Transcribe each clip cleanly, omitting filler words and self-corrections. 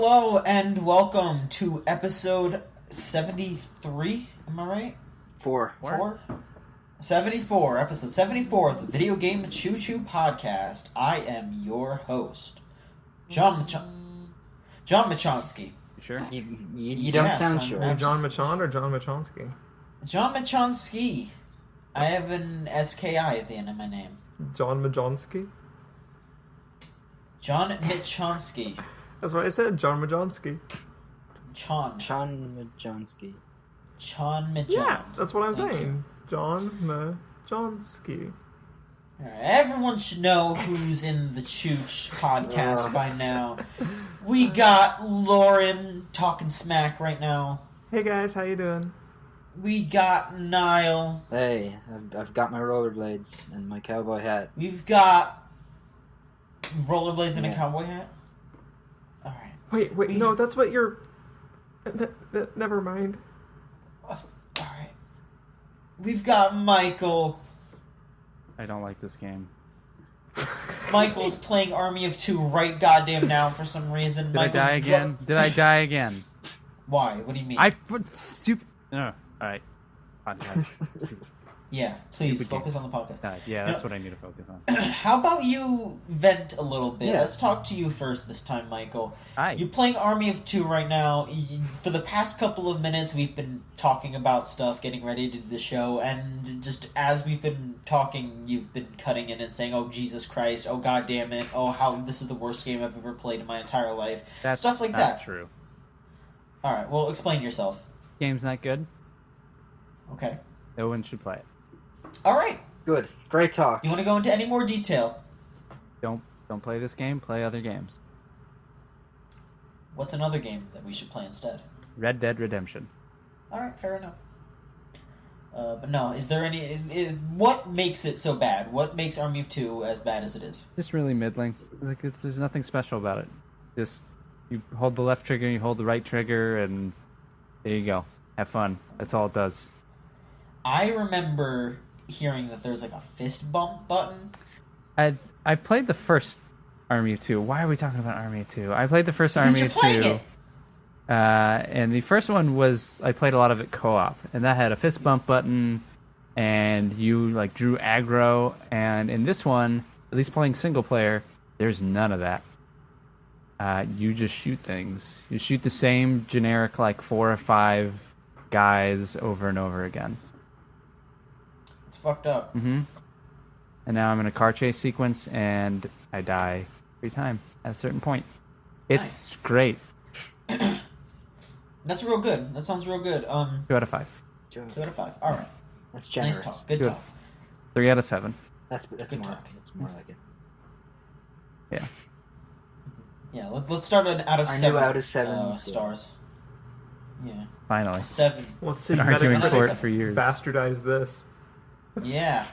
Hello and welcome to episode 73. Am I right? Four. 74. Episode 74 of the Video Game Choo podcast. I am your host, John Machonsky. You sure? You don't sound sure. John Machon or John Machonsky? John Machonsky. I have an SKI at the end of my name. John Majonsky? John Machonsky. That's what I said, John Majonsky. Chon Majonsky. Yeah, that's what I'm Thank saying. you. John Majonsky. Alright, everyone should know who's in the Chooch podcast by now. We got Lauren talking smack right now. Hey guys, how you doing? We got Niall. Hey, I've got my rollerblades and my cowboy hat. We've got rollerblades and a cowboy hat. Alright. Wait, no, that's what you're... Never mind. Alright. We've got Michael. I don't like this game. Michael's playing Army of Two right goddamn now for some reason. Did I die again? Did I die again? Why? What do you mean? Stupid. No. Alright. Podcast. Yeah, please Stupid focus game. on the podcast. Yeah, that's what I need to focus on. How about you vent a little bit? Yeah. Let's talk to you first this time, Michael. Hi. You're playing Army of Two right now. For the past couple of minutes, we've been talking about stuff, getting ready to do the show, and just as we've been talking, you've been cutting in and saying, "Oh Jesus Christ! Oh God damn it! Oh how this is the worst game I've ever played in my entire life." That's Stuff like not that. True. All right. Well, explain yourself. Game's not good. Okay. No one should play it. All right. Good. Great talk. You want to go into any more detail? Don't play this game. Play other games. What's another game that we should play instead? Red Dead Redemption. All right, fair enough. But no, is there any... what makes it so bad? What makes Army of Two as bad as it is? Just really middling. Like there's nothing special about it. Just you hold the left trigger, you hold the right trigger, and there you go. Have fun. That's all it does. I remember hearing that there's like a fist bump button. I played the first Army of Two. Why are we talking about Army of Two? I played the first Because Army you're of playing Two. it. And the first one was I played a lot of it co-op, and that had a fist bump button, and you like drew aggro. And in this one, at least playing single player, there's none of that. You just shoot things. You shoot the same generic like 4 or 5 guys over and over again. It's fucked up. Mm-hmm. And now I'm in a car chase sequence, and I die every time at a certain point. It's great. That's real good. That sounds real good. 2 out of 5. 2 out of 5. All right. That's generous. Nice talk. Good Good. talk. 3 out of 7. That's Good more. talk. That's more like it. Yeah. Yeah, let's start out of Our 7. new out of 7 stars. Yeah. Finally. 7. Let's see. Been you arguing better for it for years. bastardize this. Yeah.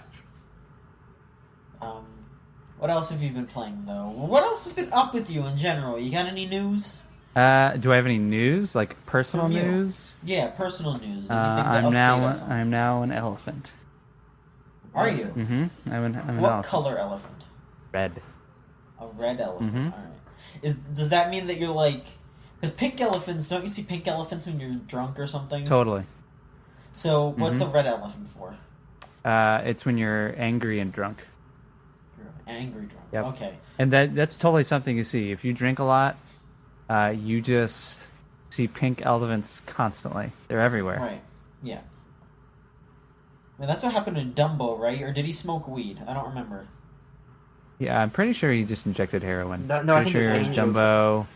What else have you been playing, though? What else has been up with you in general? You got any news? Do I have any news? Like personal From you. news? Yeah, personal news. Anything to I'm update us on? now an elephant. Are you? Mm-hmm. I'm an What elephant. color elephant? Red. A red elephant. Mhm. All right. Does that mean that you're like? Because pink elephants, don't you see pink elephants when you're drunk or something? Totally. So what's a red elephant for? It's when you're angry and drunk. You're angry drunk. Yep. Okay. And that's totally something you see. If you drink a lot, you just see pink elephants constantly. They're everywhere. Right. Yeah. I mean, that's what happened to Dumbo, right? Or did he smoke weed? I don't remember. Yeah, I'm pretty sure he just injected heroin. No, I pretty think it was sure angel Dumbo. dust.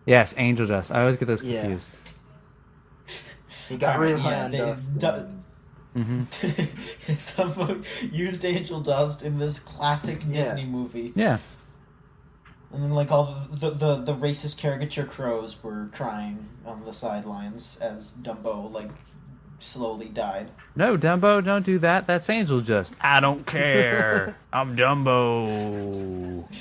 Yes, angel dust. I always get those Yeah. confused. He got Alright, real high yeah, on they- dust. Mm-hmm. Dumbo used angel dust in this classic Disney movie. Yeah. And then, like, all the racist caricature crows were crying on the sidelines as Dumbo, like, slowly died. No, Dumbo, don't do that. That's angel dust. I don't care. I'm Dumbo.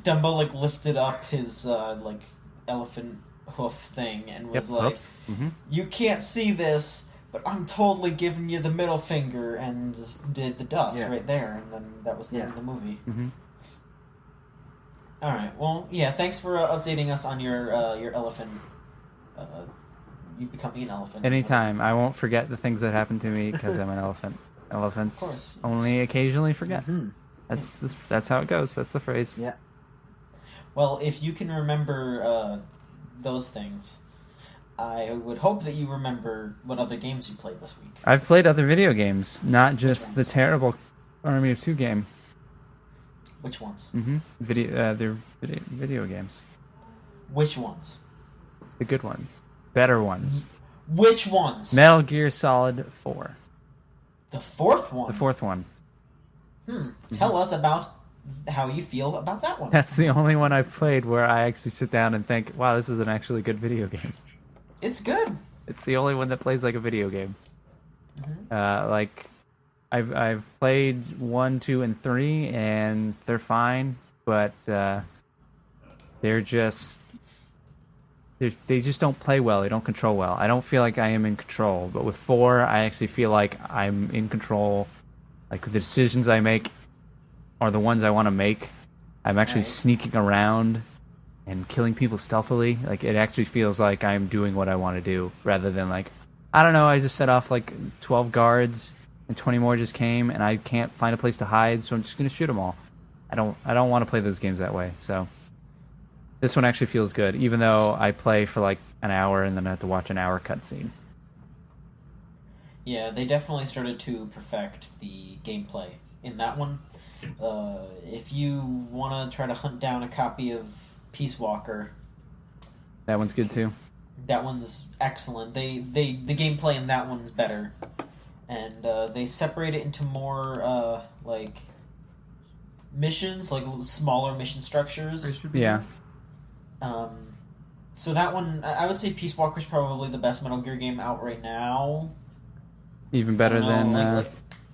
Dumbo, like, lifted up his, like, elephant hoof thing and was like, hoof. Mm-hmm. You can't see this, but I'm totally giving you the middle finger, and just did the dust right there, and then that was the end of the movie. Mm-hmm. All right. Well, yeah. Thanks for updating us on your elephant. Uh, you becoming an elephant. Anytime. I won't forget the things that happen to me because I'm an elephant. Elephants Of course. only occasionally forget. Hmm. That's how it goes. That's the phrase. Yeah. Well, if you can remember those things, I would hope that you remember what other games you played this week. I've played other video games, not just the terrible Army of Two game. Which ones? Mm-hmm. They're video games. Which ones? The good ones. Better ones. Which ones? Metal Gear Solid 4. The fourth one? The fourth one. Tell us about how you feel about that one. That's the only one I've played where I actually sit down and think, wow, this is an actually good video game. It's good. It's the only one that plays like a video game. Like, I've played 1, 2, and 3, and they're fine, but they're just... They just don't play well. They don't control well. I don't feel like I am in control. But with 4, I actually feel like I'm in control. Like, the decisions I make are the ones I want to make. I'm actually sneaking around and killing people stealthily. Like, it actually feels like I'm doing what I want to do, rather than, like, I don't know, I just set off, like, 12 guards, and 20 more just came, and I can't find a place to hide, so I'm just going to shoot them all. I don't want to play those games that way, so... This one actually feels good, even though I play for like an hour and then I have to watch an hour cutscene. Yeah, they definitely started to perfect the gameplay in that one. If you want to try to hunt down a copy of Peace Walker, That one's good too. that one's excellent. The gameplay in that one's better, and they separate it into more like missions, like smaller mission structures. Yeah. So that one, I would say Peace Walker's probably the best Metal Gear game out right now. Even better I don't know,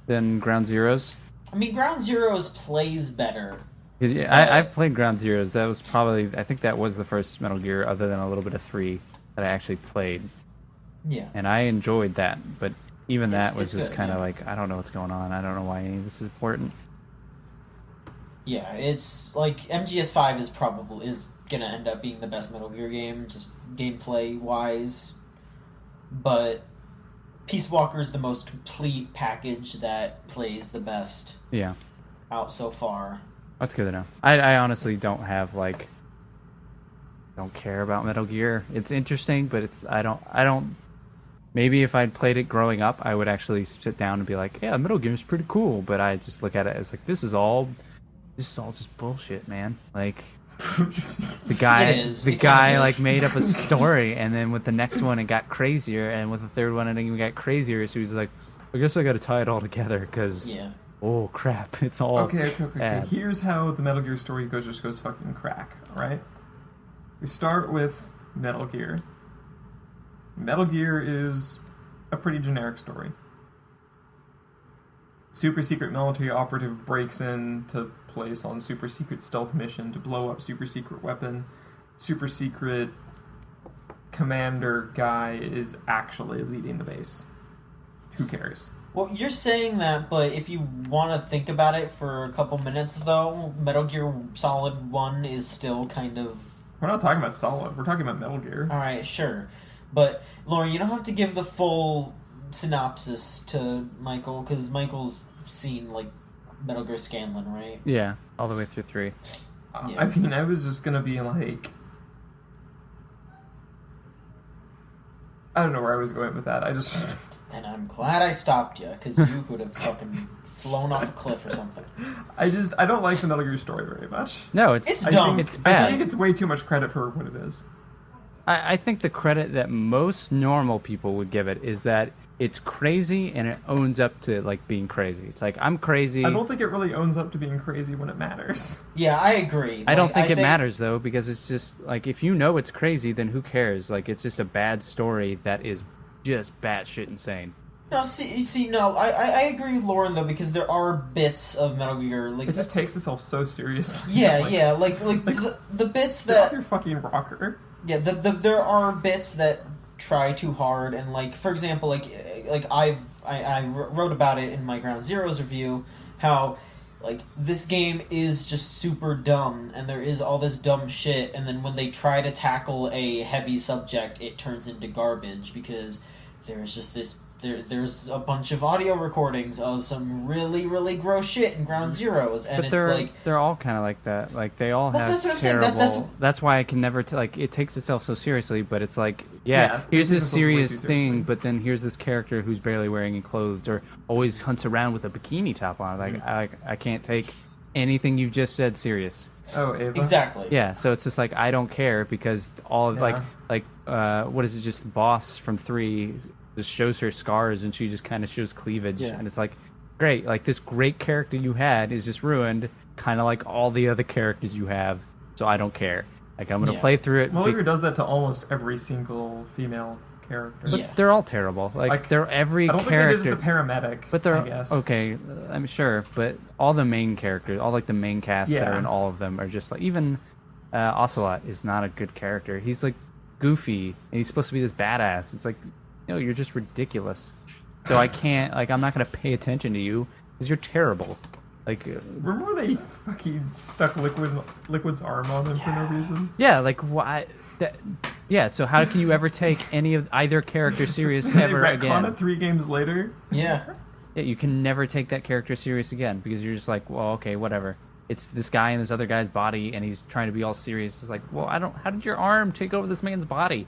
than Ground Zeroes. I mean, Ground Zeroes plays better. I've played Ground Zeroes. That was probably, I think that was the first Metal Gear, other than a little bit of 3, that I actually played. Yeah. And I enjoyed that, but even that was just good, kind of yeah. like, I don't know what's going on. I don't know why any of this is important. Yeah, it's like MGS5 is gonna end up being the best Metal Gear game, just gameplay wise. But Peace Walker's the most complete package that plays the best Yeah. out so far. That's good to know. I honestly don't care about Metal Gear. It's interesting, but I don't maybe if I'd played it growing up, I would actually sit down and be like, yeah, Metal Gear is pretty cool, but I just look at it as like, this is all just bullshit, man. Like, the guy like made up a story, and then with the next one it got crazier, and with the third one it even got crazier, so he's like, I guess I gotta tie it all together, because oh crap, it's all Okay. bad. Here's how the Metal Gear story goes fucking crack, alright? We start with Metal Gear. Metal Gear is a pretty generic story. Super secret military operative breaks into place on super secret stealth mission to blow up super secret weapon. Super secret commander guy is actually leading the base. Who cares? Well, you're saying that, but if you want to think about it for a couple minutes, though, Metal Gear Solid 1 is still kind of... We're not talking about Solid. We're talking about Metal Gear. Alright, sure. But, Lauren, you don't have to give the full synopsis to Michael, because Michael's seen, like, Metal Gear Scanlan, right? Yeah, all the way through 3. Yeah. I mean, I was just gonna be like... I don't know where I was going with that. I just... And I'm glad I stopped you, because you could have fucking flown off a cliff or something. I don't like the Metal Gear story very much. No, it's dumb. It's I bad. think it's way too much credit for what it is. I think the credit that most normal people would give it is that it's crazy and it owns up to like being crazy. It's like, I'm crazy. I don't think it really owns up to being crazy when it matters. Yeah, I agree. I don't think it matters though, because it's just like, if you know it's crazy, then who cares? Like, it's just a bad story that is just batshit insane. No, no, I agree with Lauren though, because there are bits of Metal Gear like It just takes itself so seriously. Yeah, like the bits Get off that your fucking rocker. yeah, there are bits that try too hard, and like, for example, like I wrote about it in my Ground Zeroes review, how Like, this game is just super dumb, and there is all this dumb shit, and then when they try to tackle a heavy subject, it turns into garbage, because there's just this... There's a bunch of audio recordings of some really, really gross shit in Ground Zeroes, and but they're all kind of like that. Like, they all have that's what I'm saying. terrible... That's why I can never... like, it takes itself so seriously, but it's like, here's this serious thing, but then here's this character who's barely wearing any clothes, or always hunts around with a bikini top on. Like, I can't take anything you've just said serious. Oh, Ava? Exactly. Yeah, so it's just like, I don't care, because all of, what is it, just Boss from 3... just shows her scars and she just kind of shows cleavage, and it's like, great, like, this great character you had is just ruined, kind of like all the other characters you have, so I don't care. Like, I'm gonna play through it. Mulligan does that to almost every single female character. But they're all terrible. Like they're every I don't character. think they did it to paramedic. But they're I guess. okay. I'm sure, but all the main characters, all like the main cast that are in all of them, are just like, even Ocelot is not a good character. He's like goofy and he's supposed to be this badass. It's like, no, you're just ridiculous. So I can't, like, I'm not going to pay attention to you because you're terrible. Like, remember when they fucking stuck Liquid's arm on him for no reason? Yeah, like, why? So how can you ever take any of either character serious ever they again? It 3 games later. Yeah, you can never take that character serious again because you're just like, well, okay, whatever. It's this guy in this other guy's body, and he's trying to be all serious. It's like, well, how did your arm take over this man's body?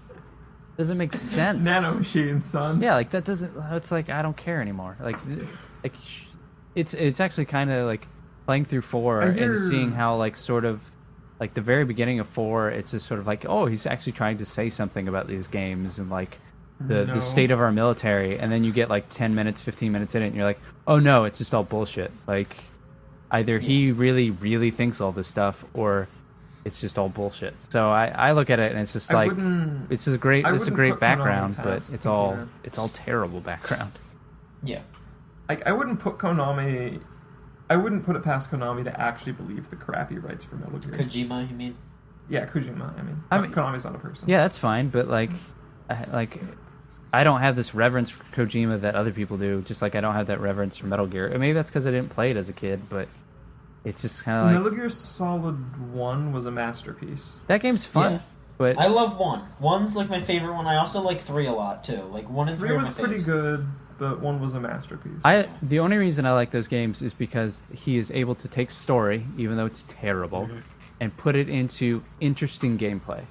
Doesn't make sense. Nanomachine, son. Yeah, like, that doesn't... It's like, I don't care anymore. Like it's actually kind of like playing through 4 and seeing how, like, sort of, like, the very beginning of 4, it's just sort of like, oh, he's actually trying to say something about these games and, like, the state of our military, and then you get, like, 10 minutes, 15 minutes in it, and you're like, oh, no, it's just all bullshit. Like, either he really, really thinks all this stuff, or it's just all bullshit. So I look at it and it's just like, it's a great background, but it's all terrible background. Yeah. Like, I wouldn't put it past Konami to actually believe the crap he writes for Metal Gear. Kojima, you mean? Yeah, Kojima. I mean, Konami's not a person. Yeah, that's fine, but like I don't have this reverence for Kojima that other people do. Just like I don't have that reverence for Metal Gear. Maybe that's because I didn't play it as a kid, but it's just kind of like... Metal Gear Solid 1 was a masterpiece. That game's fun, Yeah. but... I love 1. 1's like my favorite one. I also like 3 a lot, too. Like, 1 and 3 are my was pretty faves. good, but 1 was a masterpiece. The only reason I like those games is because he is able to take story, even though it's terrible, and put it into interesting gameplay.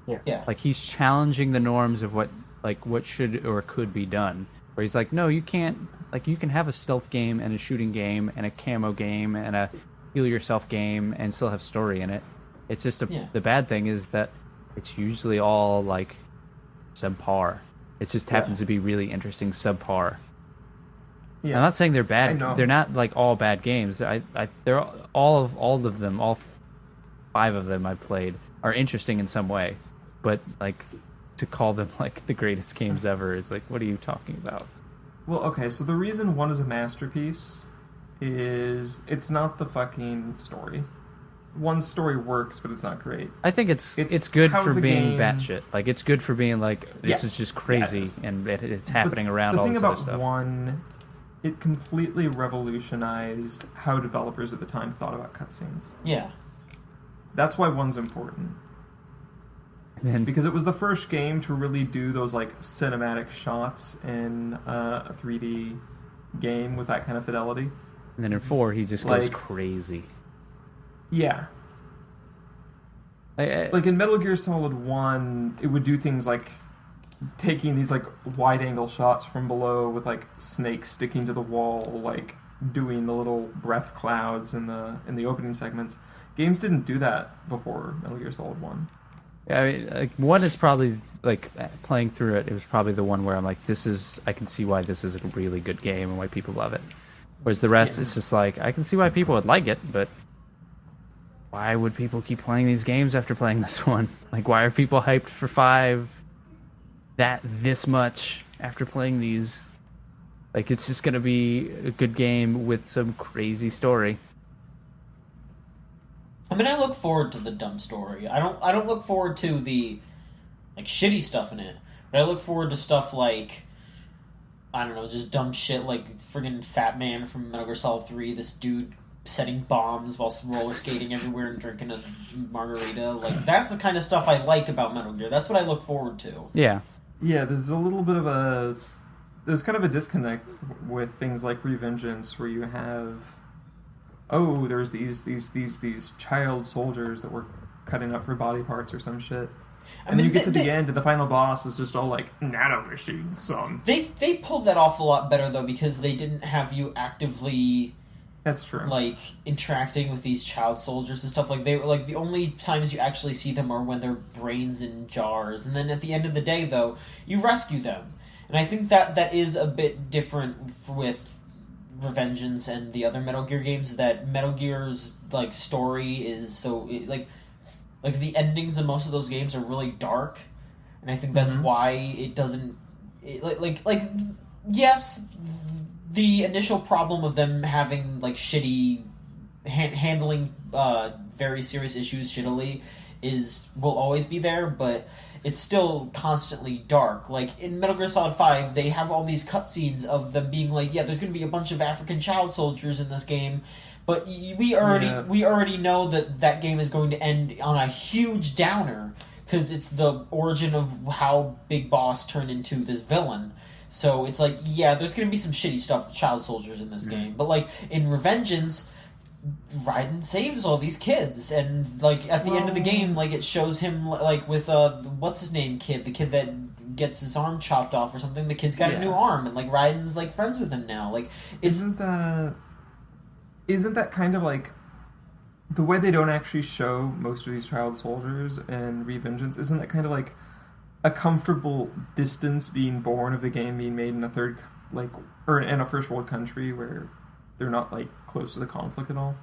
Yeah. Like, he's challenging the norms of what should or could be done. Where he's like, no, you can't... Like, you can have a stealth game and a shooting game and a camo game and a heal yourself game and still have story in it. It's just the bad thing is that it's usually all, like, subpar. It just happens to be really interesting subpar. Yeah. I'm not saying they're bad. They're not, like, all bad games. They're all of them, all 5 of them I've played, are interesting in some way. But, like, to call them, like, the greatest games ever is, like, what are you talking about? Well, okay, so the reason 1 is a masterpiece is it's not the fucking story. 1's story works, but it's not great. I think it's good for being game... batshit. Like, it's good for being like, this is just crazy, and it's happening around all this other stuff. The thing about 1, it completely revolutionized how developers at the time thought about cutscenes. Yeah. That's why 1's important. Because it was the first game to really do those, like, cinematic shots in a 3D game with that kind of fidelity. And then in 4, he just goes crazy. Yeah. Like in Metal Gear Solid 1, it would do things like taking these, like, wide-angle shots from below with, like, snakes sticking to the wall, like, doing the little breath clouds in the opening segments. Games didn't do that before Metal Gear Solid 1. Yeah, I mean, like, 1 is probably, like, playing through it, it was probably the one where I'm like, I can see why this is a really good game and why people love it. Whereas the rest, it's just like, I can see why people would like it, but why would people keep playing these games after playing this one? Like, why are people hyped for 5 this much after playing these? Like, it's just gonna be a good game with some crazy story. I mean, I look forward to the dumb story. I don't look forward to the, like, shitty stuff in it. But I look forward to stuff like, I don't know, just dumb shit like friggin' Fat Man from Metal Gear Solid 3. This dude setting bombs while roller skating everywhere and drinking a margarita. Like, that's the kind of stuff I like about Metal Gear. That's what I look forward to. Yeah. Yeah, there's a little bit of a... There's kind of a disconnect with things like Revengeance, where you have... Oh, there's these child soldiers that were cutting up for body parts or some shit. And then you get to the end, and the final boss is just all like, nanomachines, son. They pulled that off a lot better, though, because they didn't have you actively... That's true. Like, interacting with these child soldiers and stuff. Like, they were, like, the only times you actually see them are when they're brains in jars. And then at the end of the day, though, you rescue them. And I think that is a bit different with Revengeance and the other Metal Gear games, that Metal Gear's, like, story is so... Like, the endings in most of those games are really dark. And I think that's why it doesn't... yes... The initial problem of them having, like, shitty... handling very serious issues shittily will always be there, but it's still constantly dark. Like, in Metal Gear Solid 5, they have all these cutscenes of them being like, yeah, there's going to be a bunch of African child soldiers in this game, but we already know that game is going to end on a huge downer, because it's the origin of how Big Boss turned into this villain. So it's like, yeah, there's going to be some shitty stuff with child soldiers in this game. But, like, in Revengeance, Raiden saves all these kids. And, like, at the end of the game, like, it shows him, like, with, what's-his-name kid? The kid that gets his arm chopped off or something. The kid's got a new arm. And, like, Raiden's, like, friends with him now. Like, it's... Isn't that kind of, like... The way they don't actually show most of these child soldiers in Revengeance, isn't that kind of, like... a comfortable distance being born of the game being made in a third, like, or in a first world country where they're not, like, close to the conflict at all?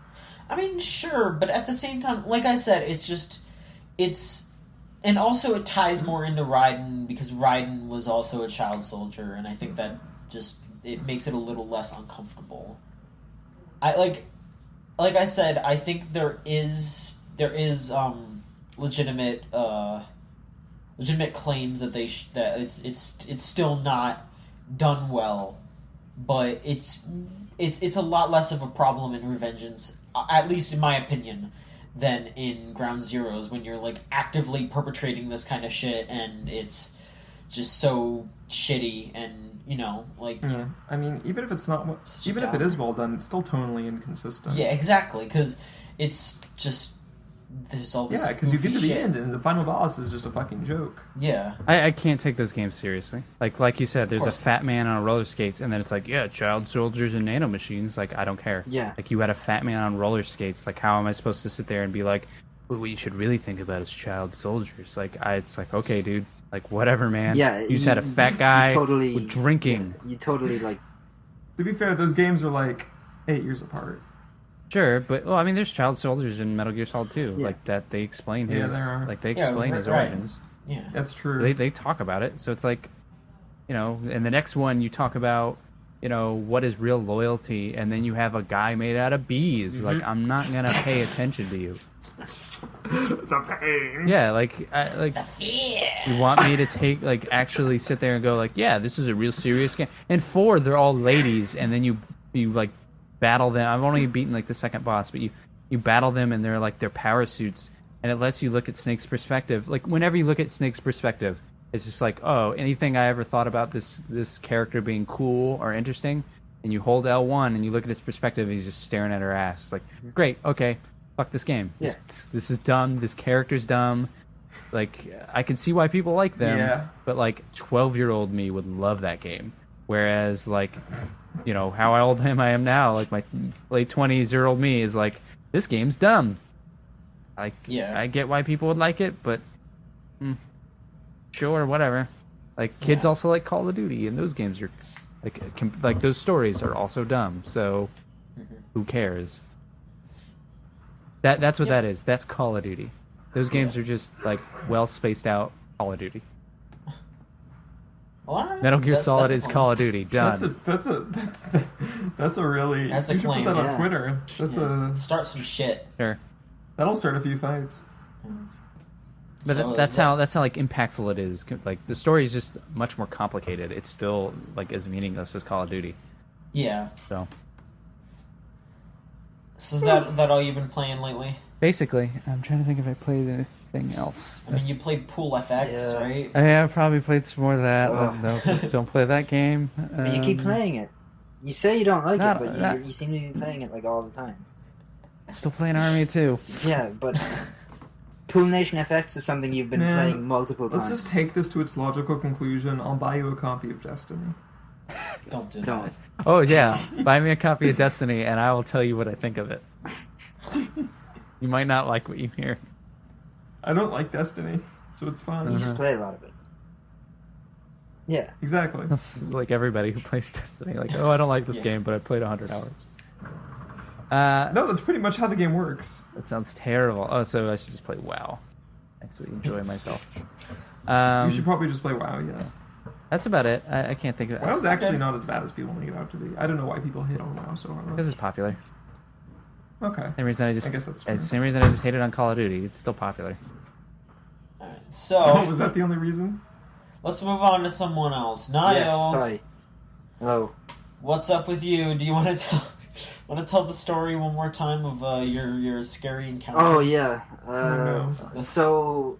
I mean, sure, but at the same time, like I said, and also it ties more into Raiden, because Raiden was also a child soldier, and I think that just, it makes it a little less uncomfortable. Like I said, I think there is legitimate claims that that it's still not done well, but it's a lot less of a problem in Revengeance, at least in my opinion, than in Ground Zeroes, when you're, like, actively perpetrating this kind of shit and it's just so shitty, and, you know, like... Yeah, I mean, even if it's not... Even if it is well done, it's still tonally inconsistent. Yeah, exactly, because it's just... There's all this because you get to the end and the final boss is just a fucking joke. Yeah. I can't take those games seriously. Like you said, there's a fat man on roller skates, and then it's like, yeah, child soldiers and nanomachines. Like, I don't care. Yeah. Like, you had a fat man on roller skates. Like, how am I supposed to sit there and be like, well, what you should really think about is child soldiers? Like, it's like, okay, dude. Like, whatever, man. Yeah. You just had a fat guy totally, with drinking. Yeah, you totally, like... To be fair, those games are, like, 8 years apart. Sure, but well, I mean, there's child soldiers in Metal Gear Solid 2, yeah. like that. They explain his, like they Yeah, explain his right. origins. Yeah, that's true. They talk about it, so it's like, you know, in the next one you talk about, you know, what is real loyalty, and then you have a guy made out of bees. Mm-hmm. Like, I'm not gonna pay attention to you. The pain. Yeah, the fear. You want me to take, like, actually sit there and go, like, yeah, this is a real serious game. And 4, they're all ladies, and then you like battle them. I've only beaten, like, the second boss, but you battle them, and they're like their power suits, and it lets you look at Snake's perspective. Like, whenever you look at Snake's perspective, it's just like, oh, anything I ever thought about this character being cool or interesting, and you hold L1 and you look at his perspective, and he's just staring at her ass. It's like, great, okay, fuck this game. Yeah. This is dumb. This character's dumb. Like, I can see why people like them, but, like, 12-year-old me would love that game. Whereas, like, you know, how old I am now, like, my late 20s-year-old me is like, this game's dumb. Like, I get why people would like it, but sure, whatever. Like, kids also like Call of Duty, and those games are, like those stories are also dumb, so who cares? That's what that is. That's Call of Duty. Those games are just, like, well-spaced out Call of Duty. Metal Gear Solid is Call of Duty. Done. That's a really... That's a claim. Put that on Twitter. Start some shit. Sure. That'll start a few fights. But so that's how like impactful it is. Like, the story is just much more complicated. It's still, like, as meaningless as Call of Duty. Yeah. So is that all you've been playing lately? Basically, I'm trying to think if I played anything else. I mean, you played Pool FX, Yeah. right? I probably played some more of that. Oh. No, don't play that game. But you keep playing it. You say you don't like Not- it, but you seem to be playing it like all the time. Still playing Army 2. Yeah, but Pool Nation FX is something you've been Man, playing multiple times. Let's just take this to its logical conclusion. I'll buy you a copy of Destiny. Don't do Don't. that. Oh yeah, buy me a copy of Destiny, and I will tell you what I think of it. You might not like what you hear. I don't like Destiny, so it's fine. You just play a lot of it. Yeah. Exactly. That's like everybody who plays Destiny. Like, oh, I don't like this Yeah. game, but I played 100 hours. No, that's pretty much how the game works. That sounds terrible. Oh, so I should just play WoW. Actually enjoy myself. You should probably just play WoW, yes. That's about it. I can't think of it. WoW's actually not as bad as people make it out to be. I don't know why people hate on WoW so hard. Because it's popular. Okay. Same reason I guess that's true. Same reason I just hated on Call of Duty. It's still popular. Alright, so Oh, was that the only reason? let's move on to someone else. Niall, Yes. Hi. Hello. what's up with you? Do you want to tell the story one more time of your scary encounter? Oh yeah. no. So,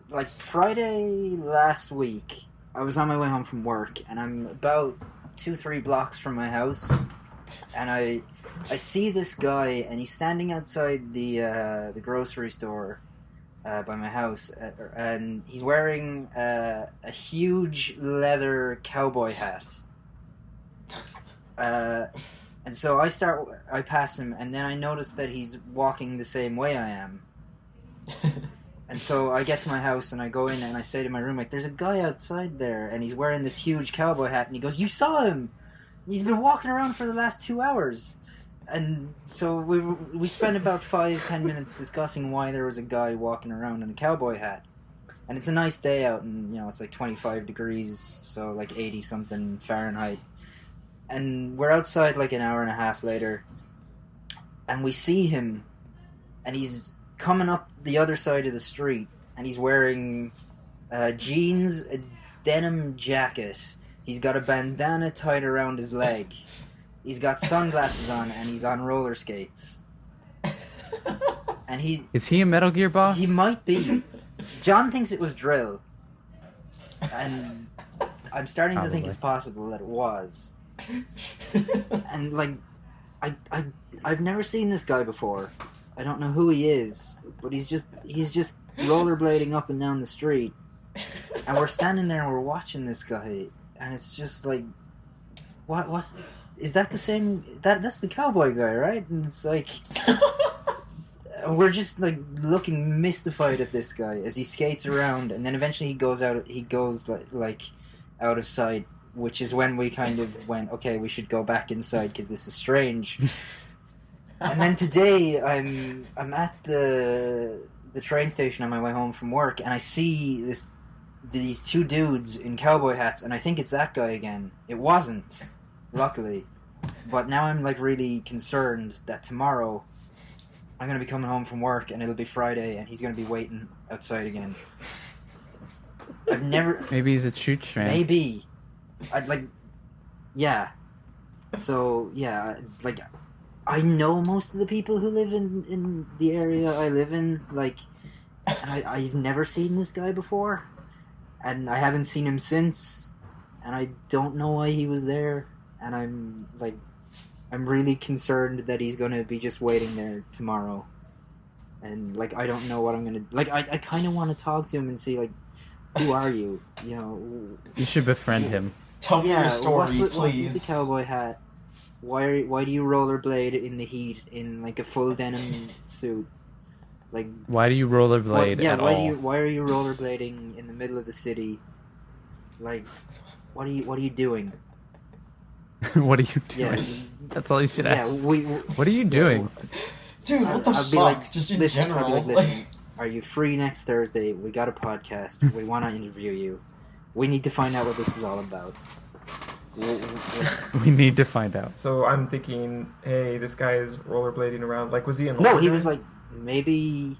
like Friday last week, I was on my way home from work, and I'm about 2-3 blocks from my house, and I see this guy, and he's standing outside the grocery store by my house, and he's wearing a huge leather cowboy hat. And so I pass him, and then I notice that he's walking the same way I am. And so I get to my house, and I go in, and I say to my roommate, there's a guy outside there, and he's wearing this huge cowboy hat, and he goes, you saw him! He's been walking around for the last 2 hours. And so we spent about 5-10 minutes discussing why there was a guy walking around in a cowboy hat. And it's a nice day out, and, it's like 25 degrees, so like 80-something Fahrenheit. And we're outside like an hour and a half later, and we see him, and he's coming up the other side of the street, and he's wearing jeans, a denim jacket. He's got a bandana tied around his leg. He's got sunglasses on, and he's on roller skates. And Is he a Metal Gear boss? he might be. John thinks it was Drill, and I'm starting to think Probably. it's possible that it was. And like, I've never seen this guy before. I don't know who he is, but he's just rollerblading up and down the street, and we're standing there and we're watching this guy, and it's just like, what is that the same? That's the cowboy guy, right? And it's like, we're just like looking mystified at this guy as he skates around, and then eventually he goes like out of sight. Which is when we kind of went, okay, we should go back inside because this is strange. And then today, I'm at the train station on my way home from work, and I see these two dudes in cowboy hats, and I think it's that guy again. It wasn't, luckily, but now I'm like really concerned that tomorrow I'm gonna be coming home from work, and it'll be Friday, and he's gonna be waiting outside again. I've never. Maybe he's a Chooch fan. Maybe. I'd like, yeah. So yeah, like, I know most of the people who live in the area I live in. Like, and I've never seen this guy before, and I haven't seen him since, and I don't know why he was there. And I'm really concerned that he's gonna be just waiting there tomorrow, and like I don't know what I'm gonna like. I kind of want to talk to him and see like, who are you? You should befriend him. Tell me your story, what's with please. the cowboy hat? Why do you rollerblade in the heat in like a full denim suit? Like, Why do you rollerblade at all? Why are you rollerblading in the middle of the city? Like, what are you doing? What are you doing? Yeah, That's all you should yeah. ask. We What are you doing? Dude, what the I'd fuck? be like, Just in listen, general. I'd be like, listen, are you free next Thursday? We got a podcast. We want to interview you. We need to find out what this is all about. We need to find out. So I'm thinking, hey, this guy is rollerblading around. Like, was he in? No, he was like maybe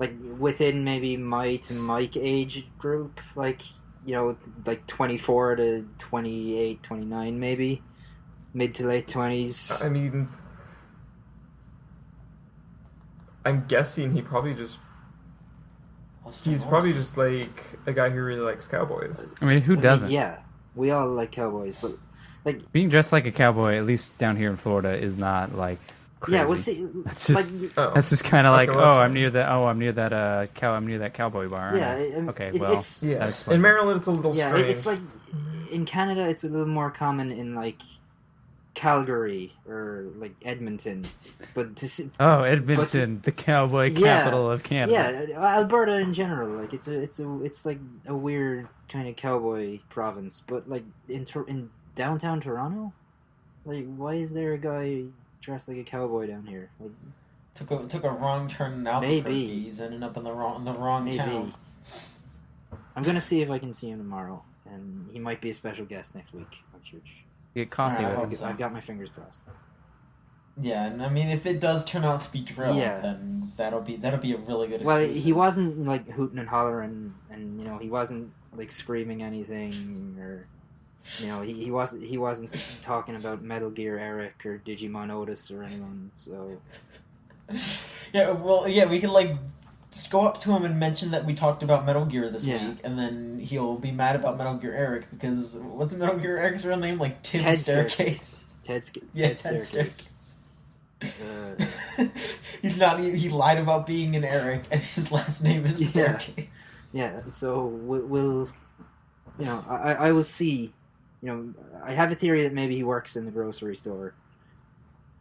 like within maybe my to Mike age group, like like 24 to 28, 29 maybe, mid to late 20s. I mean, I'm guessing he's probably just like a guy who really likes cowboys. I mean, who doesn't? Yeah, we all like cowboys, but like Being dressed like a cowboy, at least down here in Florida, is not like crazy. yeah, well, see, That's just like, that's just kind of like, Okay, well, that's I'm fine. near that. Oh, I'm near that cowboy bar. aren't yeah, I? Okay, it- well, it's Yeah, that explains in it. Maryland it's a little yeah, strange. it's like in Canada, it's a little more common in like Calgary or like Edmonton, but to see, Oh, Edmonton, the cowboy Yeah, capital of Canada. yeah, Alberta in general, like it's like a weird kind of cowboy province, but like in downtown Toronto, like why is there a guy dressed like a cowboy down here? Like Took a wrong turn in Albuquerque. Maybe. He's ended up in the wrong maybe. town. I'm gonna see if I can see him tomorrow, and he might be a special guest next week on Chooch. Get coffee Yeah, I with hope him. so. I've got my fingers crossed. Yeah, and I mean, if it does turn out to be drill, Yeah. then that'll be a really good Well, exclusive. he wasn't like hooting and hollering, and you know he wasn't like screaming anything, or you know he wasn't talking about Metal Gear Eric or Digimon Otis or anyone. So Yeah, well, yeah, we could like just go up to him and mention that we talked about Metal Gear this Yeah. week, and then he'll be mad about Metal Gear Eric because what's Metal Gear Eric's real name? Like Tim Ted Staircase. Ted Ted Staircase. He's not. He lied about being an Eric, and his last name is Yeah. Staircase. Yeah, so we'll you know, I will see. You know, I have a theory that maybe he works in the grocery store.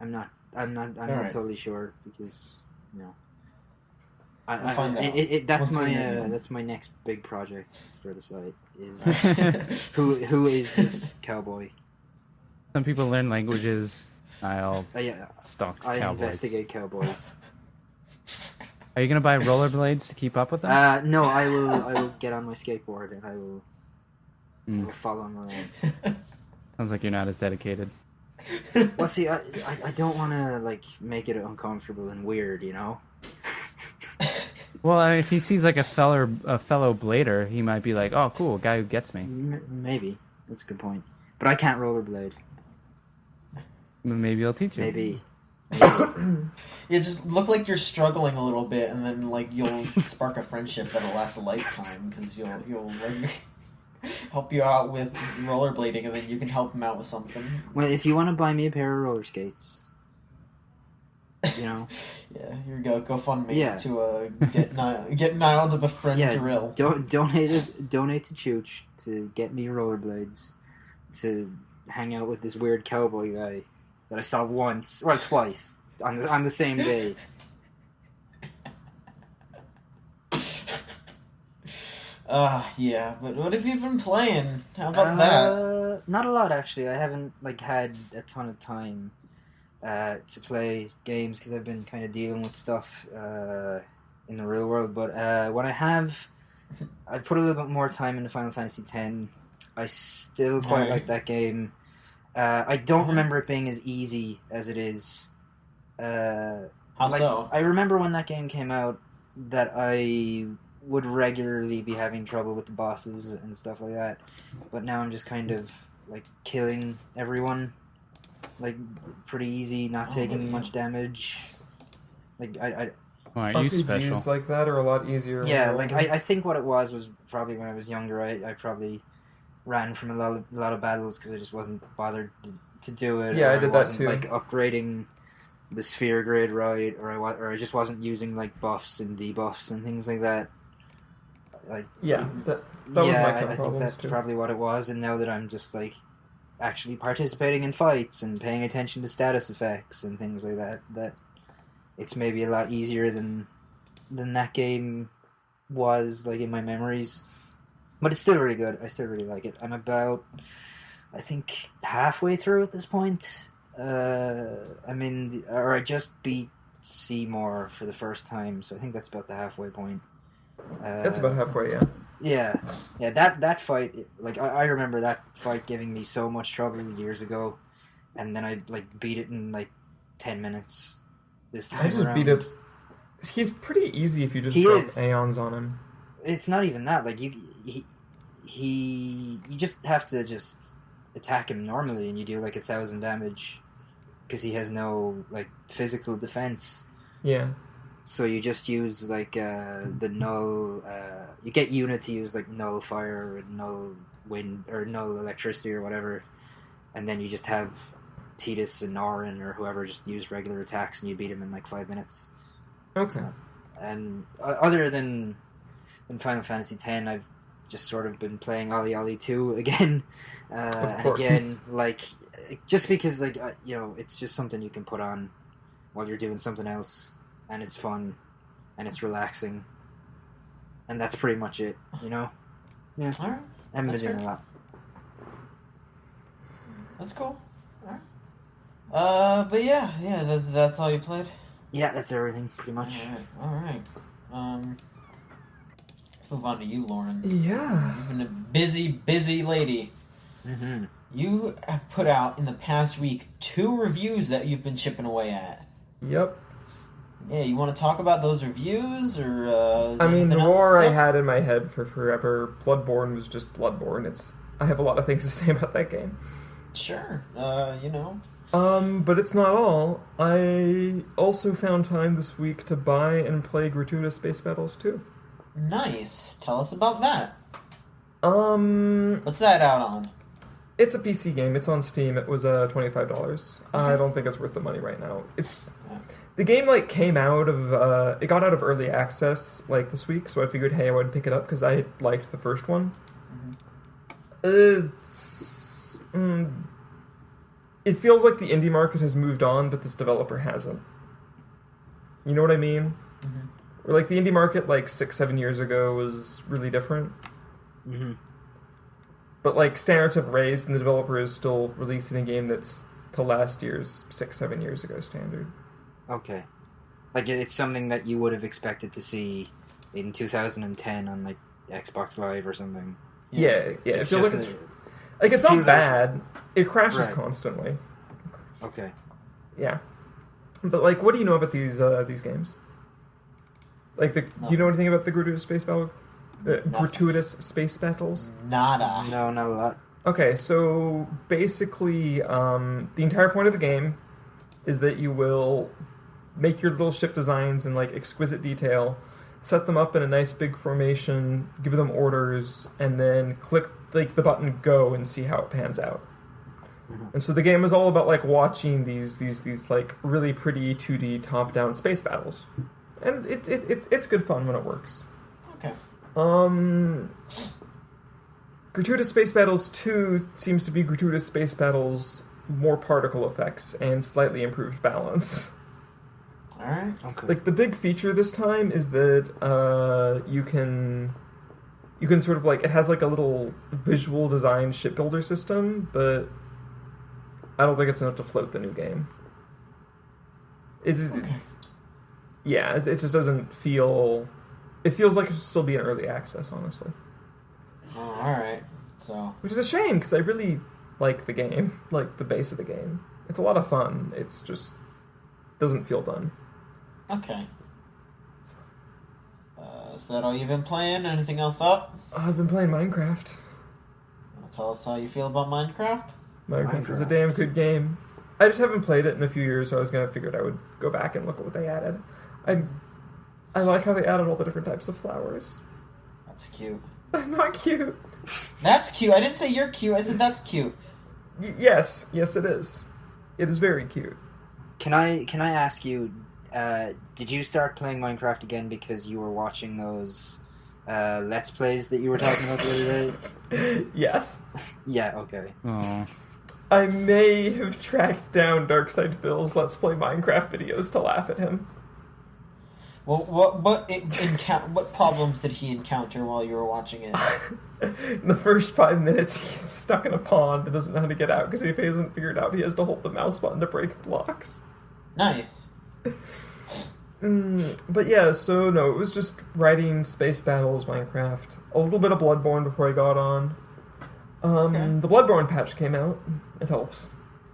I'm not Alright. totally sure because you know. We'll find out. That's Once we get my him. that's my next big project for the site is who is this cowboy? Some people learn languages. Niall Yeah, stalks I cowboys. investigate cowboys. Are you gonna buy rollerblades to keep up with them? No, I will get on my skateboard and I will Mm. follow him around. Sounds like you're not as dedicated. Well, see, I don't want to like make it uncomfortable and weird, you know. Well, I mean, if he sees like a fellow blader, he might be like, "Oh, cool, a guy who gets me." Maybe that's a good point, but I can't rollerblade. Maybe he'll teach you. Maybe. Yeah, just look like you're struggling a little bit, and then like you'll spark a friendship that'll last a lifetime because you'll like help you out with rollerblading, and then you can help him out with something. Well, if you want to buy me a pair of roller skates, you know, Yeah, here we go. GoFundMe Yeah. to get Niall to befriend yeah, Drill. donate to Chooch to get me rollerblades to hang out with this weird cowboy guy that I saw once, well, twice on the same day. Yeah, but what have you been playing? How about that? Not a lot actually. I haven't like had a ton of time to play games because I've been kind of dealing with stuff in the real world. But when I have, I've put a little bit more time into Final Fantasy X. I still quite Right. like that game. I don't remember it being as easy as it is. How Like, so? I remember when that game came out that I would regularly be having trouble with the bosses and stuff like that. But now I'm just kind of like killing everyone, like pretty easy, not taking really? much damage. Like I Why are you RPGs special? like that are a lot easier. when yeah, you're like older. I think what it was probably when I was younger. I probably ran from a lot of battles because I just wasn't bothered to do it. Yeah, or I did that wasn't, too. Like upgrading the sphere grid right, or I just wasn't using like buffs and debuffs and things like that. Like Yeah, that was yeah, my kind of I think problems that's too. probably what it was. And now that I'm just like actually participating in fights and paying attention to status effects and things like that, that it's maybe a lot easier than that game was like in my memories. But it's still really good. I still really like it. I'm about, I think, halfway through at this point. I just beat Seymour for the first time, so I think that's about the halfway point. That's about halfway, yeah. Yeah. That fight, like I remember that fight giving me so much trouble years ago, and then I like beat it in like 10 minutes. This time I just around. beat it. He's pretty easy if you just He drop is. aeons on him. It's not even that. Like you just have to just attack him normally, and you do like 1,000 damage because he has no like physical defense. Yeah. So you just use like the null. You get Una to use like null fire and null wind or null electricity or whatever, and then you just have Tidus and Auron or whoever just use regular attacks, and you beat him in like 5 minutes. Okay. So, and other than Final Fantasy X, I've just sort of been playing Ollie Ollie 2 again, and again, like just because like it's just something you can put on while you're doing something else. And it's fun, and it's relaxing, and that's pretty much it, Yeah. All right. I haven't That's been doing fair. a lot. That's cool. All right. But yeah, that's all you played. Yeah, that's everything, pretty much. All right. Let's move on to you, Lauren. Yeah. You've been a busy lady. Mm-hmm. You have put out in the past week 2 reviews that you've been chipping away at. Yep. Yeah, you want to talk about those reviews, or I mean, the anything else lore to I say? had in my head for forever, Bloodborne was just Bloodborne. I have a lot of things to say about that game. Sure. But it's not all. I also found time this week to buy and play Gratuitous Space Battles 2. Nice. Tell us about that. Um, What's that out on? It's a PC game. It's on Steam. It was $25. Okay. I don't think it's worth the money right now. The game came out of it got out of early access this week, so I figured, hey, I would pick it up because I liked the first one. It feels like the indie market has moved on, but this developer hasn't. You know what I mean? Mm-hmm. Or the indie market 6-7 years ago was really different. Mm-hmm. But standards have raised, and the developer is still releasing a game that's to last year's 6-7 years ago standard. Okay. It's something that you would have expected to see in 2010 on Xbox Live or something. Yeah. It It's feels just it's not feels bad. It crashes Right. constantly. Okay. Yeah. But what do you know about these games? Do you know anything about the gratuitous space battle? Gratuitous space battles? Nada. No, not a lot. Okay, so basically, the entire point of the game is that you will make your little ship designs in exquisite detail, set them up in a nice big formation, give them orders, and then click the button go and see how it pans out. Mm-hmm. And so the game is all about watching these really pretty 2D top-down space battles, and it's good fun when it works. Okay. Gratuitous Space Battles 2 seems to be Gratuitous Space Battles more particle effects and slightly improved balance. All right. Okay. The big feature this time is that you can sort of it has a little visual design shipbuilder system, but I don't think it's enough to float the new game. Yeah, it just doesn't feel. It feels like it should still be in early access, honestly. Oh, all right. So. Which is a shame because I really like the game, the base of the game. It's a lot of fun. It's just doesn't feel done. Okay. Is that all you've been playing? Anything else up? I've been playing Minecraft. Want to tell us how you feel about Minecraft? Minecraft is a damn good game. I just haven't played it in a few years, so I was figured I would go back and look at what they added. I like how they added all the different types of flowers. That's cute. I'm not cute. That's cute. I didn't say you're cute. I said that's cute. Yes, it is. It is very cute. Can I ask you, did you start playing Minecraft again because you were watching those Let's Plays that you were talking about the other day? Yes. Yeah, okay. Oh. I may have tracked down Darkside Phil's Let's Play Minecraft videos to laugh at him. Well, what problems did he encounter while you were watching it? In the first 5 minutes, he's stuck in a pond and doesn't know how to get out because if he hasn't figured out he has to hold the mouse button to break blocks. Nice. But yeah, so no, it was just writing Space Battles, Minecraft, a little bit of Bloodborne before I got on. Okay. The Bloodborne patch came out. It helps.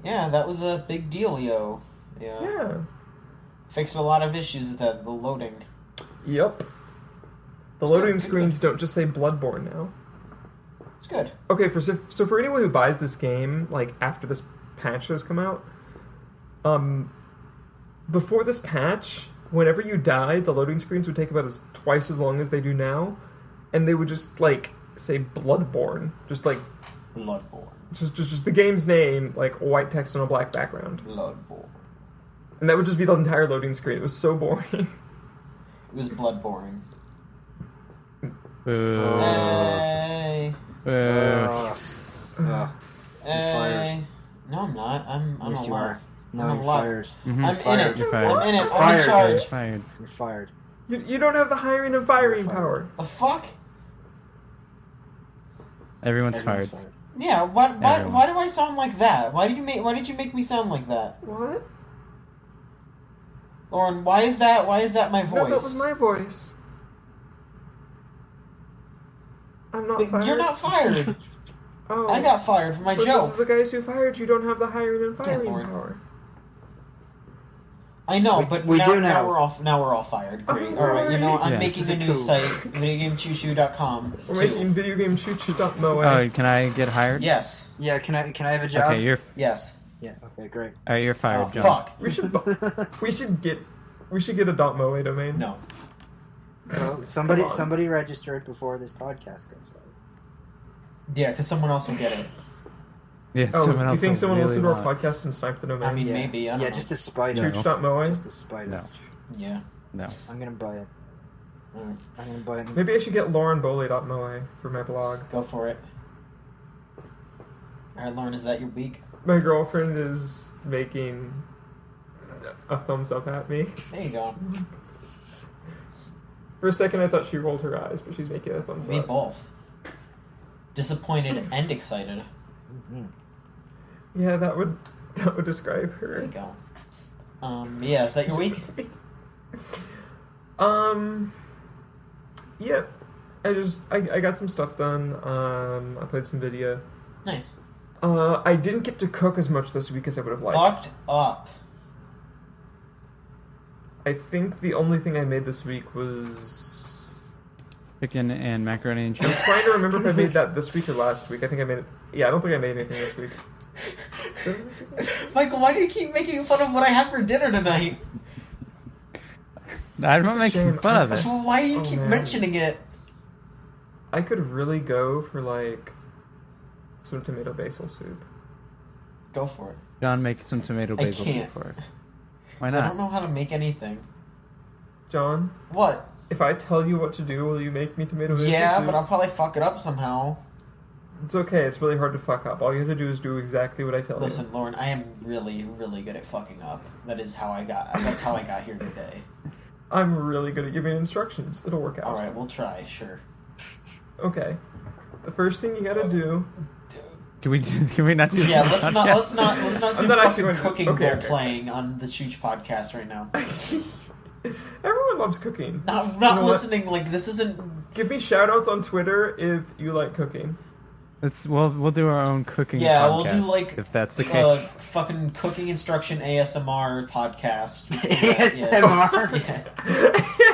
Yeah, that was a big deal, yo. Yeah. Fixed a lot of issues with that, the loading. Yep. The loading screens don't just say Bloodborne now. It's good. Okay, so for anyone who buys this game, after this patch has come out, before this patch, whenever you died, the loading screens would take about twice as long as they do now, and they would just like say Bloodborne, just like Bloodborne. Just the game's name, like white text on a black background. Bloodborne. And that would just be the entire loading screen. It was so boring. It was Bloodborne. Boo. Hey. Boo. Hey. No, I'm not. I'm Yes, you alive. are. No, I'm you're alive. fired. Mhm. I'm Fired. in it. You're fired. I'm in it. You're I'm in fired, charge. You're fired. You're fired. You don't have the hiring and firing power. The fuck? Everyone's Everyone's fired. Yeah. Why Everyone. do I sound like that? Why did you make me sound like that, What? Lauren? Why is that my voice? No, that was my voice. I'm not But fired. you're not fired. Oh. I got fired for my But joke. The guys who fired you don't have the hiring and firing Lauren. power. I know, We- but we now, do now. now we're all fired. Great. Oh, All right, you know, I'm Yes. making This a is new cool. site, videogamechoo.com. We're too. making video game Chooch.moe. Oh, can I get hired? Yes. Yeah, can I have a job? Okay, you're Yes. Yeah, okay, great. all right. You're fired, Oh, John. fuck. We should get a .moe domain. No. Well, Come on. somebody registered before this podcast goes out. Yeah, because someone else will get it. Yeah, Oh, someone you else think will someone will really listen to our want it. podcast and snipe the domain? I mean, Yeah. maybe. I don't know. Just to spite No. us. Chooch.moe? Just to spite No. us. Yeah. No. I'm gonna buy it. Alright. I'm gonna buy it. Maybe I should get laurenbowley.moe for my blog. Go for it. Alright, Lauren, is that your week? My girlfriend is making a thumbs up at me. There you go. For a second, I thought she rolled her eyes, but she's making a thumbs Me up. both. Disappointed and excited. Mhm. Yeah, that would describe There you her. go. Yeah, is that your week? Yeah. I got some stuff done. I played some video. Nice. I didn't get to cook as much this week as I would have liked. Fucked up. I think the only thing I made this week was... Chicken and macaroni and I'm cheese. trying to remember if I made that this week or last week. I think I made it... Yeah, I don't think I made anything this week. Michael, why do you keep making fun of what I have for dinner tonight? I'm not a making shame. fun of it. Well, why do you Oh, keep man. mentioning it? I could really go for, like, some tomato basil soup. Go for it. John, make some tomato I basil soup can't. for it. Why 'Cause I not? don't know how to make anything. John, What? if I tell you what to do, will you make me tomato basil Yeah, soup? but I'll probably fuck it up somehow. It's okay. It's really hard to fuck up. All you have to do is do exactly what I tell Listen, Lauren, I am really, really good at fucking up. That's how I got here today. you. I'm really good at giving instructions. It'll work out. Alright, we'll try, sure. Okay. The first thing you gotta do... Can we not do Yeah, this let's on not podcast? let's not do I'm not actually fucking going to- cooking okay, role okay. playing on the Chooch podcast right now. Everyone loves cooking. Not You know what? listening, like, this isn't... Give me shoutouts on Twitter if you like cooking. We'll do our own cooking. Yeah, podcast, we'll do, like, if that's the case. fucking cooking instruction ASMR podcast. ASMR? Yeah.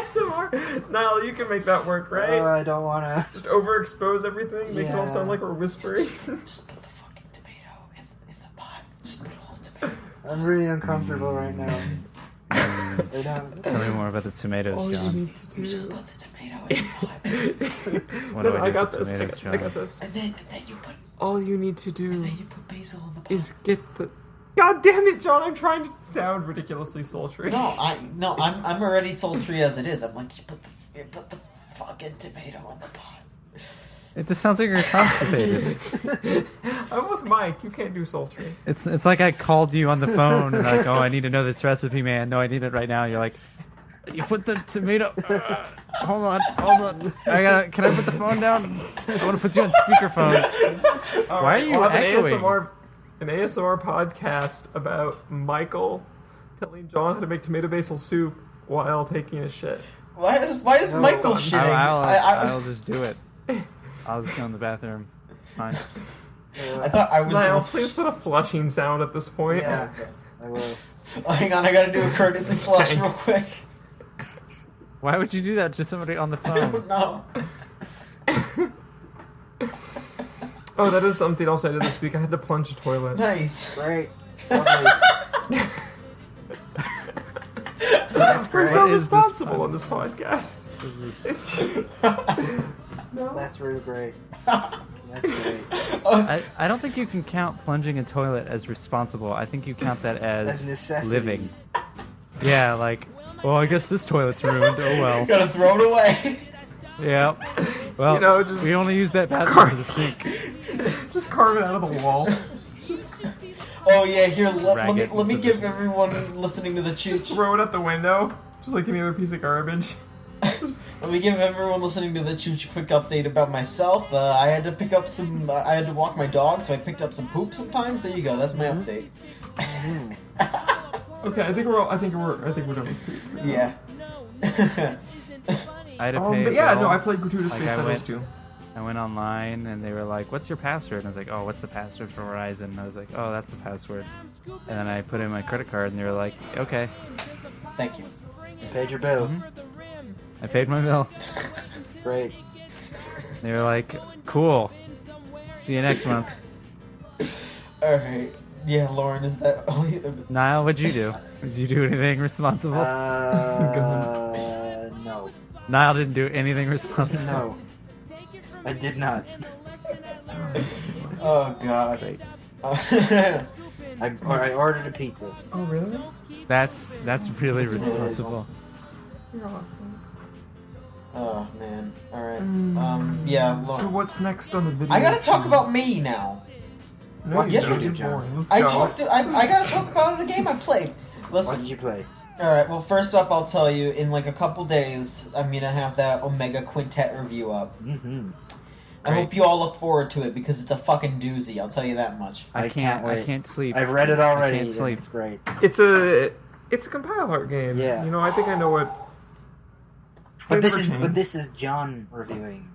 ASMR. Niall, you can make that work, right? I don't wanna. Just overexpose everything, make it all Yeah. sound like we're whispering. Just put the fucking tomato in the pot. Just put a whole tomato. I'm really uncomfortable right now. I don't. Tell me more about the tomatoes, All you John. need to You just do. put the tomato in the pot. What do I do got with this. tomatoes, I got John? this. And then you put All you need to do basil in the pot. is get the. God damn it, John! I'm trying to sound ridiculously sultry. I'm already sultry as it is. I'm like, you put the fucking tomato in the pot. It just sounds like you're constipated. I'm with Mike. You can't do sultry. It's like I called you on the phone and like, oh, I need to know this recipe, man. No, I need it right now. You're like, you put the tomato. Hold on. Can I put the phone down? I want to put you on speakerphone. Why are you we'll have echoing? an ASMR podcast about Michael telling John how to make tomato basil soup while taking a shit. Why is Michael shitting? I'll just do it. I'll just go in the bathroom. Fine. I thought I was Niall, the please put a flushing sound at this point. Yeah, I will. Oh, hang on, I gotta do a courtesy flush real quick. Why would you do that to somebody on the I don't phone? know. Oh, that is something else I did this week. I had to plunge a toilet. Nice. Great. Lovely. That's We're great. so What is this responsible fun? on this podcast. No. That's really great. That's great. I don't think you can count plunging a toilet as responsible. I think you count that as As necessity. living. Yeah, like, well, I guess this toilet's ruined. Oh well. Gotta throw it away. Yeah. Well, You know, just we only use that bathroom for the sink. Just carve it out of the wall. Oh yeah, here let me Ragged. give everyone listening to the Chooch. Throw it out the window. Just like any other piece of garbage. Let me give everyone listening to the Chooch a quick update about myself. I had to pick up some. I had to walk my dog, so I picked up some poop sometimes. There you go. That's my update. Okay, I think we're done with poop. Yeah. I had to pay. But a yeah, bill. no, I played Gratuitous Like, Space I Battles went- too. I went online and they were like, "What's your password?" And I was like, "Oh, what's the password for Verizon?" And I was like, "Oh, that's the password." And then I put in my credit card and they were like, "Okay." Thank you. You paid your bill. I paid my bill. Great. They were like, "Cool. See you next month." All right. Yeah, Lauren, is that? Oh, Niall, what'd you do? Did you do anything responsible? No. Niall didn't do anything responsible. No. I did not. oh God. Great. I ordered a pizza. Oh really? That's really That's responsible. You're awesome. Oh man. All right. Yeah. Lauren. So what's next on the video? I gotta talk queue? about me now. No, What you Yes, don't. you do, You're John. boring. Let's I go. talked. I gotta talk about a game I played. What Listen. did you play? All right. Well, first up, I'll tell you. In like a couple days, I'm gonna have that Omega Quintet review up. Mm-hmm. I hope you all look forward to it because it's a fucking doozy. I'll tell you that much. I can't wait. I can't sleep. I've read it already. I can't and sleep. It's great. It's a compile art game. Yeah. You know, I think I know what. But this Never is changed. John reviewing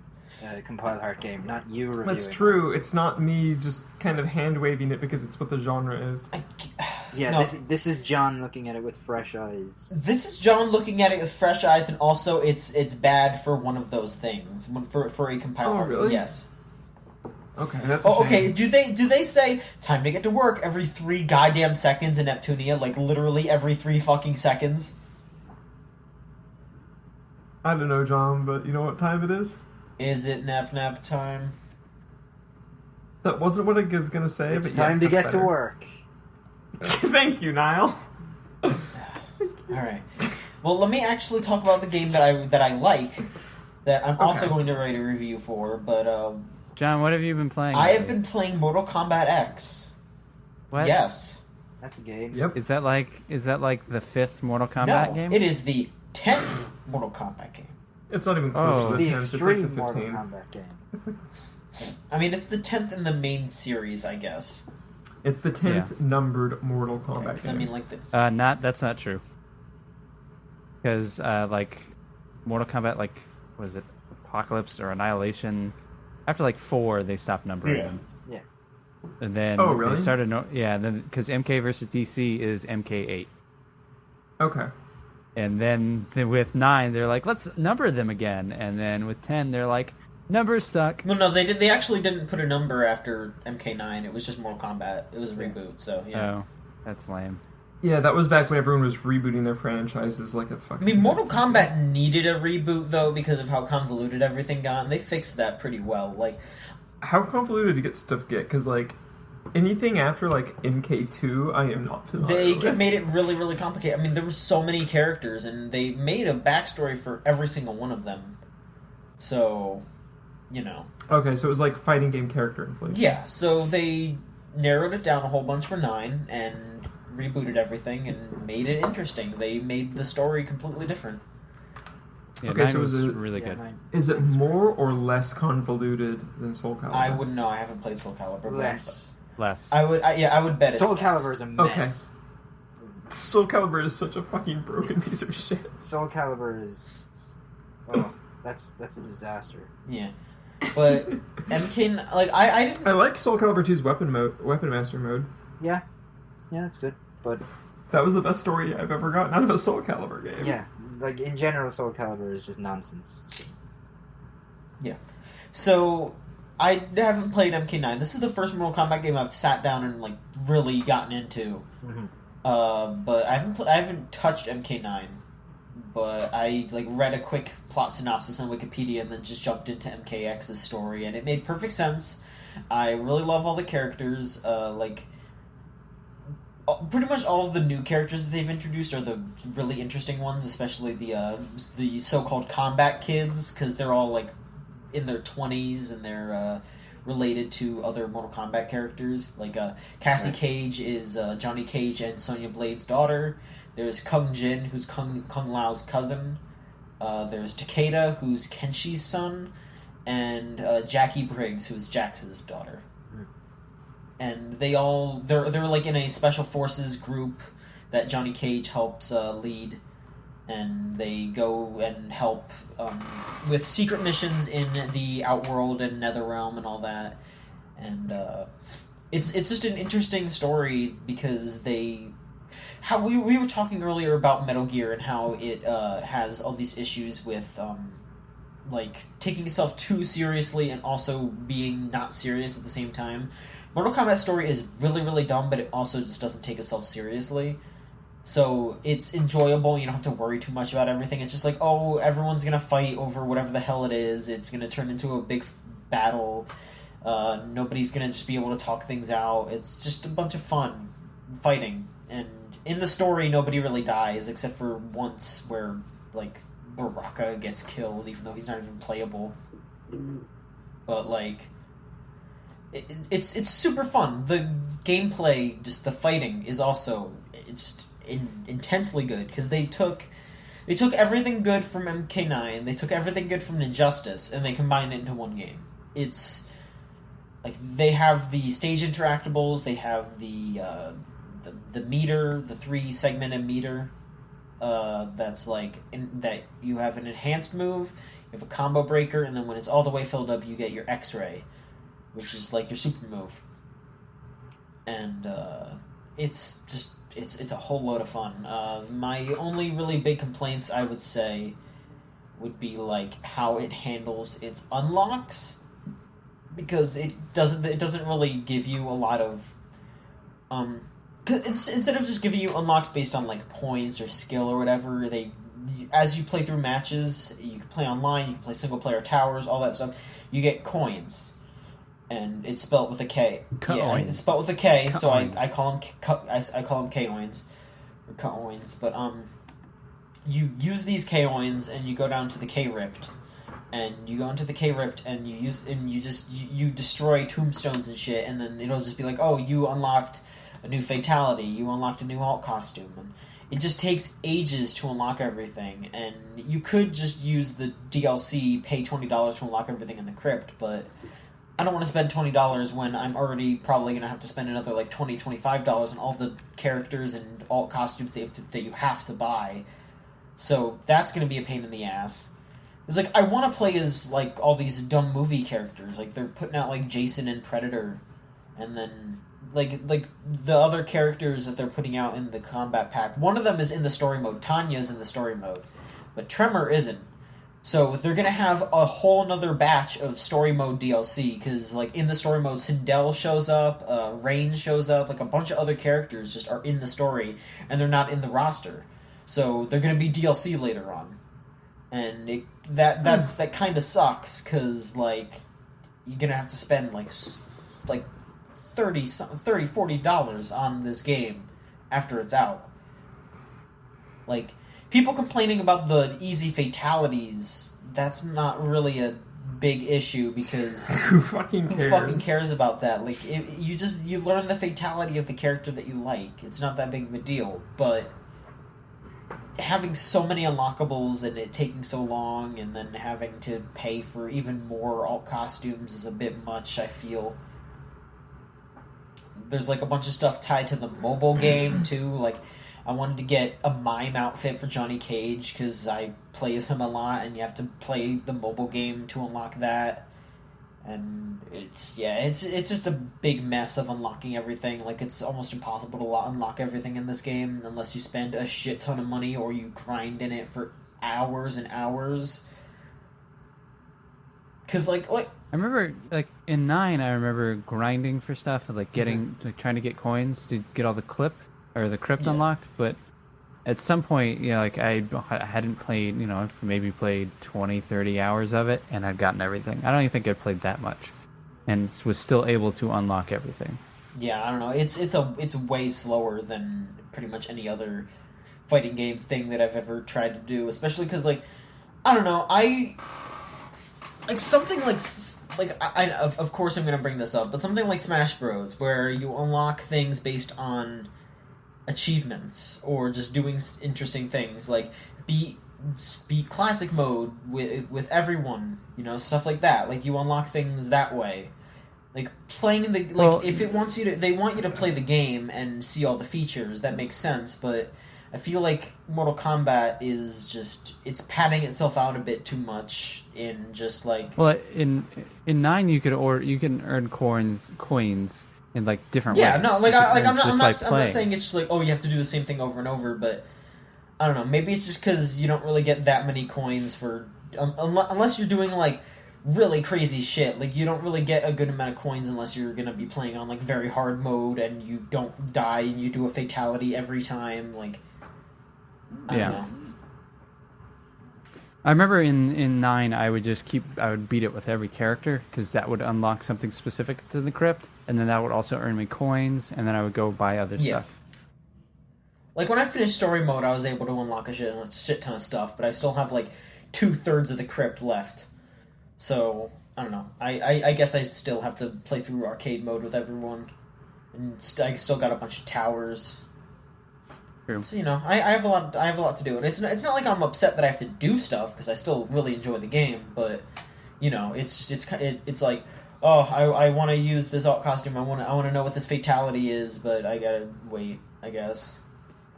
compile art game, not you reviewing. That's true. It's not me just kind of hand waving it because it's what the genre is. Yeah, No. this is John looking at it with fresh eyes. This is John looking at it with fresh eyes, and also it's bad for one of those things. For a compiler. Oh, really? Yes. Okay, that's. A Oh, okay. shame. Do they say time to get to work every 3 goddamn seconds in Neptunia? Like literally every 3 fucking seconds. I don't know, John, but you know what time it is? Is it nap time? That wasn't what I was gonna say. It's but yes, time to that's get better. to work. Thank you, Niall. All right. Well, let me actually talk about the game that I like. That I'm also Okay. going to write a review for, but John, what have you been playing? I have been playing Mortal Kombat X. What? Yes. That's a game. Yep. Is that like the 5th Mortal Kombat No, game? it is the 10th Mortal Kombat game. It's not even Oh. close It's to the 10th. It's like extreme the Mortal 15th. Kombat game. I mean, it's the 10th in the main series, I guess. It's the 10th numbered Mortal Kombat Because, I game. mean, like this. That's not true. Because like Mortal Kombat, like was it Apocalypse or Annihilation? After like 4, they stopped numbering them. Yeah. And then Oh, really? they started. Then because MK versus DC is MK8, Okay. and then with 9 they're like, let's number them again, and then with 10 they're like, numbers suck. No, they did. They actually didn't put a number after MK9. It was just Mortal Kombat. It was a reboot, so yeah. Oh, that's lame. Yeah, that was back when everyone was rebooting their franchises like a I fucking. mean, Mortal Kombat needed a reboot though because of how convoluted everything got, and they fixed that pretty well. Like, How convoluted did stuff get? Because like anything after like MK2, I am not familiar with. made it really, really complicated. I mean, there were so many characters, and they made a backstory for every single one of them. So, you know. Okay, so it was like fighting game character inflation. Yeah, so they narrowed it down a whole bunch for 9 and rebooted everything and made it interesting. They made the story completely different. Yeah, Okay, 9 so was is it- really Yeah, good. mine. Is it more or less convoluted than Soul Calibur? I wouldn't know. I haven't played Soul Calibur. but Less. Less. I would bet it's Soul less. Calibur is a mess. Soul Calibur is such a fucking broken piece of shit. Soul Calibur is. Oh, that's a disaster. Yeah, but MK like I didn't. I like Soul Calibur 2's Weapon Master mode. Yeah, that's good. But That was the best story I've ever gotten out of a Soul Calibur game. yeah, like in general, Soul Calibur is just nonsense. So I haven't played MK9. This is the first Mortal Kombat game I've sat down and like really gotten into. Mhm. But I haven't touched MK9. but I like read a quick plot synopsis on Wikipedia and then just jumped into MKX's story, and it made perfect sense. I really love all the characters. Pretty much all of the new characters that they've introduced are the really interesting ones, especially the so-called combat kids, because they're all like in their 20s and they're related to other Mortal Kombat characters. Like Cassie Cage is Johnny Cage and Sonya Blade's daughter. There's Kung Jin, who's Kung Lao's cousin. There's Takeda, who's Kenshi's son, and Jackie Briggs, who's Jax's daughter. And they're like in a special forces group that Johnny Cage helps lead, and they go and help with secret missions in the Outworld and Netherrealm and all that. And it's just an interesting story because we were talking earlier about Metal Gear and how it has all these issues with like taking itself too seriously and also being not serious at the same time. Mortal Kombat's story is really, really dumb, but it also just doesn't take itself seriously. So it's enjoyable. You don't have to worry too much about everything. It's just like, oh, everyone's going to fight over whatever the hell it is. It's going to turn into a big battle. Nobody's going to just be able to talk things out. It's just a bunch of fun fighting. And in the story, nobody really dies, except for once where, like, Baraka gets killed, even though he's not even playable. But, like... It's super fun. The gameplay, just the fighting, is also intensely good because they took everything good from MK9, they took everything good from Injustice, and they combined it into one game. It's like they have the stage interactables, they have the meter, the 3-segmented meter. That's like that you have an enhanced move, you have a combo breaker, and then when it's all the way filled up, you get your X-ray, which is like your super move. And it's a whole load of fun. My only really big complaints, I would say, would be like how it handles its unlocks, because it doesn't really give you a lot of instead of just giving you unlocks based on like points or skill or whatever, as you play through matches, you can play online, you can play single player towers, all that stuff, you get coins. And it's spelled with a K. Yeah, it's spelled with a K, so I call them K-oins or K-oins. But you use these K-oins and you go down to the K-Ripped, and you go into the K-Ripped and you destroy tombstones and shit, and then it'll just be like, oh, you unlocked a new fatality, you unlocked a new alt costume, and it just takes ages to unlock everything. And you could just use the DLC, pay $20 to unlock everything in the crypt, but I don't want to spend $20 when I'm already probably going to have to spend another like $20, $25 on all the characters and alt costumes that you have to buy. So that's going to be a pain in the ass. It's like, I want to play as like all these dumb movie characters. Like they're putting out like Jason and Predator, and then like the other characters that they're putting out in the combat pack. One of them is in the story mode. Tanya's in the story mode, but Tremor isn't. So they're going to have a whole nother batch of story mode DLC, because like in the story mode, Sindel shows up, Rain shows up, like a bunch of other characters just are in the story, and they're not in the roster. So they're going to be DLC later on. And that kind of sucks, because like you're going to have to spend like $30, $40 on this game after it's out. Like, people complaining about the easy fatalities, that's not really a big issue, because who fucking cares about that? Like, you learn the fatality of the character that you like. It's not that big of a deal, but having so many unlockables and it taking so long and then having to pay for even more alt costumes is a bit much, I feel. There's like a bunch of stuff tied to the mobile game too. Like, I wanted to get a mime outfit for Johnny Cage because I play as him a lot, and you have to play the mobile game to unlock that. And it's just a big mess of unlocking everything. Like, it's almost impossible to unlock everything in this game unless you spend a shit ton of money or you grind in it for hours and hours. Because like I remember, like, in 9, I remember grinding for stuff, like getting, like, trying to get coins to get all the crypt unlocked, but at some point, like I hadn't played, maybe played 20, 30 hours of it, and I'd gotten everything. I don't even think I'd played that much, and was still able to unlock everything. Yeah, I don't know. It's way slower than pretty much any other fighting game thing that I've ever tried to do. Especially because, like, I don't know, something of course I'm gonna bring this up, but something like Smash Bros, where you unlock things based on achievements or just doing interesting things, like beat classic mode with everyone, stuff like that. Like you unlock things that way. Like playing if it wants you to, they want you to play the game and see all the features. That makes sense, but I feel like Mortal Kombat is just it's padding itself out a bit too much in just like. Well, in 9 you can earn coins in like different ways. Yeah, no, I'm not saying it's just like, oh, you have to do the same thing over and over, but I don't know. Maybe it's just because you don't really get that many coins for unless you're doing like really crazy shit. Like you don't really get a good amount of coins unless you're gonna be playing on like very hard mode and you don't die and you do a fatality every time. Like, I don't know. I remember in 9 I would beat it with every character because that would unlock something specific to the crypt, and then that would also earn me coins, and then I would go buy other stuff. Like when I finished story mode, I was able to unlock a shit ton of stuff, but I still have like 2/3 of the crypt left. So I don't know. I guess I still have to play through arcade mode with everyone, and I still got a bunch of towers. True. So I have a lot to do, and it's not like I'm upset that I have to do stuff because I still really enjoy the game. But it's like, oh, I want to use this alt costume. I want to know what this fatality is, but I gotta wait. I guess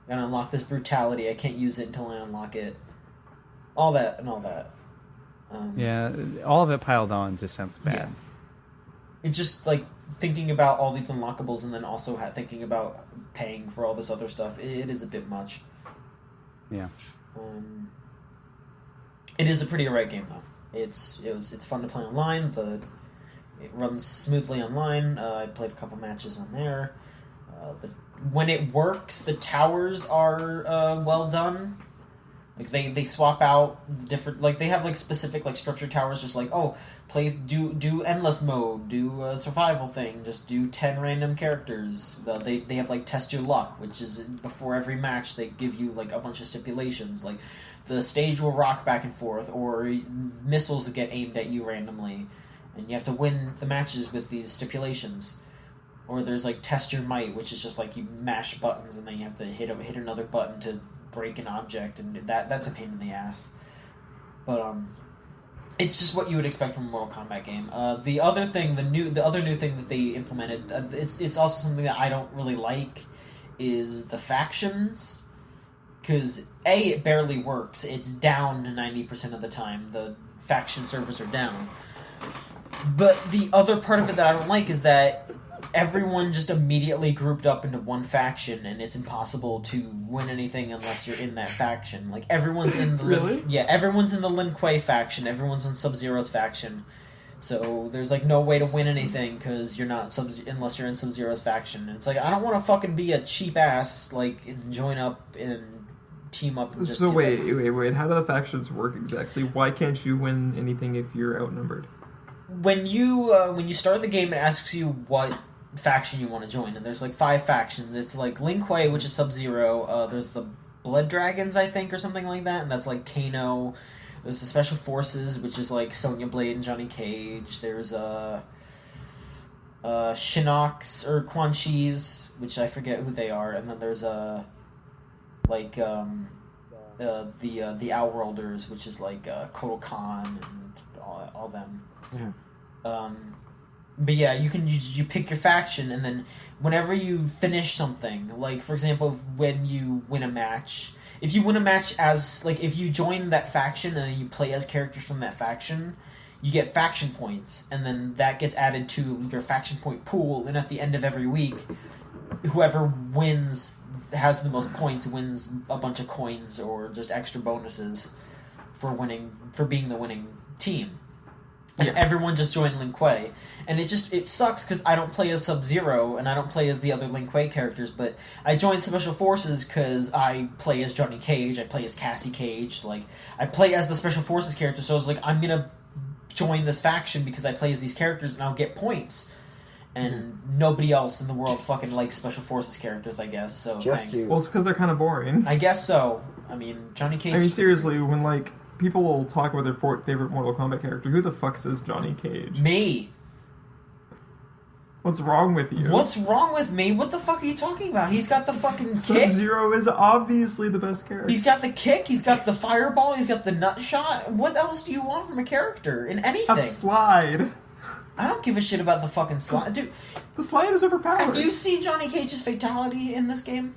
I gotta unlock this brutality. I can't use it until I unlock it. All that. All of it piled on just sounds bad. Yeah. It's just like thinking about all these unlockables and then also thinking about paying for all this other stuff. It is a bit much. Yeah. It is a pretty alright game though. It's fun to play online. It runs smoothly online. I played a couple matches on there. When it works, the towers are well done. Like they swap out different, like they have like specific like structured towers, just like, oh, do endless mode, do a survival thing, just do 10 random characters. They have like test your luck, which is before every match they give you like a bunch of stipulations, like the stage will rock back and forth, or missiles will get aimed at you randomly, and you have to win the matches with these stipulations. Or there's like test your might, which is just like you mash buttons and then you have to hit another button to break an object, and that's a pain in the ass. But it's just what you would expect from a Mortal Kombat game. The other new thing that they implemented, it's also something that I don't really like, is the factions. Because it barely works. It's down 90% of the time. The faction servers are down. But the other part of it that I don't like is that everyone just immediately grouped up into one faction, and it's impossible to win anything unless you're in that faction. Like everyone's in the everyone's in the Lin Kuei faction. Everyone's in Sub-Zero's faction. So there's like no way to win anything because you're not unless you're in Sub-Zero's faction. And it's like I don't want to fucking be a cheap ass and join up and team up. And just so wait. How do the factions work exactly? Why can't you win anything if you're outnumbered? When you start the game, it asks you what faction you want to join, and there's like 5 factions. It's like Lin Kuei, which is Sub-Zero. There's the Blood Dragons, I think, or something like that, and that's like Kano. There's the Special Forces, which is like Sonya Blade and Johnny Cage. There's Shinnok's or Quan Chi's, which I forget who they are, and then there's the Outworlders, which is like Kotal Khan and all them. Yeah. But yeah, you pick your faction, and then whenever you finish something, like for example, when you win a match, if you win a match as if you join that faction and then you play as characters from that faction, you get faction points, and then that gets added to your faction point pool, and at the end of every week, whoever has the most points wins a bunch of coins or just extra bonuses for being the winning team. and everyone just joined Lin Kuei. And it sucks because I don't play as Sub-Zero and I don't play as the other Lin Kuei characters, but I joined Special Forces because I play as Johnny Cage, I play as Cassie Cage, like, I play as the Special Forces character, so I was like, I'm gonna join this faction because I play as these characters and I'll get points. And nobody else in the world fucking likes Special Forces characters, I guess, so Just thanks. you. Well, it's because they're kind of boring. I guess so. I mean, Johnny Cage... I mean, seriously, when, like, people will talk about their favorite Mortal Kombat character, who the fuck says Johnny Cage? Me. What's wrong with you? What's wrong with me? What the fuck are you talking about? He's got the fucking kick. Sub-Zero is obviously the best character. He's got the kick, he's got the fireball, he's got the nut shot. What else do you want from a character? In anything? A slide. I don't give a shit about the fucking slide. Dude, The slide is overpowered. have you seen Johnny Cage's fatality in this game?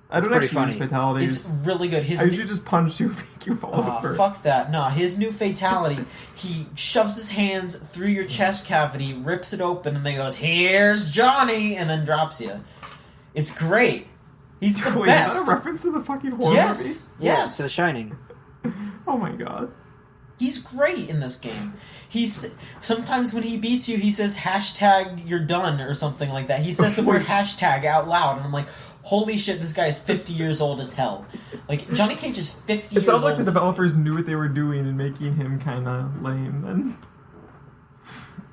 I don't pretty actually funny. use fatalities. It's really good. I usually just punch you and make you fall over. Fuck that. Nah, his new fatality, he shoves his hands through your chest cavity, rips it open, and then goes, "Here's Johnny," and then drops you. It's great. He's the Wait, best. is that a reference to the fucking horror Yes. Yeah, Yes. to The Shining. movie? Oh my god. He's great in this game. Sometimes when he beats you, he says hashtag you're done or something like that. He says the word hashtag out loud, and I'm like, holy shit, this guy is 50 years old as hell. Like, Johnny Cage is 50 It years sounds old. like the developers knew what they were doing and making him kind of lame. And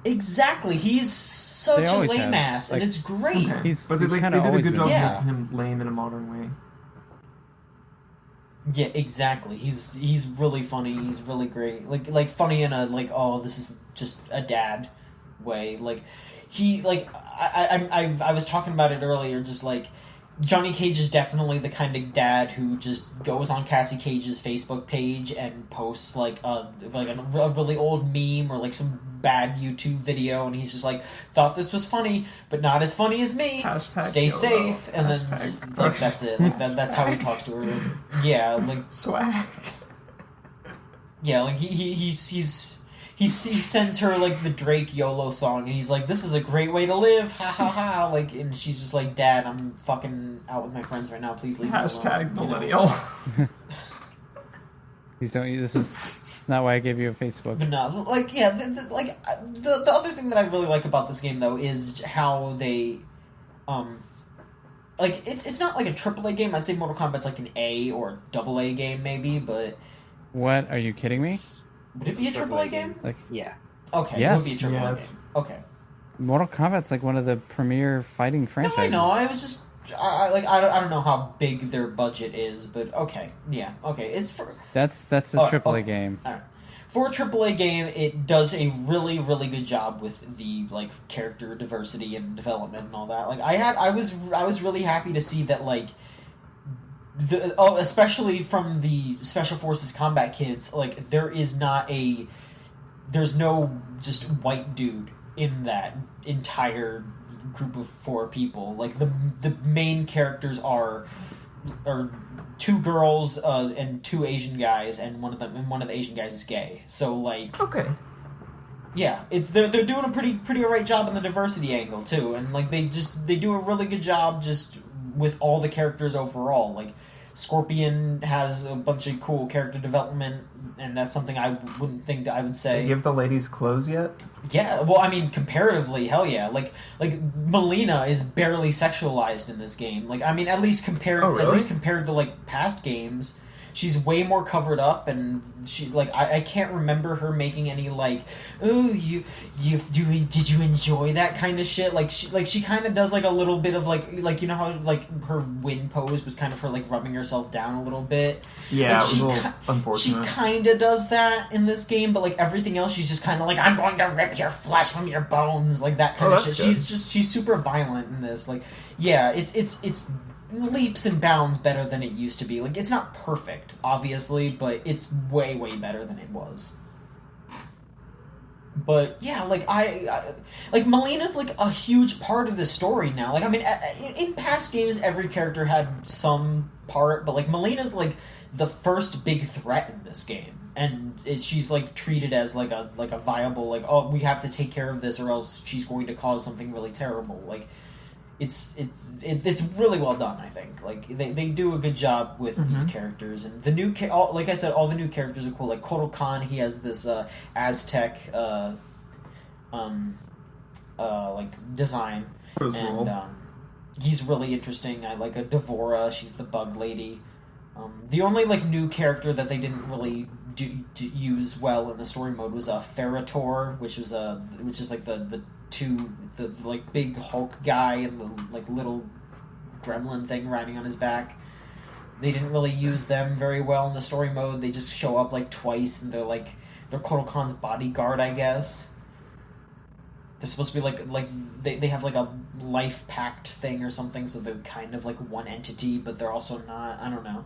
Exactly. He's such They a always lame have. ass, and Like- it's great. okay. He's- but he's they kinda did a always good been job lame. Yeah. making him lame in a modern way. Yeah, exactly. He's really funny. He's really great. Like funny in a like, oh, this is just a dad way. Like he like I was talking about it earlier. Just like Johnny Cage is definitely the kind of dad who just goes on Cassie Cage's Facebook page and posts like a really old meme or like some bad YouTube video, and he's just like, thought this was funny, but not as funny as me. Hashtag Stay YOLO. safe, and then Hashtag just like that's it. Like that's how he talks to her. Yeah, like Swag. yeah, like he sends her like the Drake YOLO song, and he's like, "This is a great way to live, ha ha ha!" Like, and she's just like, "Dad, I'm fucking out with my friends right now. Please leave me alone." Hashtag You know? millennial. Please don't. This is not why I gave you a Facebook. But no, like yeah, the other thing that I really like about this game though is how they, like it's not like a AAA game. I'd say Mortal Kombat's like an A or AA game maybe, but What? Are you kidding me? would it be a AAA game? Like Yeah. Okay, Yes. it would be a AAA Yes. game. Okay. Mortal Kombat's like one of the premier fighting No, franchises. I know. I was just I don't know how big their budget is, but okay, yeah, okay. It's for That's a AAA game. all right. For a AAA game, it does a really really good job with the like character diversity and development and all that. Like I was really happy to see that like especially from the Special Forces combat kids, like there's no just white dude in that entire group of 4 people. Like the main characters are two girls and 2 Asian guys, and one of the Asian guys is gay. So like Okay. yeah, they're doing a pretty alright job in the diversity angle too, and like they do a really good job just with all the characters overall. Like Scorpion has a bunch of cool character development, and that's something I wouldn't think I would say. They give the ladies clothes yet? Yeah, well, I mean, comparatively, hell yeah. Like Melina is barely sexualized in this game. Like, I mean, at least compared to like past games, she's way more covered up, and she like I can't remember her making any like, oh, did you enjoy that kind of shit? Like she kind of does like a little bit of like you know how like her win pose was kind of her like rubbing herself down a little bit. Yeah, Like, it was a little unfortunate. She kind of does that in this game, but like everything else, she's just kind of like, I'm going to rip your flesh from your bones, like that kind of shit. that's good. She's super violent in this. Like, yeah, it's leaps and bounds better than it used to be. Like, it's not perfect, obviously, but it's way better than it was. But yeah, like I like Melina's like a huge part of the story now. Like, I mean, in past games, every character had some part, but like Melina's like the first big threat in this game, and she's like treated as like a viable, like, oh, we have to take care of this or else she's going to cause something really terrible. Like it's really well done. I think like they do a good job with these characters, and the new like I said, all the new characters are cool. Like Kotal Khan, he has this Aztec like design, and he's really interesting. I like a Devora. She's the bug lady. The only like new character that they didn't really use well in the story mode was Ferrator, which is like the like big Hulk guy and the like little gremlin thing riding on his back. They didn't really use them very well in the story mode. They just show up like twice, and they're Kotal Khan's bodyguard, I guess. They're supposed to be like they have like a life pact thing or something, so they're kind of like one entity, but they're also not. I don't know.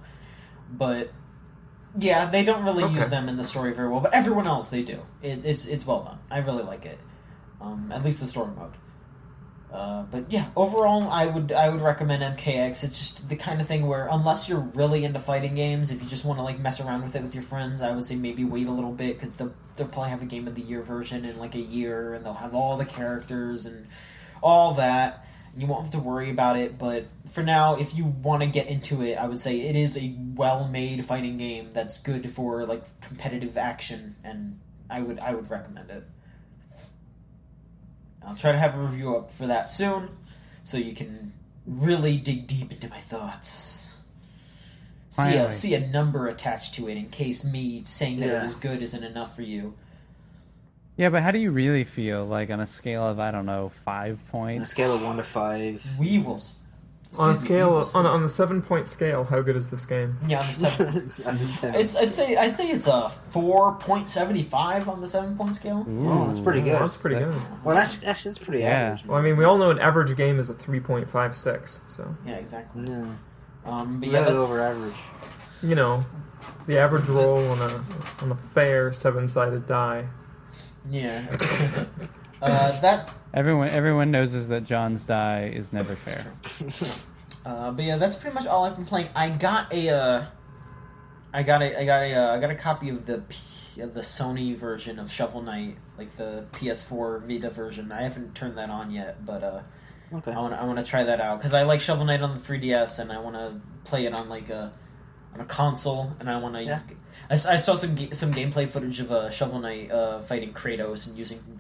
But yeah, they don't really use them in the story very well, but everyone else they do. It's well done. I really like it. At least the story mode. But yeah, overall, I would recommend MKX. It's just the kind of thing where, unless you're really into fighting games, if you just want to like mess around with it with your friends, I would say maybe wait a little bit, because they'll probably have a Game of the Year version in like a year, and they'll have all the characters and all that. You won't have to worry about it, but for now, if you want to get into it, I would say it is a well-made fighting game that's good for like competitive action, and I would recommend it. I'll try to have a review up for that soon, so you can really dig deep into my thoughts. See a number attached to it, in case me saying that it was good isn't enough for you. Yeah, but how do you really feel, like, on a scale of, I don't know, 5 points? On a scale of 1 to 5. We will... On a scale on the 7-point scale, how good is this game? Yeah, on the 7. I'd say it's a 4.75 on the 7-point scale. Oh, that's pretty good. That's pretty good. Well, that's pretty average. Well, I mean, we all know an average game is a 3.56, so... Yeah, exactly. Yeah. But yeah, that's over average. You know, the average roll on a fair 7-sided die. Yeah. That... Everyone knows that John's die is never fair. But yeah, that's pretty much all I've been playing. I got a copy of the Sony version of Shovel Knight, like the PS4 Vita version. I haven't turned that on yet, but okay. I want to try that out, because I like Shovel Knight on the 3DS, and I want to play it on like on a console, and I want to. Yeah. I saw some gameplay footage of Shovel Knight fighting Kratos, and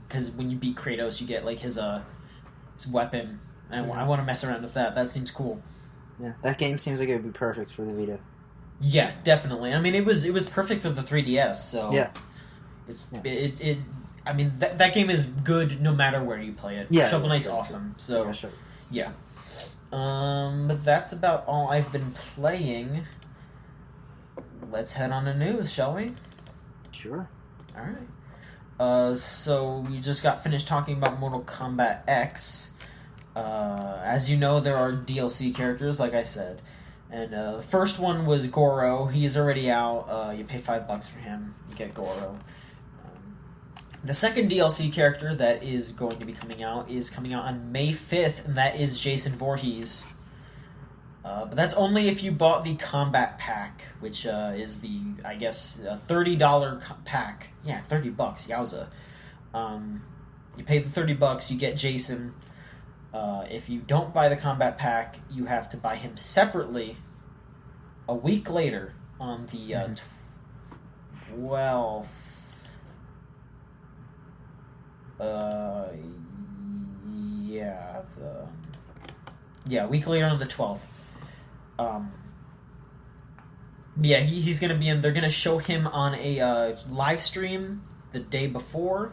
because when you beat Kratos, you get like his weapon, and I want to mess around with that. That seems cool. Yeah, that game seems like it would be perfect for the Vita. Yeah, definitely. I mean, it was perfect for the 3DS. So yeah, I mean, that game is good no matter where you play it. Yeah, Shovel Knight's awesome. So yeah, sure. Yeah. But that's about all I've been playing. Let's head on to news, shall we? Sure. Alright. So we just got finished talking about Mortal Kombat X. As you know, there are DLC characters, like I said. And the first one was Goro. He's already out. You pay $5 for him. You get Goro. The second DLC character that is going to be coming out on May 5th, and that is Jason Voorhees. But that's only if you bought the Combat Pack, which is the, I guess, $30 pack. Yeah, $30, yowza. You pay the $30, you get Jason. If you don't buy the Combat Pack, you have to buy him separately a week later on the 12th. A week later on the 12th. Yeah, he's going to be in. They're going to show him on a live stream the day before,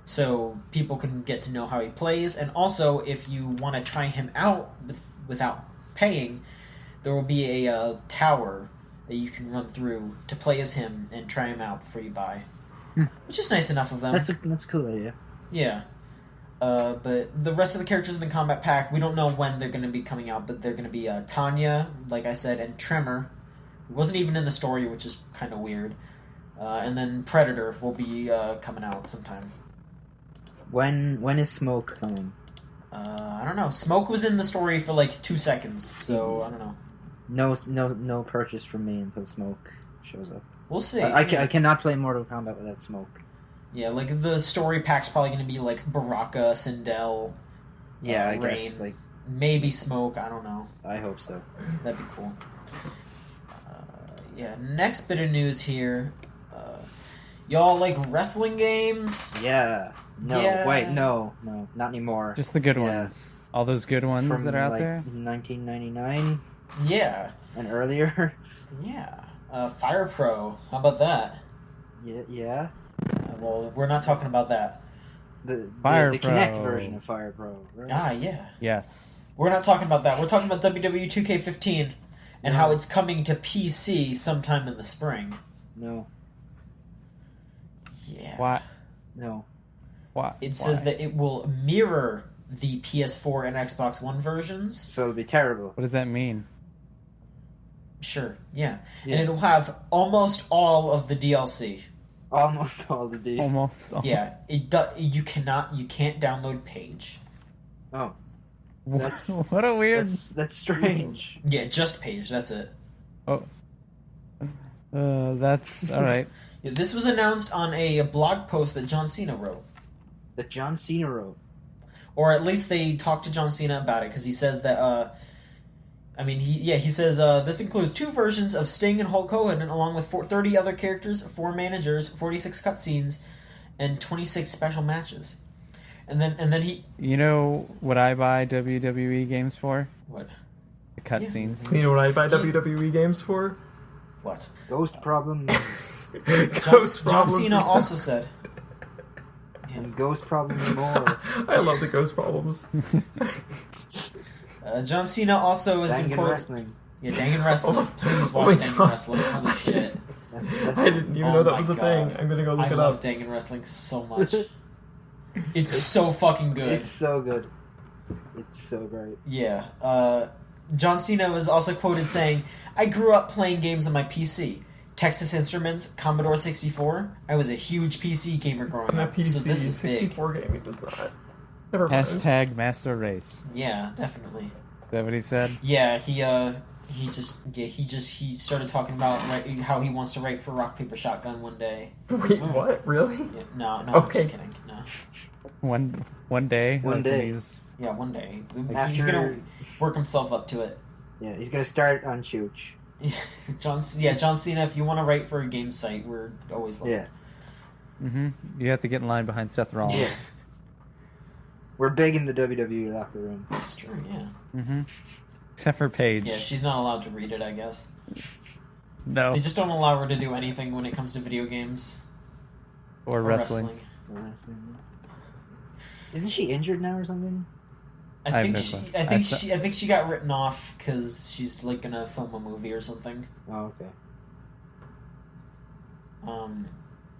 so people can get to know how he plays. And also, if you want to try him out without paying, there will be a tower that you can run through to play as him and try him out before you buy, which is nice enough of them. That's a cool idea. Yeah. But the rest of the characters in the Combat Pack, we don't know when they're going to be coming out, but they're going to be Tanya, like I said, and Tremor, who wasn't even in the story, which is kind of weird. And then Predator will be coming out sometime. When is Smoke coming? I don't know. Smoke was in the story for like 2 seconds, so I don't know. No purchase from me until Smoke shows up. We'll see. I cannot play Mortal Kombat without Smoke. Yeah, like the story pack's probably going to be like Baraka, Sindel. Yeah, I Rain. guess like Maybe Smoke, I don't know. I hope so. That'd be cool. Yeah, next bit of news here. Y'all like wrestling games? Yeah. No, Yeah. wait, no, not anymore. Just the good Yeah. ones. All those good ones From, that are out like, there. 1999 Yeah. and earlier. Yeah. Fire Pro. How about that? Yeah. Well, we're not talking about that. The Fire Kinect Pro. version of Fire Pro, right? Ah, yeah. Yes. We're not talking about that. We're talking about WWE 2K15 and how No. it's coming to PC sometime in the spring. No. Yeah. Why? No. Why? It says that it will mirror the PS4 and Xbox One versions. So it'll be terrible. What does that mean? Sure, yeah. Yeah. And it'll have almost all of the DLC. Almost all the Ds. Almost. Yeah, you can't download Page. Oh, What, That's- what a weird. that's strange. Yeah, just Page, that's it. That's all right. Yeah, this was announced on a blog post that John Cena wrote. That John Cena wrote. Or at least they talked to John Cena about it, because he says that, he says, this includes 2 versions of Sting and Hulk Hogan, along with 30 other characters, 4 managers, 46 cutscenes, and 26 special matches. And then he... You know what I buy WWE games for? What? The cutscenes. You know what I buy WWE games for? What? Ghost problems. John Cena also said... And ghost problems more. I love the ghost problems. John Cena also has been Bangin' quoted... wrestling. Yeah, Dangin' Wrestling. Please Oh watch my Dangin' God. Wrestling. Holy shit. That's I didn't even know that my was a God. thing. I'm gonna go look I it love up. Dangin' Wrestling so much. It's so fucking good. It's so good. It's so great. Yeah. John Cena was also quoted saying, I grew up playing games on my PC. Texas Instruments, Commodore 64. I was a huge PC gamer growing My up, PC so this is big. 64 gaming does not. Never mind. Hashtag Master Race. Yeah, definitely. Is that what he said? Yeah, he started talking about how he wants to write for Rock Paper Shotgun one day. Wait, what? Really? Yeah, no, I'm Okay. just kidding. No. One day. One like when day. he's- Yeah, one day. He's After- gonna work himself up to it. Yeah, he's gonna start on Chooch. John Cena, if you want to write for a game site, we're always looking. Yeah. You have to get in line behind Seth Rollins. Yeah. We're big in the WWE locker room. That's true, yeah. Except for Paige. Yeah, she's not allowed to read it, I guess. No. They just don't allow her to do anything when it comes to video games Or wrestling. Wrestling. Isn't she injured now or something? I have no clue. I think she got written off because she's like gonna film a movie or something. Oh, okay.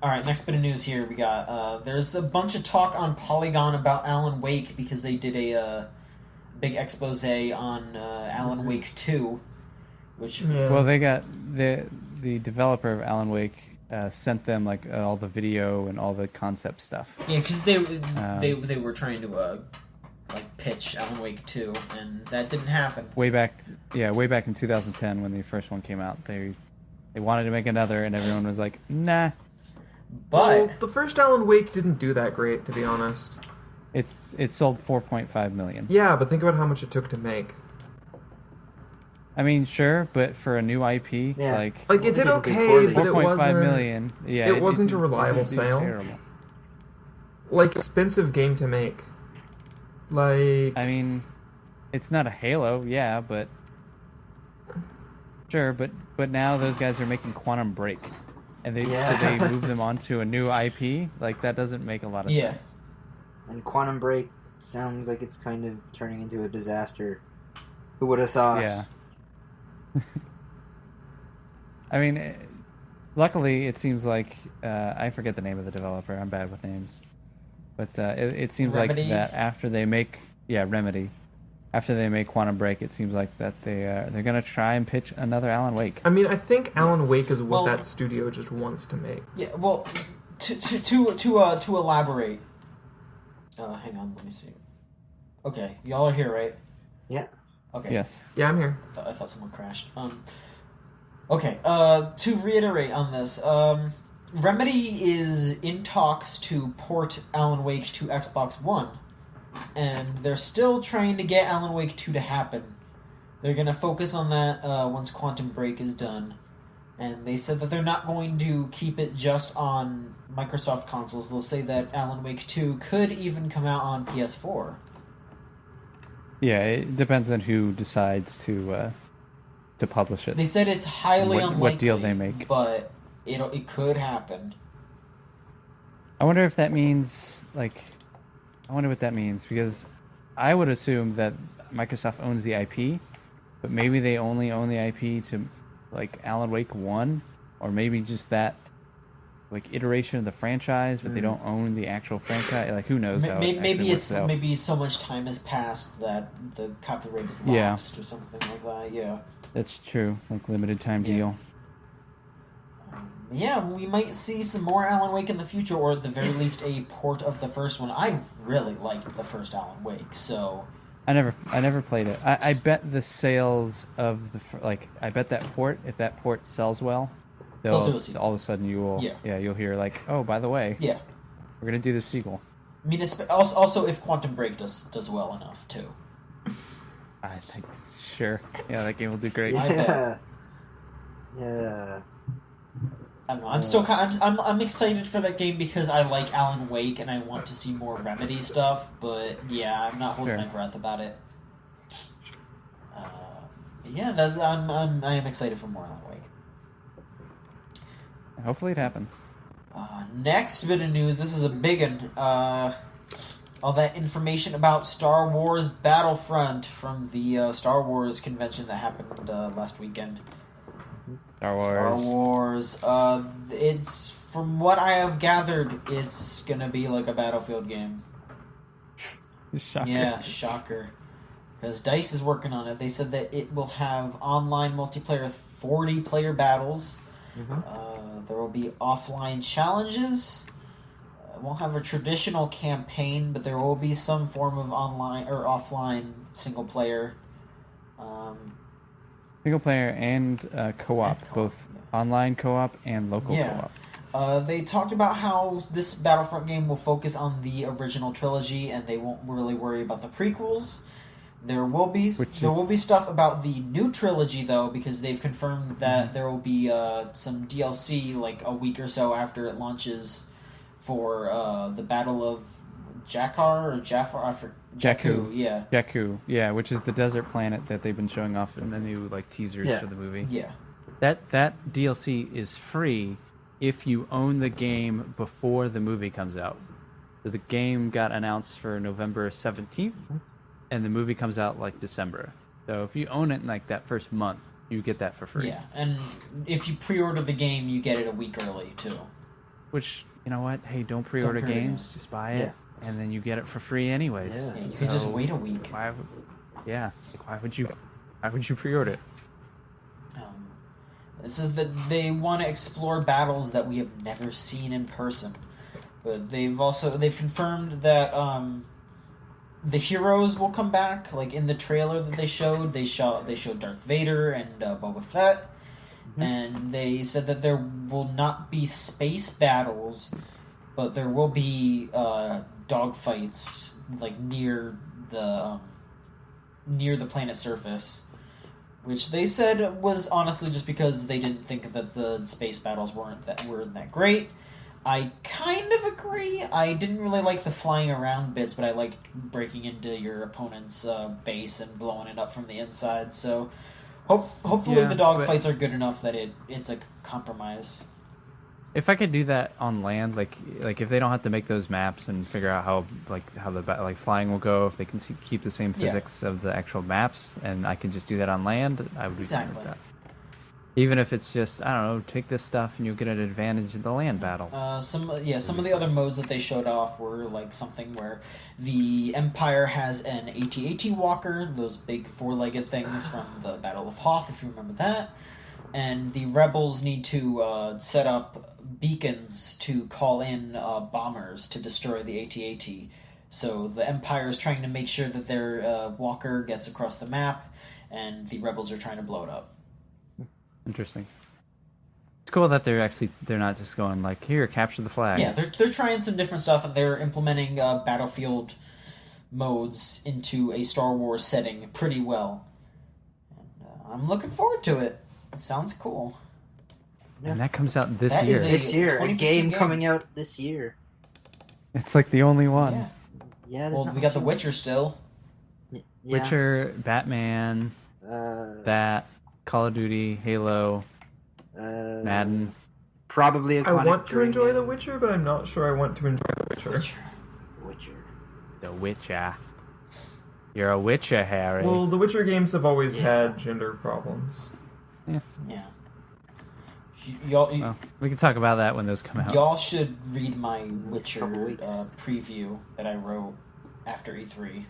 All right, next bit of news here we got. There's a bunch of talk on Polygon about Alan Wake because they did a big expose on Alan Wake 2, which was, Well, they got the developer of Alan Wake sent them like all the video and all the concept stuff. yeah, because they were trying to like pitch Alan Wake 2, and that didn't happen. Way back in 2010 when the first one came out, they wanted to make another, and everyone was like, nah. But Well, the first Alan Wake didn't do that great, to be honest. It sold 4.5 million. Yeah, but think about how much it took to make. I mean, sure, but for a new IP, Yeah. like Like, it did Well, they did okay, poorly. but it 4.5 wasn't... million. Yeah, it wasn't a reliable did sale. Terrible. Like, expensive game to make. Like... I mean, it's not a Halo, yeah, but sure, but now those guys are making Quantum Break, and so they move them onto a new IP. Like that doesn't make a lot of Yeah. sense. And Quantum Break sounds like it's kind of turning into a disaster. Who would have thought? Yeah. I mean, luckily it seems like I forget the name of the developer. I'm bad with names, but it seems Remedy? like that after they make Remedy. After they make Quantum Break, it seems like that they're gonna try and pitch another Alan Wake. I mean, I think Alan Wake is what Well- that studio just wants to make. yeah, well, to elaborate. Hang on, let me see. Okay, y'all are here, right? Yeah. Okay. Yes. Yeah, I'm here. I thought someone crashed. Okay. To reiterate on this, Remedy is in talks to port Alan Wake to Xbox One, and they're still trying to get Alan Wake 2 to happen. They're going to focus on that once Quantum Break is done. And they said that they're not going to keep it just on Microsoft consoles. They'll say that Alan Wake 2 could even come out on PS4. Yeah, it depends on who decides to publish it. They said it's highly unlikely. What deal they make. But it could happen. I wonder if that means, I wonder what that means, because I would assume that Microsoft owns the IP, but maybe they only own the IP to, Alan Wake 1, or maybe just that, iteration of the franchise, but they don't own the actual franchise. Who knows how maybe so much time has passed that the copyright is lapsed or something like that, yeah. That's true, limited time deal. Yeah, we might see some more Alan Wake in the future, or at the very least a port of the first one. I really liked the first Alan Wake, so... I never played it. I bet the sales of the... I bet that port, if that port sells well, they'll do a sequel. All of a sudden you will... Yeah, you'll hear, oh, by the way... Yeah. We're going to do the sequel. I mean, also if Quantum Break does well enough, too. I think... Sure. Yeah, that game will do great. I bet. Yeah. I don't know. I'm still I'm excited for that game because I like Alan Wake and I want to see more Remedy stuff. But yeah, I'm not holding my breath about it. I am excited for more Alan Wake. Hopefully it happens. Next bit of news. This is a big one. All that information about Star Wars Battlefront from the Star Wars convention that happened last weekend. Star Wars. It's, from what I have gathered, it's gonna be like a Battlefield game. Shocker. Yeah, shocker. Because DICE is working on it. They said that it will have online multiplayer 40-player battles. Mm-hmm. There will be offline challenges. It won't have a traditional campaign, but there will be some form of online or offline single-player. Single player and co-op, both online co-op and local co-op. They talked about how this Battlefront game will focus on the original trilogy, and they won't really worry about the prequels. There will be stuff about the new trilogy though, because they've confirmed that there will be some DLC a week or so after it launches for the Battle of Jakar or Jafar. Jakku, yeah. Jakku, yeah, which is the desert planet that they've been showing off in the new teasers for the movie. Yeah. That DLC is free if you own the game before the movie comes out. So the game got announced for November 17th, and the movie comes out December. So if you own it in that first month, you get that for free. Yeah, and if you pre-order the game, you get it a week early too. Which, you know what? Hey, don't pre-order games. Just buy it. And then you get it for free anyways. Yeah, you can just wait a week. Why would you pre-order it? This is that they want to explore battles that we have never seen in person. But they've confirmed that the heroes will come back. In the trailer that they showed Darth Vader and Boba Fett. Mm-hmm. And they said that there will not be space battles, but there will be dogfights near the planet's surface, which they said was honestly just because they didn't think that the space battles weren't that great. I kind of agree. I didn't really like the flying around bits, but I liked breaking into your opponent's base and blowing it up from the inside. So hopefully the dogfights are good enough that it's a compromise. If I could do that on land, if they don't have to make those maps and figure out how the flying will go, if they can keep the same physics of the actual maps, and I can just do that on land, I would be fine with that. Even if it's just, I don't know, take this stuff and you'll get an advantage in the land battle. Some of the other modes that they showed off were something where the Empire has an AT-AT walker, those big four-legged things from the Battle of Hoth, if you remember that. And the rebels need to set up beacons to call in bombers to destroy the AT-AT. So the Empire is trying to make sure that their walker gets across the map, and the rebels are trying to blow it up. Interesting. It's cool that they're not just going here, capture the flag. Yeah, they're trying some different stuff, and they're implementing Battlefield modes into a Star Wars setting pretty well. And I'm looking forward to it. It sounds cool. And that comes out this That year. is This year, a 2015 game game. coming out this year. It's like the only one. Yeah. Yeah, there's Well, not we got much The else. Witcher still. Yeah. Witcher, Batman, that, Call of Duty, Halo, Madden. Probably a I want to connector enjoy game. The Witcher, but I'm not sure I want to enjoy The Witcher. Witcher. The Witcher. You're a Witcher, Harry. Well, The Witcher games have always Yeah. had gender problems. Yeah. Y'all, Well, we can talk about that when those come out. y'all should read my Witcher Couple weeks. preview that I wrote after E3.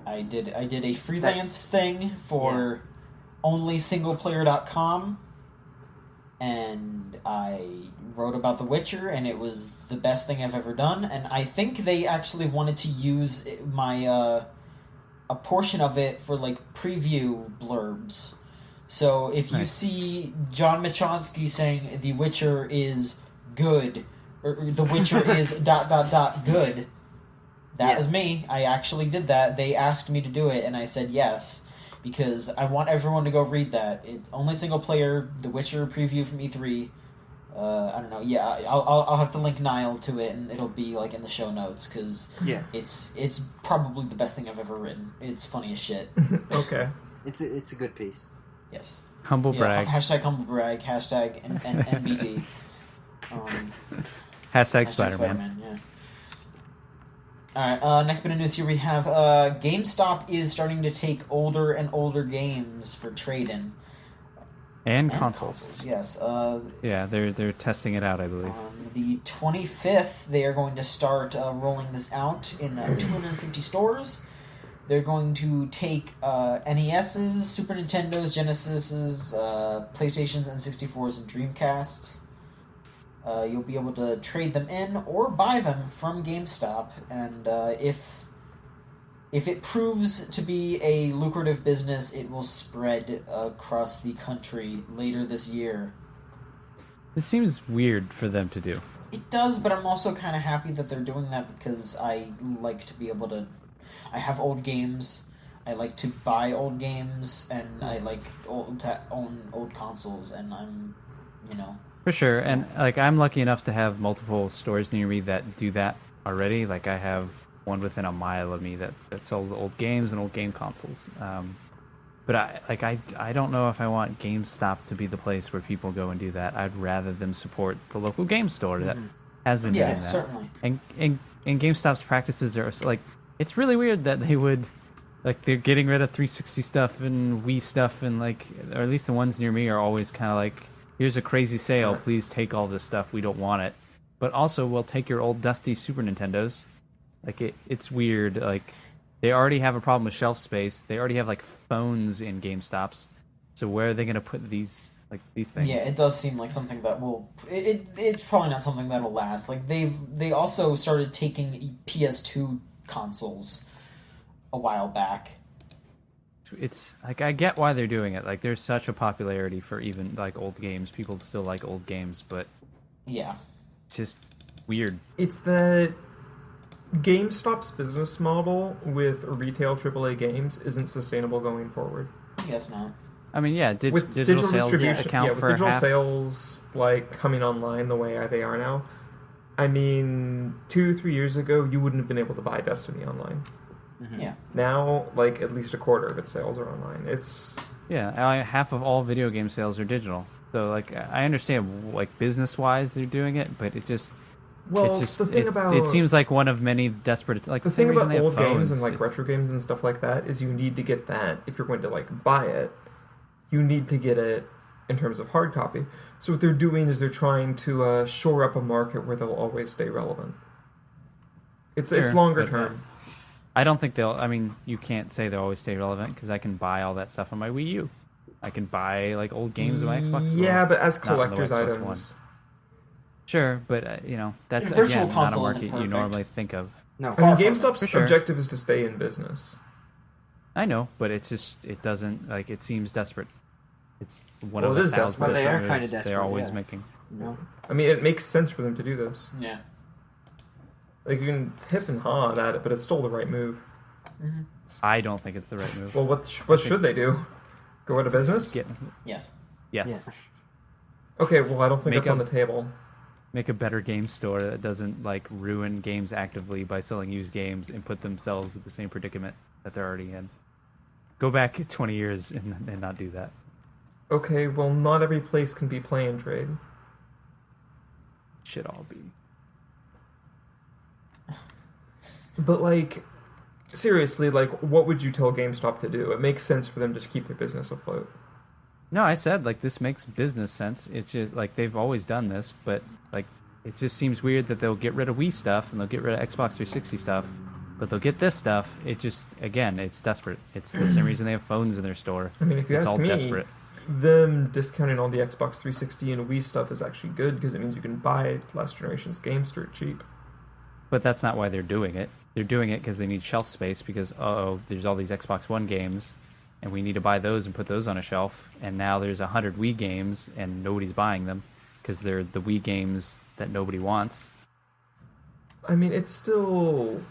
I did a freelance thing for onlysingleplayer.com, and I wrote about The Witcher, and it was the best thing I've ever done. And I think they actually wanted to use my a portion of it for like preview blurbs. So if you Nice. see John Machonsky saying The Witcher is good, or The Witcher is ... good, that is me. I actually did that. They asked me to do it, and I said yes, because I want everyone to go read that. It's only single player, The Witcher preview from E3. I don't know. Yeah, I'll have to link Niall to it, and it'll be like in the show notes, because Yeah. it's probably the best thing I've ever written. It's funny as shit. Okay. It's a good piece. Yes. Humble Yeah, brag. hashtag humble brag. Hashtag NBD. Hashtag Spider-Man. Yeah. All right. Next bit of news here we have GameStop is starting to take older and older games for trade-in. And And consoles. Yes. Yeah, they're testing it out, I believe. On the 25th, they are going to start rolling this out in 250 stores. They're going to take NESs, Super Nintendos, Genesises, PlayStations, N64s, and Dreamcasts. You'll be able to trade them in or buy them from GameStop, and if it proves to be a lucrative business, it will spread across the country later this year. It seems weird for them to do. It does, but I'm also kind of happy that they're doing that, because I like to be able to... I have old games, I like to buy old games, and I like to own old consoles, and I'm, For sure, and like I'm lucky enough to have multiple stores near me that do that already. Like I have one within a mile of me that sells old games and old game consoles. But I don't know if I want GameStop to be the place where people go and do that. I'd rather them support the local game store that has been doing that. certainly. And GameStop's practices are like, it's really weird that they would, like, they're getting rid of 360 stuff and Wii stuff, and like, or at least the ones near me are always kind of like, here's a crazy sale, please take all this stuff, we don't want it. But also, we'll take your old dusty Super Nintendos. Like, it's weird. Like, they already have a problem with shelf space. They already have like phones in GameStops. So where are they going to put these things? Yeah, it does seem like something that will... It's probably not something that'll last. Like, they also started taking PS2 consoles a while back. It's like, I get why they're doing it. Like, there's such a popularity for even like old games. People still like old games, but Yeah. it's just weird. It's that GameStop's business model with retail AAA games isn't sustainable going forward. I guess not. I mean, yeah, With digital sales distribution, account with for digital half. sales like coming online the way they are now. I mean, 2-3 years ago, you wouldn't have been able to buy Destiny online. Yeah. Now, like, at least a quarter of its sales are online. It's Half of all video game sales are digital. So, like, I understand, like, business-wise they're doing it, but it just... well, it's just, the thing about it seems like one of many desperate... Like, the same thing reason about they have old games phones. and like retro games and stuff like that is you need to get that if you're going to like buy it. You need to get it in terms of hard copy. So what they're doing is they're trying to shore up a market where they'll always stay relevant. It's Sure, longer but, term. I don't think they'll... I mean, you can't say they'll always stay relevant, because I can buy all that stuff on my Wii U. I can buy, like, old games on my Xbox One. Yeah, but as Not on the collector's Xbox items. One. Sure, but, that's, Yeah, Virtual again, not a console isn't market you perfect. normally think of. No, I mean, Far from it, GameStop's for sure. objective is to stay in business. I know, but it's just... It doesn't... Like, it seems desperate. It's one Well, of it a is thousand desperate. Well, they are moves kinda desperate, they're always yeah. making. no. I mean, it makes sense for them to do this. Yeah. Like, you can hip and haw at it, but it's still the right move. I don't think it's the right move. Well, what should they do? Go out of business? Yes. Yes. Okay, well, I don't think Make that's on the table. Make a better game store that doesn't like ruin games actively by selling used games and put themselves at the same predicament that they're already in. Go back 20 years and not do that. Okay, well, not every place can be play and trade. Should all be. But, like, seriously, like, what would you tell GameStop to do? It makes sense for them to keep their business afloat. No, I said, like, this makes business sense. It's just, like, they've always done this, but, like, it just seems weird that they'll get rid of Wii stuff and they'll get rid of Xbox 360 stuff, but they'll get this stuff. It just, again, it's desperate. It's the same reason they have phones in their store. I mean, if you it's ask all me, desperate. them discounting all the Xbox 360 and Wii stuff is actually good because it means you can buy last generation's games dirt cheap. But that's not why they're doing it. They're doing it because they need shelf space because, there's all these Xbox One games, and we need to buy those and put those on a shelf, and now there's 100 Wii games, and nobody's buying them because they're the Wii games that nobody wants. I mean, it still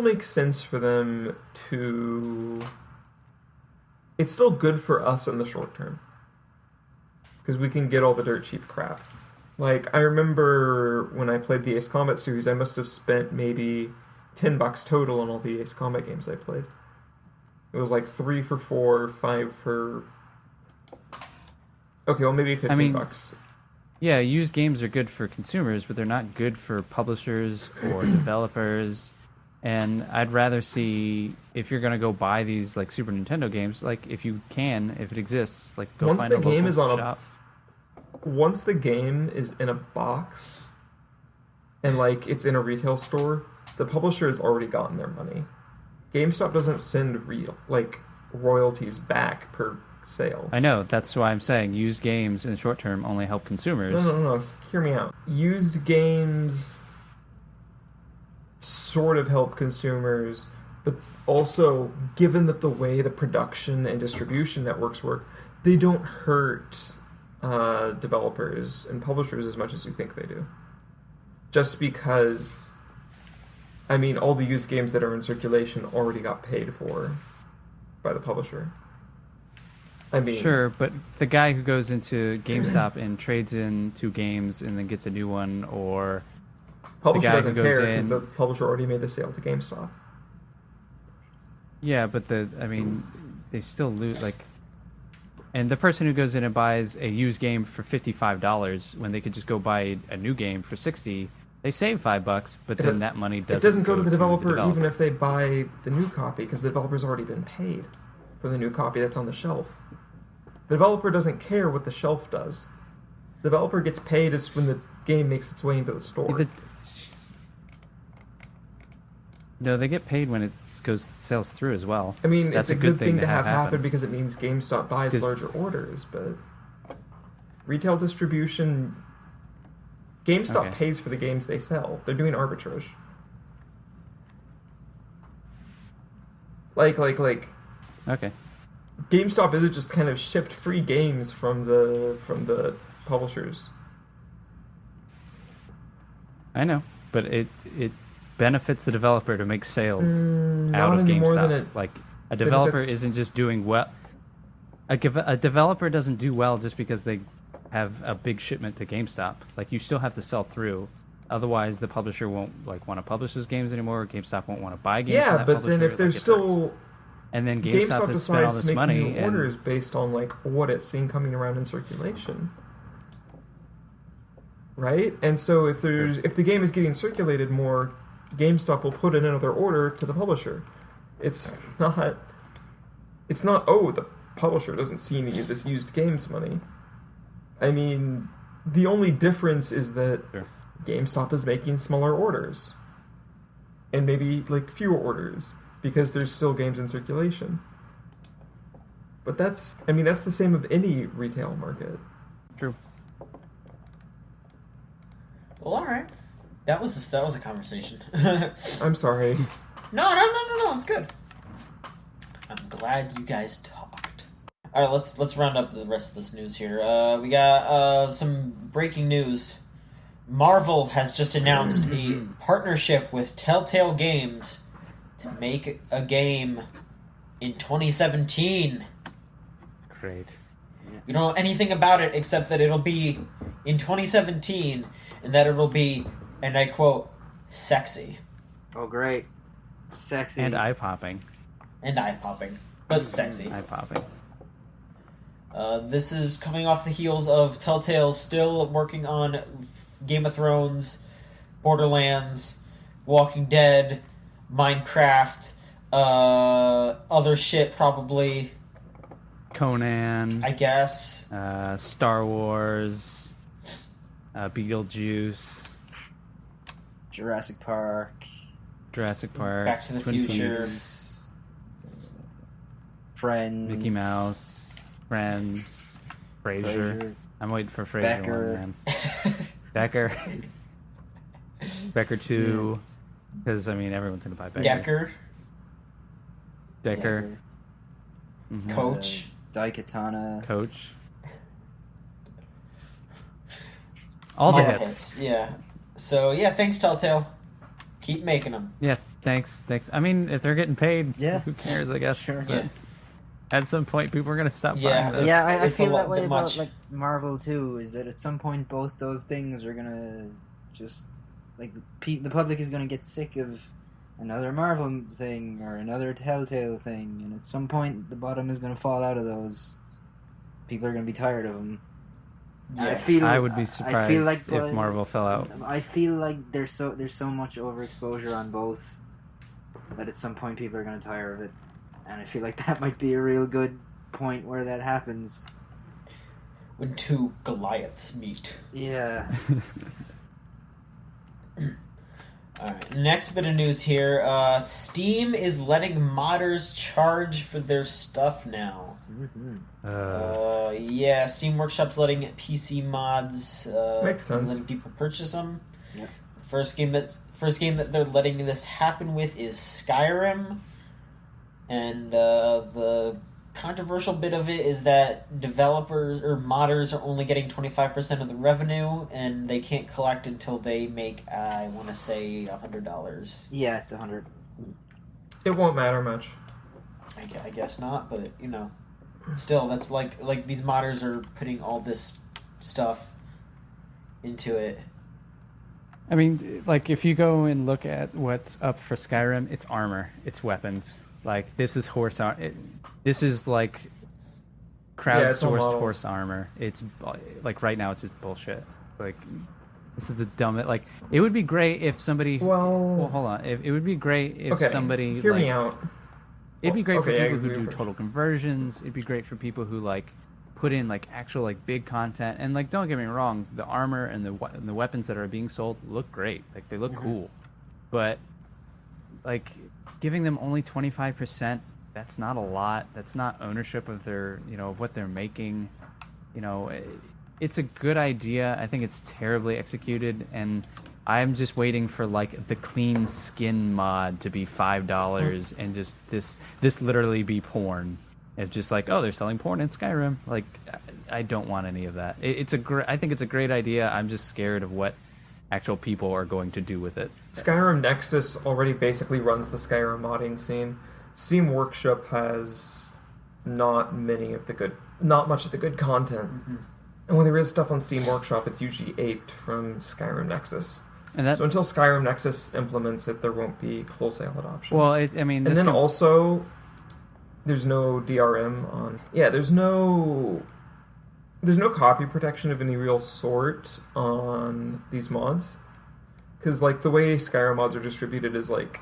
makes sense for them to... It's still good for us in the short term. Because we can get all the dirt cheap crap. Like, I remember when I played the Ace Combat series, I must have spent maybe $10 total on all the Ace Combat games I played. It was like 3 for 4, 5 for... Okay, well, maybe $15. Yeah, used games are good for consumers, but they're not good for publishers or developers. And I'd rather see, if you're going to go buy these, like, Super Nintendo games, like, if you can, if it exists, like, go find a local shop. Once the game is in a box, and, like, it's in a retail store, the publisher has already gotten their money. GameStop doesn't send royalties back per sale. I know, that's why I'm saying used games in the short term only help consumers. No, hear me out. Used games sort of help consumers, but also, given that the way the production and distribution networks work, they don't hurt developers and publishers as much as you think they do. Just because, I mean, all the used games that are in circulation already got paid for by the publisher. I mean, sure, but the guy who goes into GameStop and trades in 2 games and then gets a new one, or publisher the guy doesn't who goes care because in, the publisher already made the sale to GameStop. Yeah, but they still lose, like, and the person who goes in and buys a used game for $55 when they could just go buy a new game for $60, they save $5, but then that money doesn't go to the developer even if they buy the new copy, because the developer's already been paid for the new copy that's on the shelf. The developer doesn't care what the shelf does. The developer gets paid as when the game makes its way into the store. No, they get paid when it sells through as well. I mean, that's it's a good thing to have happen because it means GameStop buys larger orders, but retail distribution... GameStop pays for the games they sell. They're doing arbitrage. Like... Okay. GameStop isn't just kind of shipped free games from the publishers. I know, but it benefits the developer to make sales out of GameStop. Like, a developer isn't just doing well. A developer doesn't do well just because they have a big shipment to GameStop. Like, you still have to sell through. Otherwise, the publisher won't want to publish those games anymore. GameStop won't want to buy games from that publisher. Yeah, but then if there's still... And then GameStop has spent all this money. New orders based on what it's seeing coming around in circulation, right? And so if the game is getting circulated more, GameStop will put in another order to the publisher. It's not. Oh, the publisher doesn't see any of this used games money. I mean, the only difference is that GameStop is making smaller orders, and maybe fewer orders, because there's still games in circulation. But that's the same of any retail market. True. Well, all right. That was a conversation. I'm sorry. No, it's good. I'm glad you guys talked. All right, let's round up the rest of this news here. We got some breaking news. Marvel has just announced a partnership with Telltale Games to make a game in 2017. Great. We don't know anything about it except that it'll be in 2017 and that it'll be, and I quote, sexy. Oh, great. Sexy. And eye-popping. And eye-popping, but sexy. Eye-popping. This is coming off the heels of Telltale still working on Game of Thrones, Borderlands, Walking Dead, Minecraft, other shit probably. Conan. I guess. Star Wars. Beetlejuice. Jurassic Park. Back to the Twin Future. Peaks, Friends. Mickey Mouse. Friends. Frasier. I'm waiting for Frasier Becker. one, man. Becker. Becker 2. Because, I mean, everyone's going to buy Becker. Decker. Mm-hmm. Coach. Daikatana. Coach. All the hits. Yeah. So, yeah, thanks, Telltale. Keep making them. Yeah, thanks. I mean, if they're getting paid, Yeah. who cares, I guess. Sure. But at some point, people are going to stop Yeah, buying this. Yeah, I It's a feel lot that way bit about much. like Marvel too. Is that at some point both those things are gonna just like the public is gonna get sick of another Marvel thing or another Telltale thing, and at some point the bottom is gonna fall out of those. People are gonna be tired of them. Yeah. I would be surprised I feel like if Marvel fell out. I feel like there's so much overexposure on both that at some point people are gonna tire of it, and I feel like that might be a real good point where that happens. When two Goliaths meet. Yeah. Alright, next bit of news here. Steam is letting modders charge for their stuff now. Mm-hmm. Yeah, Steam Workshop's letting PC mods, Makes sense. letting people purchase them. Yep. First game that they're letting this happen with is Skyrim, and the controversial bit of it is that developers or modders are only getting 25% of the revenue, and they can't collect until they make, I want to say, $100. Yeah, it's 100. It won't matter much. I guess not, but you know, still, that's like these modders are putting all this stuff into it. I mean, like, if you go and look at what's up for Skyrim, it's armor, it's weapons. Like, this is horse armor. This is, like, crowdsourced horse armor. It's, like, right now it's just bullshit. Like, this is the dumbest. Like, it would be great if somebody... Well, hold on. It would be great if somebody... Hear me out. It'd be great for people who do for total conversions. It'd be great for people who, like, put in, like, actual, like, big content. And, like, don't get me wrong, the armor and the weapons that are being sold look great. Like, they look cool. But, like, giving them only 25%, that's not a lot. That's not ownership of their, you know, of what they're making. You know, it's a good idea. I think it's terribly executed, and I'm just waiting for, like, the clean skin mod to be $5 and just this literally be porn. It's just like, oh, they're selling porn in Skyrim. Like, I don't want any of that. I think it's a great idea. I'm just scared of what actual people are going to do with it. Skyrim Nexus already basically runs the Skyrim modding scene. Steam Workshop has not much of the good content. Mm-hmm. And when there is stuff on Steam Workshop, it's usually aped from Skyrim Nexus. And so until Skyrim Nexus implements it, there won't be wholesale adoption. Well, also, there's no DRM on... Yeah, there's no copy protection of any real sort on these mods. Because, like, the way Skyrim mods are distributed is, like,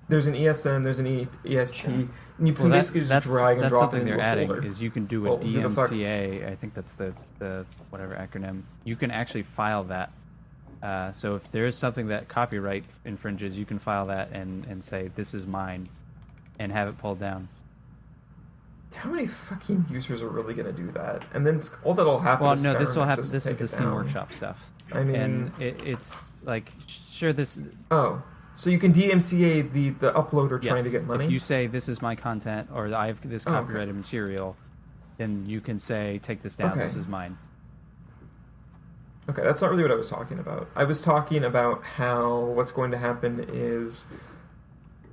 there's an ESN, there's an ESP, Sure. and you can basically just drag and that's drop it something into they're a adding folder. is you can do a DMCA. I think that's the whatever acronym. You can actually file that. So if there is something that copyright infringes, you can file that and say, this is mine, and have it pulled down. How many fucking users are really going to do that? And then all that'll happen Well, is no, Skyrim this will happen. Nexus This is take the it Steam down. Workshop stuff. I mean... And it's like, sure, this... Oh, so you can DMCA the uploader Yes, trying to get money? if you say, this is my content, or I have this copyrighted material, then you can say, take this down, this is mine. Okay, that's not really what I was talking about. I was talking about how what's going to happen is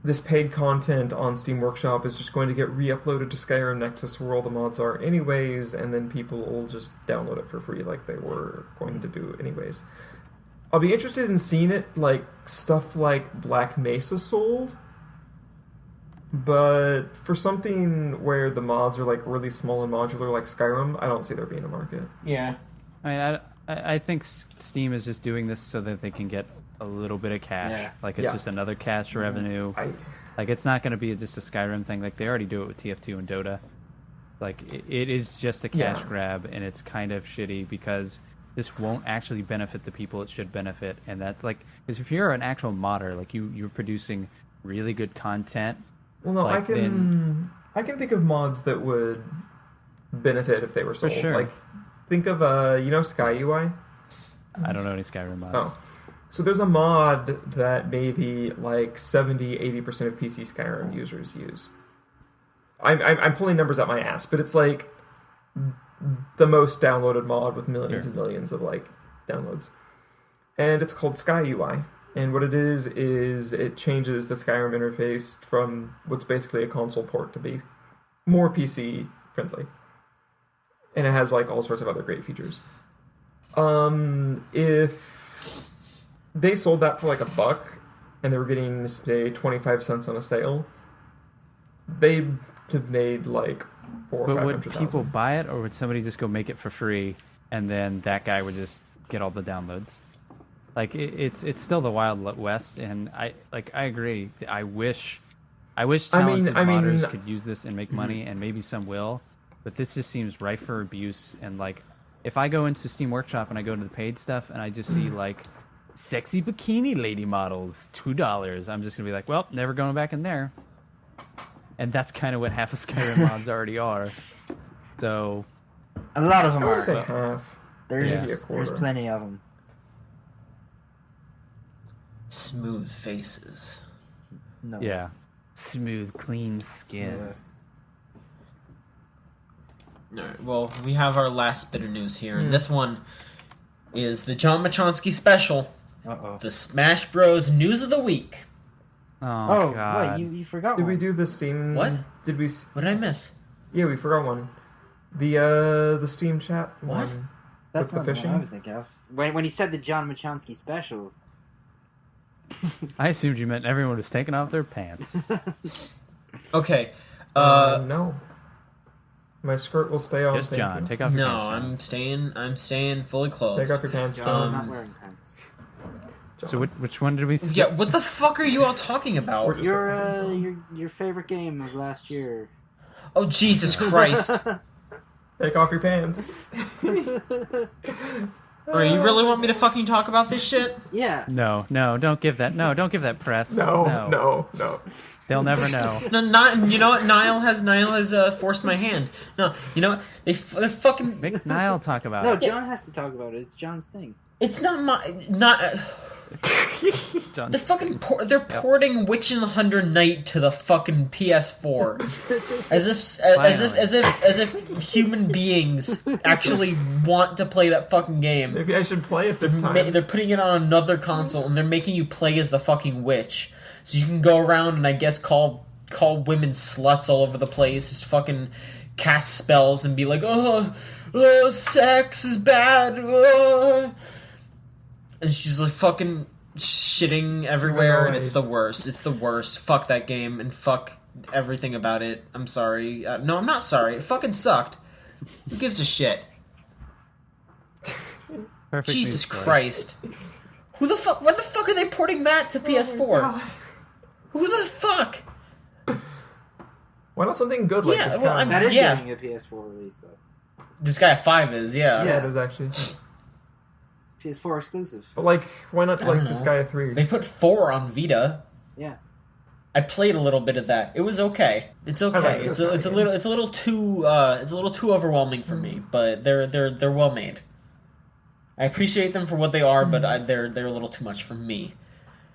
this paid content on Steam Workshop is just going to get re-uploaded to Skyrim Nexus where all the mods are anyways, and then people will just download it for free like they were going to do anyways. I'll be interested in seeing it like stuff like Black Mesa sold, but for something where the mods are like really small and modular like Skyrim, I don't see there being a market. Yeah. I mean, I think Steam is just doing this so that they can get a little bit of cash. Yeah. Like, it's just another cash revenue. Like, it's not going to be just a Skyrim thing. Like, they already do it with TF2 and Dota. Like, it is just a cash grab, and it's kind of shitty because this won't actually benefit the people it should benefit. And that's, like... Because if you're an actual modder, like, you're producing really good content... Well, no, like, I can think of mods that would benefit if they were sold. For sure. Like, think of, Sky UI? I don't know any Skyrim mods. Oh. So there's a mod that maybe like 70-80% of PC Skyrim users use. I'm pulling numbers out my ass, but it's like the most downloaded mod with millions and millions of like downloads. And it's called Sky UI. And what it is it changes the Skyrim interface from what's basically a console port to be more PC friendly. And it has like all sorts of other great features. If they sold that for like $1 and they were getting, say, 25 cents on a sale, they have made like $400,000 or But would $500,000. people buy it, or would somebody just go make it for free, and then that guy would just get all the downloads? Like, it's still the Wild West, and I agree. I wish talented modders could use this and make money, and maybe some will, but this just seems rife for abuse. And like, if I go into Steam Workshop and I go to the paid stuff and I just see like sexy bikini lady models, $2, I'm just gonna be like, well, never going back in there. And that's kind of what half of Skyrim mods already are. So A lot of them I are. would say half. There's maybe a quarter. there's plenty of them. Smooth faces. No. yeah, smooth, clean skin. Alright, well, we have our last bit of news here, and this one is the John Machonsky special, Uh-oh. the Smash Bros. News of the Week. Oh, Oh, God. wait, you forgot Did one. we do the Steam? What? Did we? What did I miss? Yeah, we forgot one. The Steam chat What? one. That's with not the the one I fishing? was thinking of. When he said the John Machonsky special. I assumed you meant everyone was taking off their pants. Okay, No. My skirt will stay on. Yes, thank John, you. take off your no, pants. John. I'm staying fully clothed. Take off your pants, John's John. not wearing pants. So which one did we skip? Yeah, what the fuck are you all talking about? We're just- Your favorite game of last year. Oh, Jesus Christ. Take off your pants. Alright, you really want me to fucking talk about this shit? Yeah. No, don't give that press. No. They'll never know. No, not, you know what? Niall has forced my hand. No, you know what? They're fucking... Make Niall talk about No, it. John has to talk about it. It's John's thing. It's not my... John. They're fucking they're porting Witch in the Hundred Night to the fucking PS4, as if human beings actually want to play that fucking game. Maybe I should play it this time. They're putting it on another console and they're making you play as the fucking witch, so you can go around and I guess call women sluts all over the place, just fucking cast spells and be like, oh, sex is bad. Oh. And she's like fucking shitting everywhere, and it's the worst. It's the worst. Fuck that game, and fuck everything about it. I'm sorry. No, I'm not sorry. It fucking sucked. Who gives a shit? Perfect Jesus news story. Christ. Who the fuck? When the fuck are they porting that to PS4? Who the fuck? Why not something good like Yeah, this well, guy? That is Yeah. getting a PS4 release, though. This guy at 5 is, yeah. Yeah, it is actually. PS4 exclusive. But like, why not I don't like this know. guy at 3? They put 4 on Vita. Yeah. I played a little bit of that. It was okay. It's like okay. this It's a little too overwhelming for me, but they're well made. I appreciate them for what they are, but they're a little too much for me.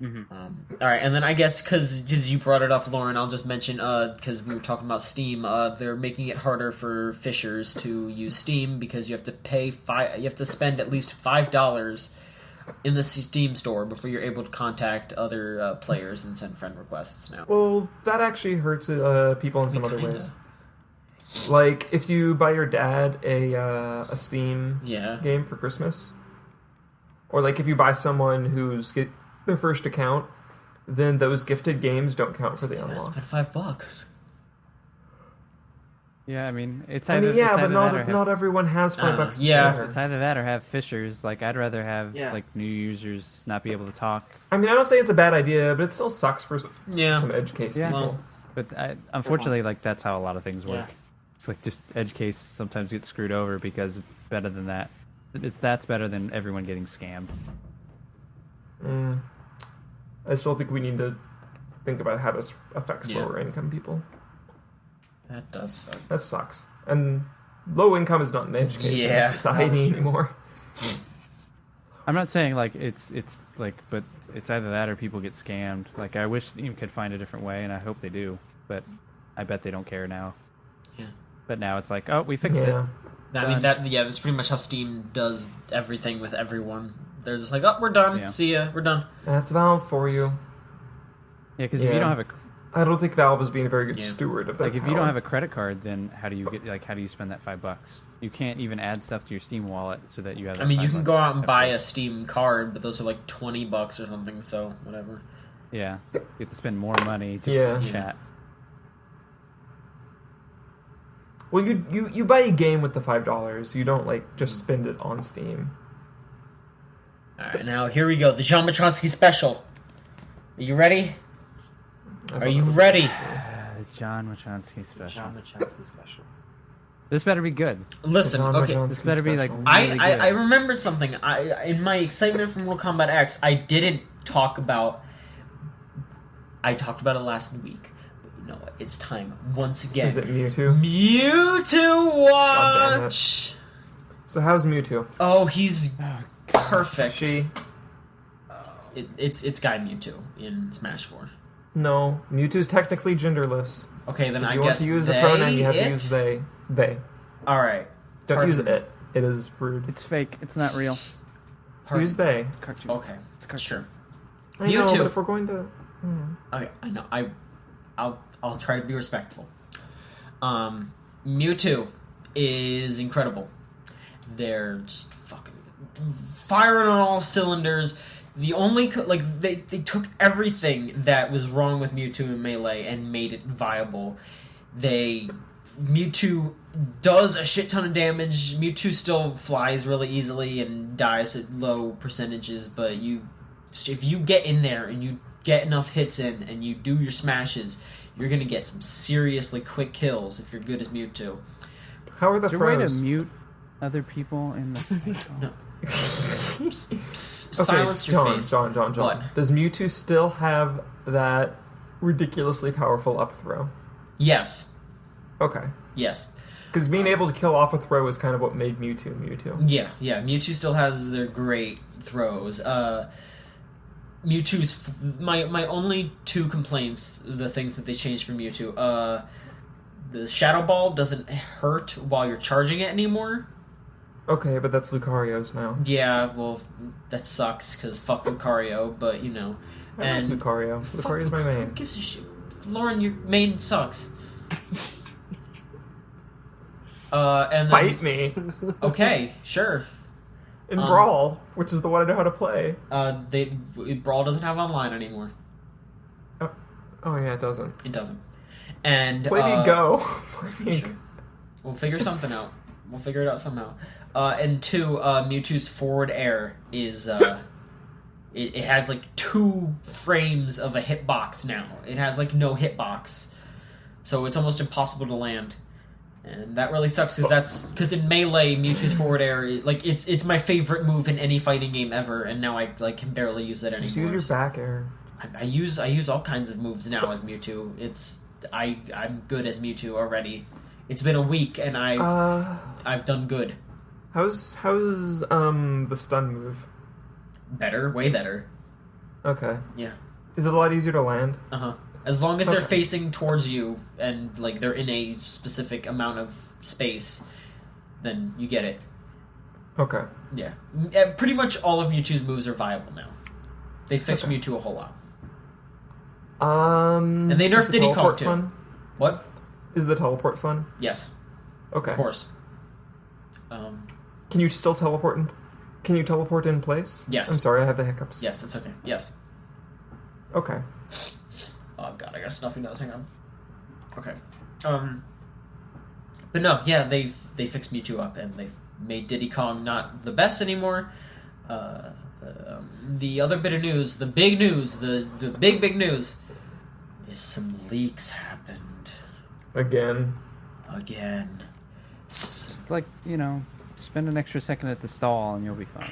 All right, and then I guess because you brought it up, Lauren, I'll just mention because we were talking about Steam. They're making it harder for fishers to use Steam because you have to you have to spend at least $5 in the Steam store before you're able to contact other players and send friend requests now. Well, that actually hurts people in some other kinda. ways. Like if you buy your dad a Steam game for Christmas, or like if you buy someone who's their first account, then those gifted games don't count for the unlock. Spend $5. Yeah, I mean, it's I either. mean, yeah, it's but either that or not everyone has $5 to yeah. spare. It's either that or have fishers. Like, I'd rather have like new users not be able to talk. I mean, I don't say it's a bad idea, but it still sucks for some edge case Yeah. people. Well, but unfortunately, like that's how a lot of things work. Yeah. It's like just edge case sometimes gets screwed over because it's better than that. That's better than everyone getting scammed. I still think we need to think about how this affects lower income people. That does suck. That sucks. And low income is not an edge case in society anymore. I'm not saying like it's like, but it's either that or people get scammed. Like I wish Steam could find a different way, and I hope they do. But I bet they don't care now. Yeah. But now it's like, oh, we fixed it. I mean that's pretty much how Steam does everything with everyone. They're just like, oh, we're done. Yeah. See ya. We're done. That's Valve for you. Yeah, because if you don't have I don't think Valve is being a very good steward of that. Like if you don't have a credit card, then how do you spend that $5? You can't even add stuff to your Steam wallet so that you have. I mean, you can go out and buy a Steam card, but those are like $20 or something. So whatever. Yeah, you have to spend more money just to chat. Well, you buy a game with the $5. You don't like just spend it on Steam. All right, now here we go. The John Matronsky special. Are you ready? Are you ready? The John Matronsky special. John Matronsky special. This better be good. Listen, okay. This better be like really I good. remembered something. In my excitement from Mortal Kombat X, I didn't talk about. I talked about it last week. But you know what? It's time once again. Is it Mewtwo? Mewtwo watch. So how's Mewtwo? Oh, he's perfect. She? It's Guy Mewtwo in Smash 4. No, Mewtwo's technically genderless. Okay, then I you guess want to use they, a pronoun, you have it? to use they. They. All right. Don't use it. It is rude. It's fake. It's not real. Use they. It's cartoon. Okay. It's cartoon. Sure. I know, Mewtwo. but if we're going to... Okay, I know. I'll try to be respectful. Mewtwo is incredible. They're just fucking firing on all cylinders. The only they took everything that was wrong with Mewtwo in Melee and made it viable. Mewtwo does a shit ton of damage. Mewtwo still flies really easily and dies at low percentages, but if you get in there and you get enough hits in and you do your smashes, you're gonna get some seriously quick kills if you're good as Mewtwo. How are the Is there a way to pros? mute other people in this? No. Silence your face. John. What? Does Mewtwo still have that ridiculously powerful up throw? Yes. Okay. Yes. Because being able to kill off a throw is kind of what made Mewtwo. Yeah. Mewtwo still has their great throws. Mewtwo's my only two complaints, the things that they changed for Mewtwo. The Shadow Ball doesn't hurt while you're charging it anymore. Okay, but that's Lucario's now. Yeah, well, that sucks because fuck Lucario, but you know. I like Lucario. Lucario's my main. Who gives a shit? Lauren, your main sucks. And then, Fight me okay, sure. in Brawl, which is the one I know how to play. Brawl doesn't have online anymore. Oh yeah, it doesn't. It doesn't. And Play me Go. Sure. We'll figure something out. We'll figure it out somehow. And two, Mewtwo's forward air is it has like 2 frames of a hitbox now. It has like no hitbox, so it's almost impossible to land. And that really sucks because in Melee, Mewtwo's forward air, it's my favorite move in any fighting game ever, and now I can barely use it anymore. Just use your back air. I use all kinds of moves now as Mewtwo. I'm good as Mewtwo already. It's been a week and I've done good. How's the stun move? Better, way better. Okay. Yeah. Is it a lot easier to land? Uh-huh. As long as they're Okay. facing towards you and, like, they're in a specific amount of space, then you get it. Okay. Yeah. Pretty much all of Mewtwo's moves are viable now. They fixed Okay. Mewtwo a whole lot. And they nerfed is the Diddy Kong, teleport too. fun? What? Is the teleport fun? Yes. Okay. Of course. Can you still teleport in? Can you teleport in place? Yes. I'm sorry, I have the hiccups. Yes, it's okay. Yes. Okay. Oh god, I got a stuffy nose. Hang on. Okay. But no, yeah, they fixed Mewtwo up and they've made Diddy Kong not the best anymore. The other bit of news, the big news, the big news, is some leaks happened Again. Just like, spend an extra second at the stall and you'll be fine.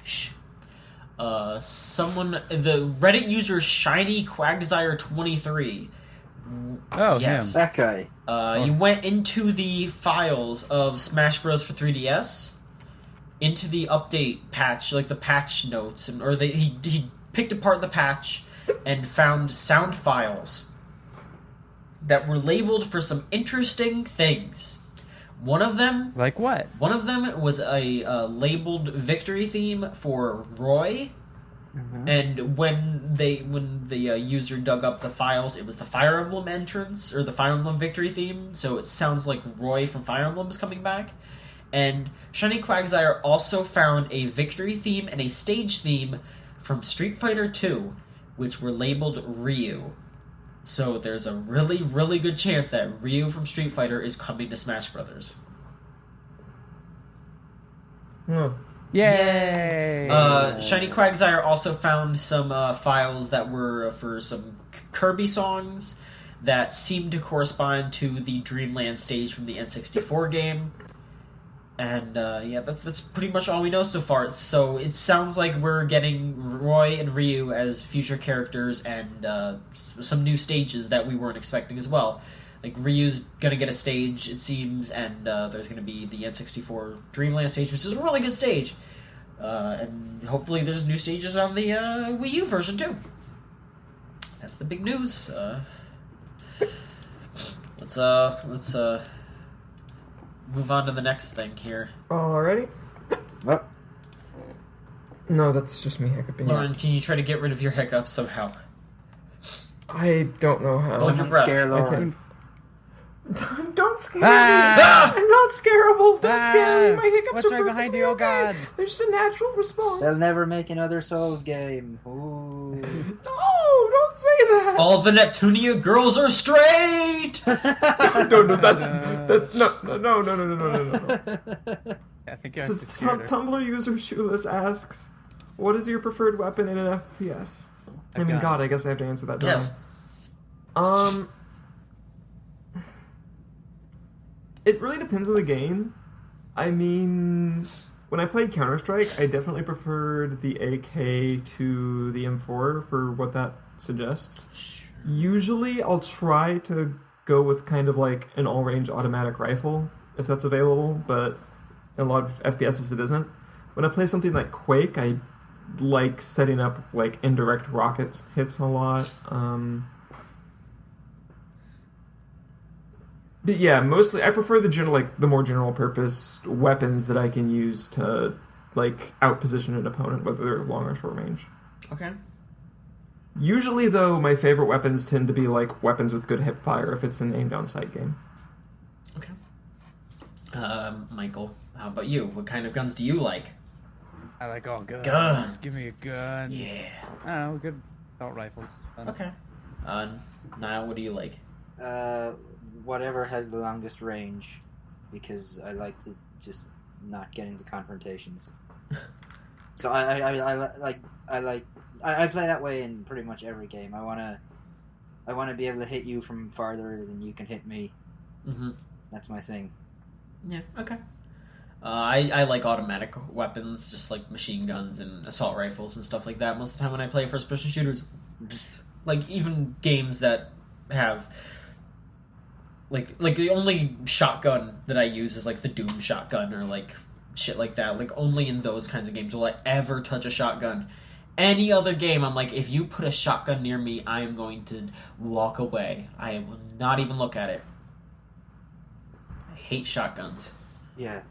Shh. The Reddit user Shiny Quagsire23. Oh, Yes. That guy. You went into the files of Smash Bros. For 3DS, into the update patch, like the patch notes, he picked apart the patch and found sound files that were labeled for some interesting things. One of them, Like what? One of them was a labeled victory theme for Roy. Mm-hmm. And when the user dug up the files, it was the Fire Emblem entrance, or the Fire Emblem victory theme, so it sounds like Roy from Fire Emblem is coming back. And Shiny Quagsire also found a victory theme and a stage theme from Street Fighter 2, which were labeled Ryu. So there's a really, really good chance that Ryu from Street Fighter is coming to Smash Brothers. Hmm. Yay! Shiny Quagsire also found some files that were for some Kirby songs that seemed to correspond to the Dreamland stage from the N64 game. And that's pretty much all we know so far. So it sounds like we're getting Roy and Ryu as future characters and some new stages that we weren't expecting as well. Like, Ryu's gonna get a stage, it seems, and there's gonna be the N64 Dreamland stage, which is a really good stage. And hopefully there's new stages on the Wii U version, too. That's the big news. Let's move on to the next thing here. Alrighty. Oh, No, that's just me hiccuping. Lauren, can you try to get rid of your hiccups somehow? I don't know how. Hold your someone breath. scare I Lauren. can't. Don't scare Ah! me! I'm not scareable! Don't scare me! My hiccups What's are right behind perfectly you? Oh, okay. God. They're just a natural response. They'll never make another Souls game. Ooh. No, don't say that! All the Neptunia girls are straight! No, that's no. I think you So, have to cheer her. Tumblr user Shoeless asks, what is your preferred weapon in an FPS? I mean, gun. God, I guess I have to answer that, don't Yes. I? It really depends on the game. I mean, when I played Counter-Strike, I definitely preferred the AK to the M4 for what that suggests. Usually, I'll try to go with kind of like an all-range automatic rifle, if that's available, but in a lot of FPSs it isn't. When I play something like Quake, I like setting up like indirect rocket hits a lot. But yeah, mostly I prefer the more general purpose weapons that I can use to like outposition an opponent, whether they're long or short range. Okay. Usually, though, my favorite weapons tend to be like weapons with good hip fire if it's an aim down sight game. Okay. Michael, how about you? What kind of guns do you like? I like all guns. Guns. Give me a gun. Yeah. I don't know, good assault rifles. Fun. Okay. Niall, what do you like? Whatever has the longest range, because I like to just not get into confrontations. So I play that way in pretty much every game. I wanna be able to hit you from farther than you can hit me. Mm-hmm. That's my thing. Yeah, okay. I like automatic weapons, just like machine guns and assault rifles and stuff like that most of the time when I play first-person shooters. Like, even games that have... Like the only shotgun that I use is, like, the Doom shotgun or, like, shit like that. Like, only in those kinds of games will I ever touch a shotgun. Any other game, I'm like, if you put a shotgun near me, I am going to walk away. I will not even look at it. I hate shotguns. Yeah.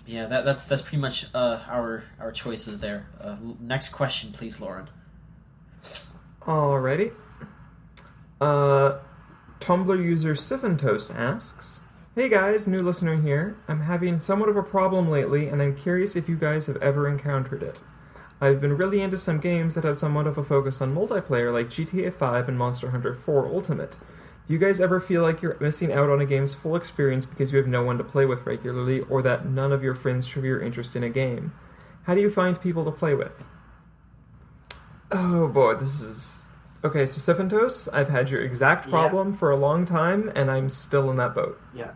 Yeah, that's pretty much our choices there. Next question, please, Lauren. Alrighty. Tumblr user Siventos asks, "Hey guys, new listener here. I'm having somewhat of a problem lately, and I'm curious if you guys have ever encountered it. I've been really into some games that have somewhat of a focus on multiplayer, like GTA 5 and Monster Hunter 4 Ultimate. Do you guys ever feel like you're missing out on a game's full experience because you have no one to play with regularly, or that none of your friends share your interest in a game? How do you find people to play with?" Oh boy, this is... Okay, so Siventos, I've had your exact problem for a long time, and I'm still in that boat. Yeah.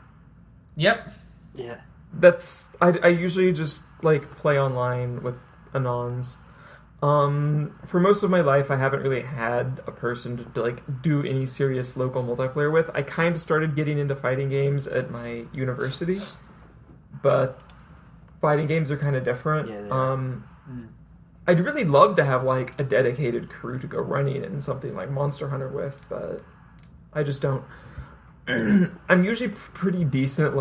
Yep. Yeah. That's... I usually just, play online with anons. For most of my life, I haven't really had a person to do any serious local multiplayer with. I kind of started getting into fighting games at my university, but fighting games are kind of different. Yeah, I'd really love to have a dedicated crew to go running in something like Monster Hunter with, but I just don't. I'm usually pretty decent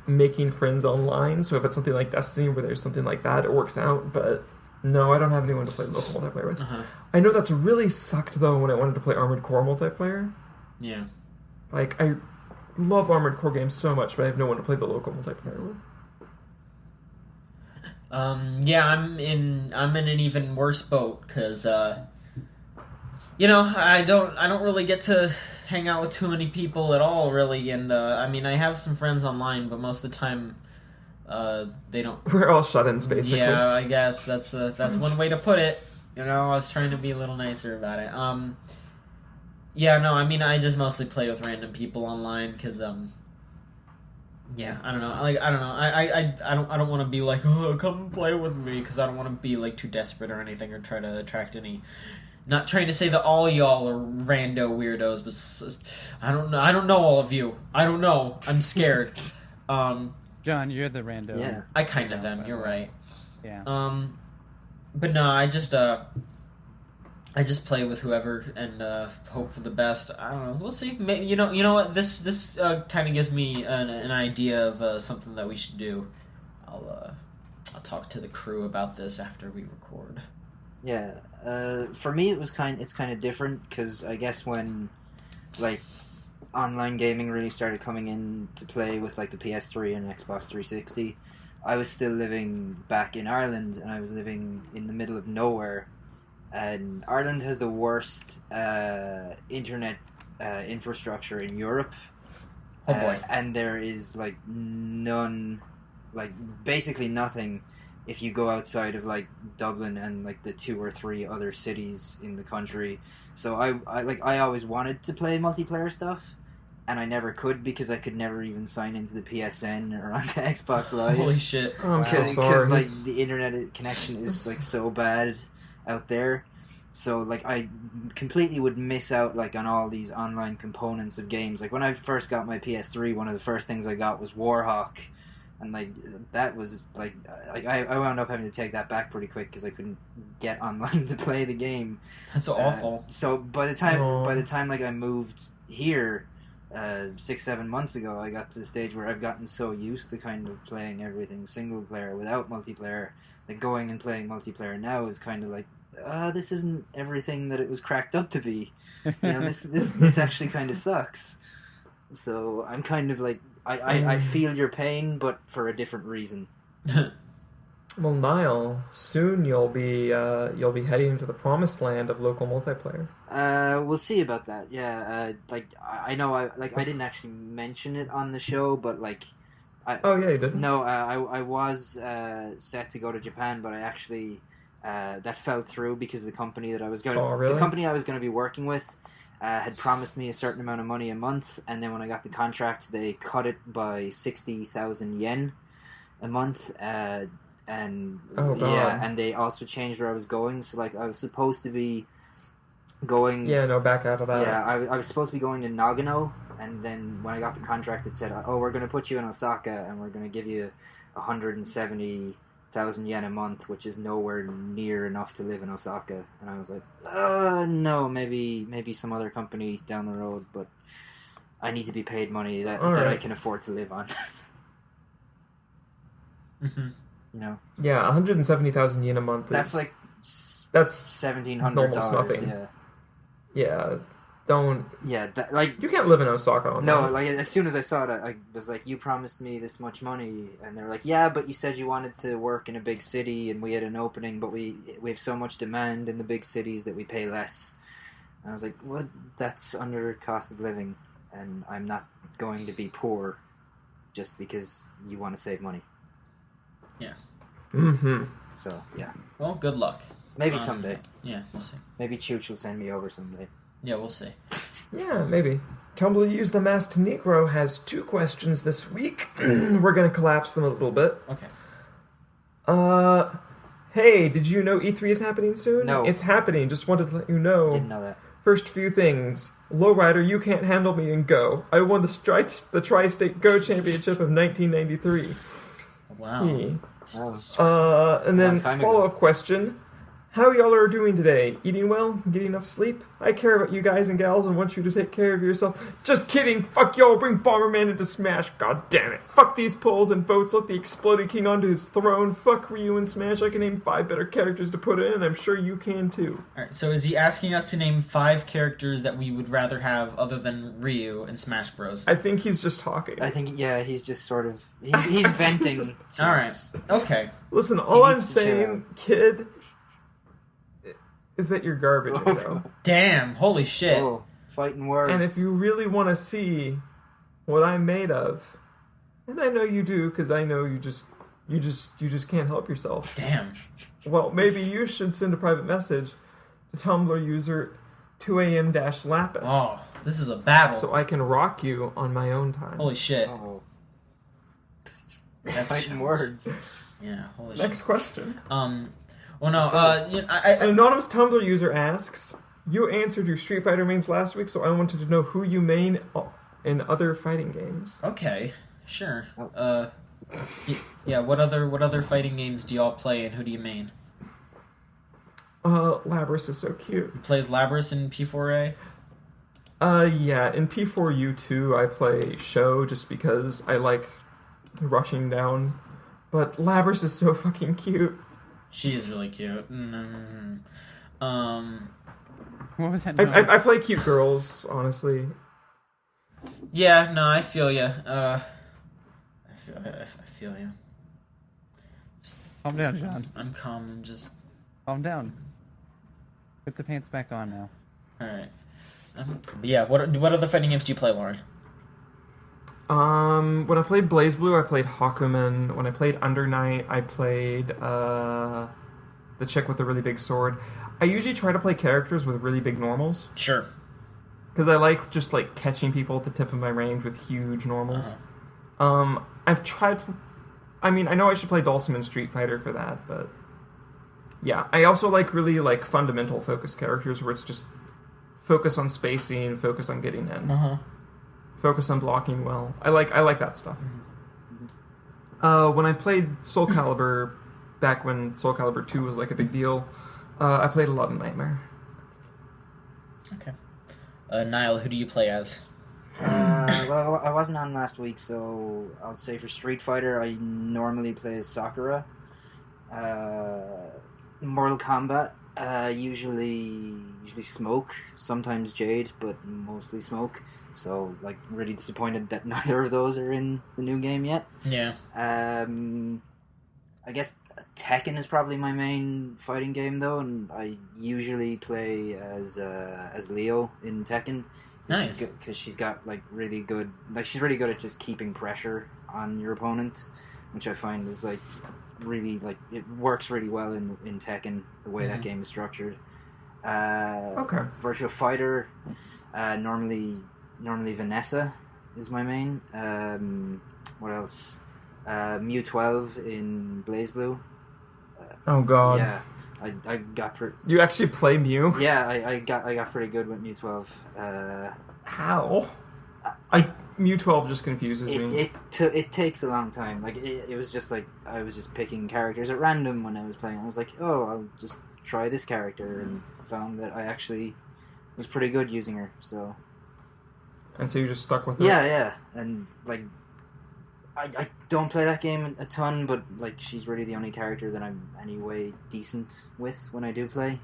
making friends online, so if it's something like Destiny where there's something like that, it works out, but no, I don't have anyone to play local multiplayer with. Uh-huh. I know that's really sucked, though, when I wanted to play Armored Core multiplayer. Yeah. I love Armored Core games so much, but I have no one to play the local multiplayer with. Yeah, I'm in an even worse boat, because, I don't really get to hang out with too many people at all, really, and, I have some friends online, but most of the time, they don't... We're all shut-ins, basically. Yeah, I guess that's one way to put it. I was trying to be a little nicer about it. Yeah, no, I just mostly play with random people online, because, yeah, I don't know. I don't want to be like, oh, come play with me, because I don't want to be too desperate or anything, or try to attract any. Not trying to say that all y'all are rando weirdos, but I don't know. I don't know all of you. I don't know. I'm scared. John, you're the rando. Yeah. I kind of am. You're right. Yeah. But no, I just play with whoever and hope for the best. I don't know. We'll see. Maybe, you know what? This kind of gives me an idea of something that we should do. I'll talk to the crew about this after we record. Yeah. For me, it's kind of different, because I guess when online gaming really started coming into play with the PS3 and Xbox 360, I was still living back in Ireland, and I was living in the middle of nowhere. And Ireland has the worst internet infrastructure in Europe. Oh boy! And there is none, basically nothing, if you go outside of Dublin and the 2 or 3 other cities in the country. So I always wanted to play multiplayer stuff, and I never could, because I could never even sign into the PSN or onto Xbox Live. Holy shit! I'm so sorry. Because the internet connection is so bad out there. So I completely would miss out on all these online components of games. When I first got my PS3, one of the first things I got was Warhawk, and that was I wound up having to take that back pretty quick, because I couldn't get online to play the game. That's awful. So by the time I moved here 6-7 months ago, I got to the stage where I've gotten so used to kind of playing everything single player without multiplayer that going and playing multiplayer now is kind of this isn't everything that it was cracked up to be. This actually kind of sucks. So I'm kind of I feel your pain, but for a different reason. Well, Niall, soon you'll be heading into the promised land of local multiplayer. We'll see about that. Yeah, I know I didn't actually mention it on the show, but Oh yeah, you didn't. No, I was set to go to Japan, but I actually that fell through because the company that I was going to be working with had promised me a certain amount of money a month, and then when I got the contract, they cut it by 60,000 yen a month. And and they also changed where I was going. So I was supposed to be going. Yeah, no, back out of that. Yeah, I was supposed to be going to Nagano, and then when I got the contract, it said, "Oh, we're going to put you in Osaka, and we're going to give you 170 1,000 yen a month, which is nowhere near enough to live in Osaka. And I was like, no, maybe some other company down the road, but I need to be paid money that I can afford to live on. Mm-hmm. You know? Yeah, 170,000 yen a month. That's like that's $1,700. nothing. Yeah. Yeah. Don't. Yeah, like you can't live in Osaka on no, that. like as soon as I saw it, I was like, "You promised me this much money," and they're like, "Yeah, but you said you wanted to work in a big city, and we had an opening, but we have so much demand in the big cities that we pay less." And I was like, "What? That's under cost of living, and I'm not going to be poor just because you want to save money." Yeah. Mm-hmm. So yeah. Well, good luck. Maybe someday. Yeah, we'll see. Maybe Chooch will send me over someday. Yeah, we'll see. Yeah, maybe. Tumblr Use the Masked Negro has 2 questions this week. We're going to collapse them a little bit. Okay. Hey, did you know E3 is happening soon? No. It's happening. Just wanted to let you know. Didn't know that. First few things. Lowrider, you can't handle me in Go. I won the Tri-State Go Championship of 1993. Wow. And then Long time ago. follow-up question. How y'all are doing today? Eating well? Getting enough sleep? I care about you guys and gals and want you to take care of yourself. Just kidding! Fuck y'all! Bring Bomberman into Smash! God damn it! Fuck these polls and votes! Let the Exploding King onto his throne! Fuck Ryu and Smash! I can name 5 better characters to put in, and I'm sure you can too. Alright, so is he asking us to name 5 characters that we would rather have other than Ryu in Smash Bros? I think he's just talking. I think he's just sort of he's venting. to Alright, us. okay. Listen, all I'm needs to chill saying, kid, is that you're garbage, bro. Damn, holy shit. Oh, fighting words. And if you really want to see what I'm made of, and I know you do, because I know you just can't help yourself. Damn. Well, maybe you should send a private message to Tumblr user 2am-lapis. Oh, this is a battle. So I can rock you on my own time. Holy shit. Oh. That's Fighting words. Yeah, holy Next shit. question. Well, no, An anonymous Tumblr user asks, you answered your Street Fighter mains last week, so I wanted to know who you main in other fighting games. Okay, sure. Yeah, what other fighting games do y'all play, and who do you main? Labris is so cute. Who plays Labris in P4A? Yeah, in P4U2 I play Show just because I like rushing down, but Labris is so fucking cute. She is really cute. What was that I noise? play cute girls, honestly. Yeah, no, I feel ya. I feel ya. Calm down, John. I'm calm. I'm just Calm down. Put the pants back on now. all right. Yeah. What other fighting games do you play, Lauren? When I played BlazBlue, I played Hakumen. When I played Under Night, I played the chick with the really big sword. I usually try to play characters with really big normals. Sure. Because I like just like catching people at the tip of my range with huge normals. I've tried... I mean, I know I should play Dulcim in Street Fighter for that, but... Yeah, I also like really like fundamental focus characters where it's just focus on spacing, focus on getting in. Focus on blocking well. I like that stuff. When I played Soul Calibur, back when Soul Calibur 2 was like a big deal, I played a lot of Nightmare. Okay. Niall, who do you play as? Well, I wasn't on last week, so I'll say for Street Fighter, I normally play as Sakura. Mortal Kombat, usually Smoke, sometimes Jade, but mostly Smoke. So, like, really disappointed that neither of those are in the new game yet. Yeah. I guess Tekken is probably my main fighting game, though, and I usually play as Leo in Tekken. Nice. Because she's got, like, really good... Like, she's really good at just keeping pressure on your opponent, which I find is, like, really, like... It works really well in Tekken, the way that game is structured. Okay. Virtua Fighter, normally Vanessa is my main. What else? Mew 12 in BlazBlue. Oh god. Yeah, I got You actually play Mew? Yeah, I got pretty good with Mew 12. How? Mew 12 just confuses me. It takes a long time. Like it was just like I was just picking characters at random when I was playing. I was like, oh, I'll just try this character, and found that I actually was pretty good using her. So. And so you just stuck with it. Yeah, and like I don't play that game a ton, but like she's really the only character that I'm anyway decent with when I do play.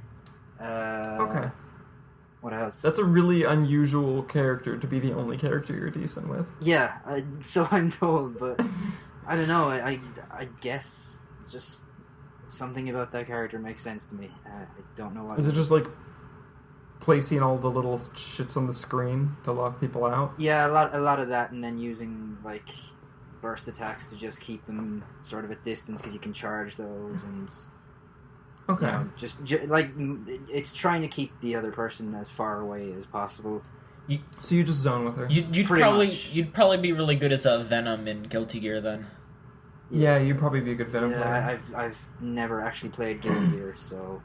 Okay. What else? That's a really unusual character to be the only character you're decent with. Yeah, so I'm told, but I don't know. I guess just something about that character makes sense to me. I don't know what. Is it just like placing all the little shits on the screen to lock people out? Yeah, a lot of that, and then using like burst attacks to just keep them sort of at distance because you can charge those and. Okay. You know, just like it's trying to keep the other person as far away as possible. So you just zone with her. You'd probably be really good as a Venom in Guilty Gear then. Yeah, you'd probably be a good Venom player. I've never actually played Guilty Gear, so.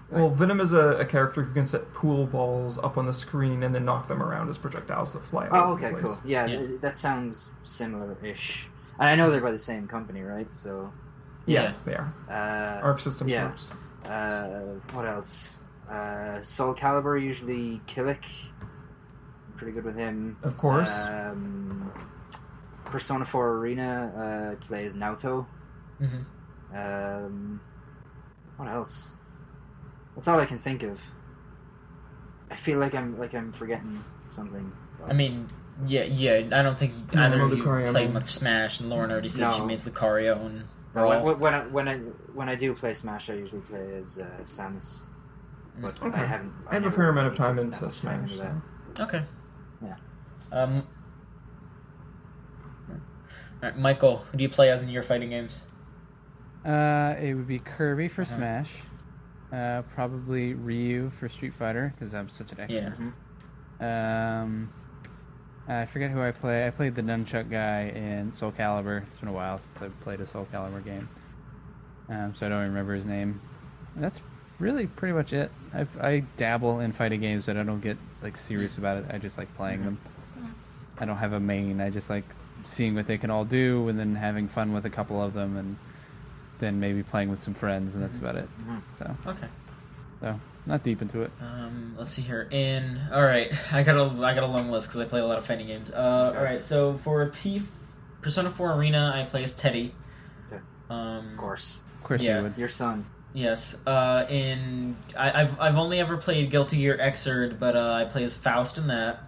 Well, Venom is a character who can set pool balls up on the screen and then knock them around as projectiles that fly. Oh, okay, cool. Yeah, that sounds similar-ish. And I know they're by the same company, right? So. Yeah, they are. Arc Systems works. What else? Soul Calibur, usually Killick. I'm pretty good with him. Of course. Persona 4 Arena plays Naoto. Mm-hmm. What else? That's all I can think of. I feel like I'm forgetting something. But... I mean, yeah. I don't think either of you play much Smash, and Lauren already said she means Lucario and. When I do play Smash, I usually play as Samus. But okay. I haven't. I have a fair amount of time into Smash. So. Okay. Yeah. All right, Michael, who do you play as in your fighting games? It would be Kirby for Smash. Probably Ryu for Street Fighter because I'm such an expert. Yeah. I forget who I play. I played the nunchuck guy in Soul Calibur. It's been a while since I've played a Soul Calibur game, so I don't remember his name. And that's really pretty much it. I dabble in fighting games, but I don't get like serious about it. I just like playing them. I don't have a main. I just like seeing what they can all do, and then having fun with a couple of them, and then maybe playing with some friends, and that's about it. So okay. So not deep into it. Let's see here. All right, I got a long list because I play a lot of fighting games. All right, so for Persona 4 Arena, I play as Teddy. Okay. Of course, you would. Your son. Yes. I've only ever played Guilty Gear Xrd, but I play as Faust in that.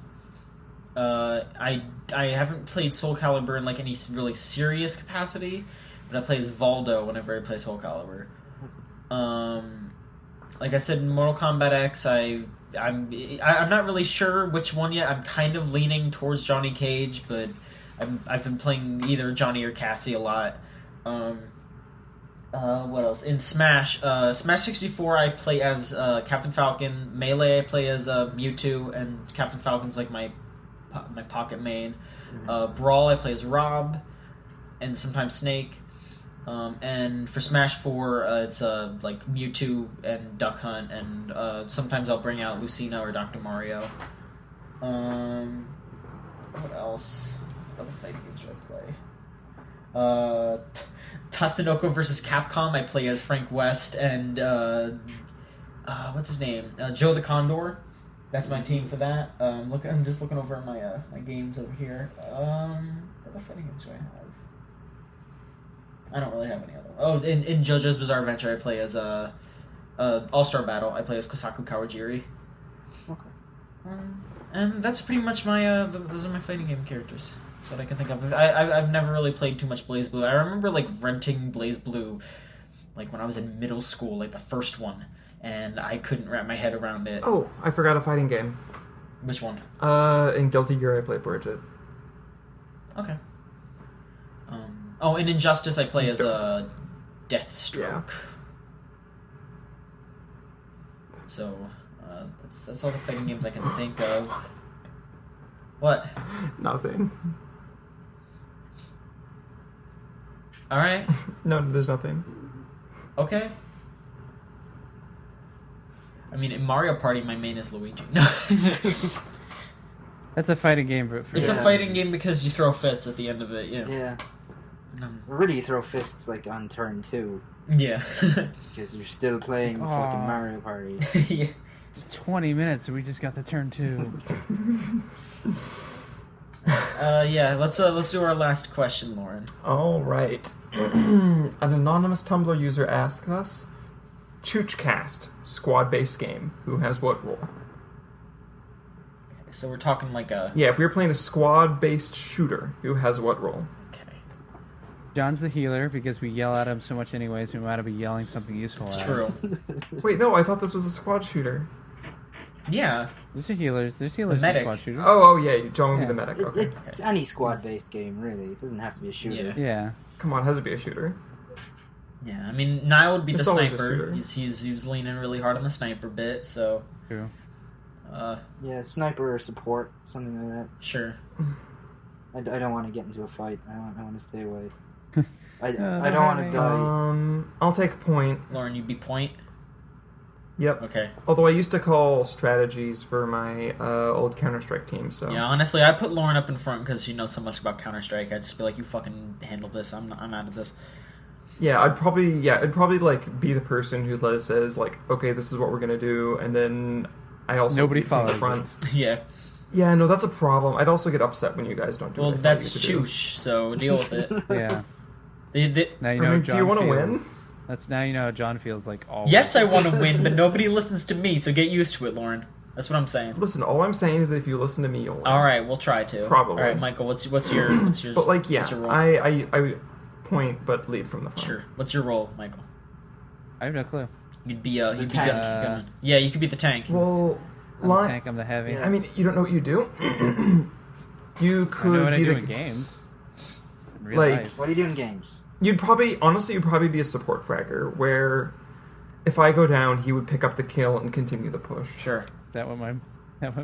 I haven't played Soul Calibur in like any really serious capacity, but I play as Valdo whenever I play Soul Calibur. Like I said, in Mortal Kombat X, I'm not really sure which one yet. I'm kind of leaning towards Johnny Cage, but I've been playing either Johnny or Cassie a lot. What else? In Smash, Smash 64, I play as Captain Falcon. Melee, I play as Mewtwo, and Captain Falcon's like my pocket main. Brawl, I play as Rob, and sometimes Snake. And for Smash 4, it's like Mewtwo and Duck Hunt, and sometimes I'll bring out Lucina or Dr. Mario. What else? What other fighting games should I play? Tatsunoko vs. Capcom, I play as Frank West and what's his name? Joe the Condor. That's my team for that. I'm just looking over my my games over here. What other fighting games do I have? I don't really have any other. Oh, in JoJo's Bizarre Adventure, I play as All-Star Battle. I play as Kosaku Kawajiri. Okay. And that's pretty much my those are my fighting game characters. That's what I can think of. I've never really played too much BlazBlue. I remember like renting BlazBlue, like when I was in middle school, like the first one, and I couldn't wrap my head around it. Oh, I forgot a fighting game. Which one? In Guilty Gear, I play Bridget. Okay. Oh, in Injustice, I play as Deathstroke. Yeah. So, that's all the fighting games I can think of. What? Nothing. Alright. No, there's nothing. Okay. I mean, in Mario Party, my main is Luigi. No. That's a fighting game for It's a Yeah. fighting game because you throw fists at the end of it. Yeah. Yeah. Um, Really, you throw fists like on turn 2 yeah. because you're still playing the Aw. fucking Mario Party. yeah. It's 20 minutes and we just got the turn 2. Yeah. Let's do our last question, Lauren. All right. An anonymous Tumblr user asks us, Chooch cast, squad-based game. Who has what role? So we're talking like a. Yeah, if we were playing a squad-based shooter, who has what role? Okay. John's the healer because we yell at him so much anyways. We might have be yelling something useful It's at true. him. Wait, no, I thought this was a squad shooter. Yeah. There's healers. There's healers in medic. squad shooters. Oh, yeah, John would be Yeah. the medic. Okay. It's any squad-based game, really. It doesn't have to be a shooter. Yeah. Yeah. Come on, has it be a shooter? Yeah. I mean, Niall would be the It's always a sniper. shooter. He was leaning really hard on the sniper bit. So. True. Yeah, sniper or support, something like that. Sure. I don't want to get into a fight. I want to stay away. I don't don't want to worry. die. I'll take point. Lauren, you'd be point. Yep. Okay. Although I used to call strategies for my old Counter-Strike team, so... Yeah, honestly, I put Lauren up in front because she knows so much about Counter-Strike. I'd just be like, you fucking handle this. I'm out of this. Yeah, I'd probably like be the person who says like, okay, this is what we're gonna do, and then I also Nobody be from the follows front. Yeah. Yeah, no, that's a problem. I'd also get upset when you guys don't do Well, what I tell that's you to do. Chooch, so deal with it. Yeah. They- Now you I know mean, how John do you wanna feels. That's now you know how John feels like all. yes, I want to win, but nobody listens to me, so get used to it, Lauren. That's what I'm saying. Listen, all I'm saying is that if you listen to me, you'll win. All right, we'll try to. Probably. All right, Michael, what's your But like, yeah, what's your role? I point but lead from the front. Sure. What's your role, Michael? I have no clue. You'd be you'd be tank. gunman. Yeah, you could be the tank. Well, I'm the tank. I'm the heavy. Yeah. I mean, you don't know what you do. You I know could what I be do the in games. In real like- life. What do you do in games? You'd probably be a support fragger where if I go down, he would pick up the kill and continue the push. Sure. That what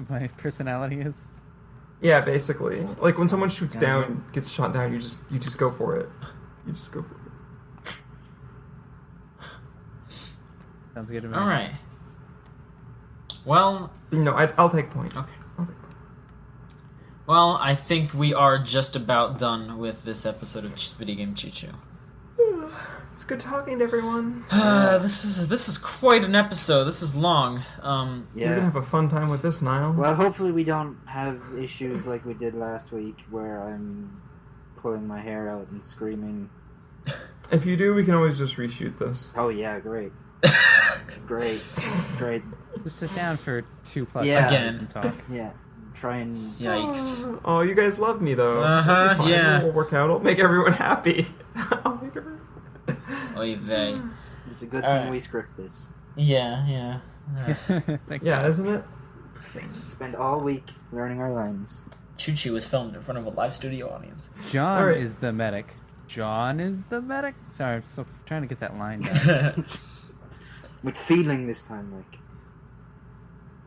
my personality is. Yeah, basically. Like when someone shoots Yeah. down, gets shot down, you just go for it. You just go for it. Sounds good to me. All right. Well, No, I'll take point. okay. I'll take point. Well, I think we are just about done with this episode of Video Game Choo Choo. It's good talking to everyone. This is quite an episode. This is long. You're gonna have a fun time with this, Niall. Well, hopefully we don't have issues like we did last week where I'm pulling my hair out and screaming. If you do, we can always just reshoot this. Oh yeah, great. Great. Just sit down for 2+ Yeah. hours Again. and talk. Yeah. Try and... Yikes. Oh, you guys love me though. Uh-huh, It'll be fine. yeah. It'll work out. I'll make everyone happy. I'll make everyone. Oy vey. It's a good All thing right. we script this. Yeah. Thank Yeah, God. isn't it? Spend all week learning our lines. Choo Choo was filmed in front of a live studio audience. John All right. is the medic. John is the medic. Sorry, I'm still trying to get that line down. With feeling this time, like.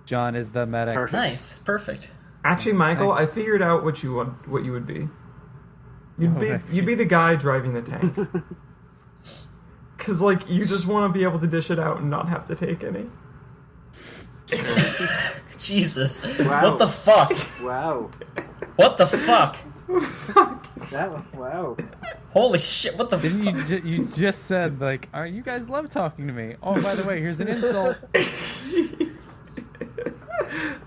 John is the medic. Perfect. Nice. Perfect. Actually, Thanks, Michael, thanks. I figured out what you would be. Okay. You'd be the guy driving the tank. Cause like you just want to be able to dish it out and not have to take any. Jesus. Wow. What the fuck? Wow. What the fuck? Wow. Holy shit, what the Didn't fuck? you just said like, you guys love talking to me? Oh, by the way, here's an insult.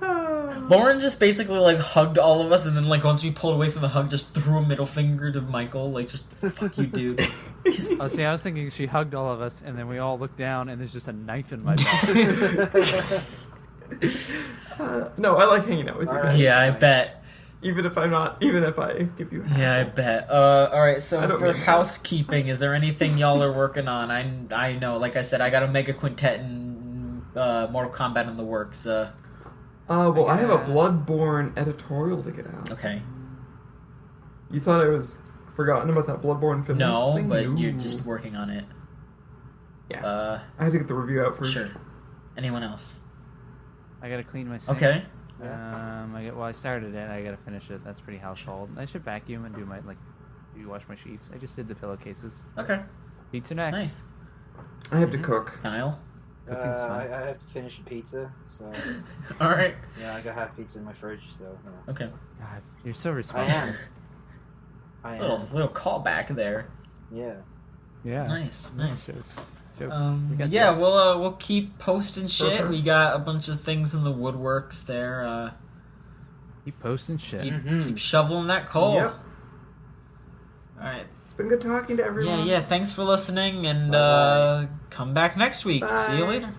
Lauren just basically like hugged all of us and then like once we pulled away from the hug just threw a middle finger to Michael, like just fuck you dude. Kiss- Oh, see, I was thinking she hugged all of us, and then we all looked down, and there's just a knife in my back. No, I like hanging out with you All guys. right. Yeah, I bet. Even if I give you. a Yeah, I hassle. bet. Alright, I so don't for mean that. housekeeping, is there anything y'all are working on? I know, like I said, I got a Mega Quintet and Mortal Kombat in the works. Well, I have a Bloodborne editorial to get out. Okay. You thought I was forgotten about that Bloodborne film? No, thing? but No. you're just working on it. Yeah. I had to get the review out first. Sure. Anyone else? I gotta clean my sink. Okay. I started it. I gotta finish it. That's pretty household. I should vacuum and do wash my sheets. I just did the pillowcases. Okay. Sheets are next. Nice. I have to cook. Niall? Cooking's fun. I have to finish a pizza, so All right. yeah, I got half pizza in my fridge, so yeah. Okay. God, you're so I responsible. am. Little callback there. Yeah. Yeah. Nice. Jokes. We got Yeah, jokes. we'll keep posting shit. Sure. We got a bunch of things in the woodworks there. Keep posting shit. Keep shoveling that coal. Yep. All right. It's been good talking to everyone. Yeah. Thanks for listening, and Bye-bye. come back next week. See you Bye. later.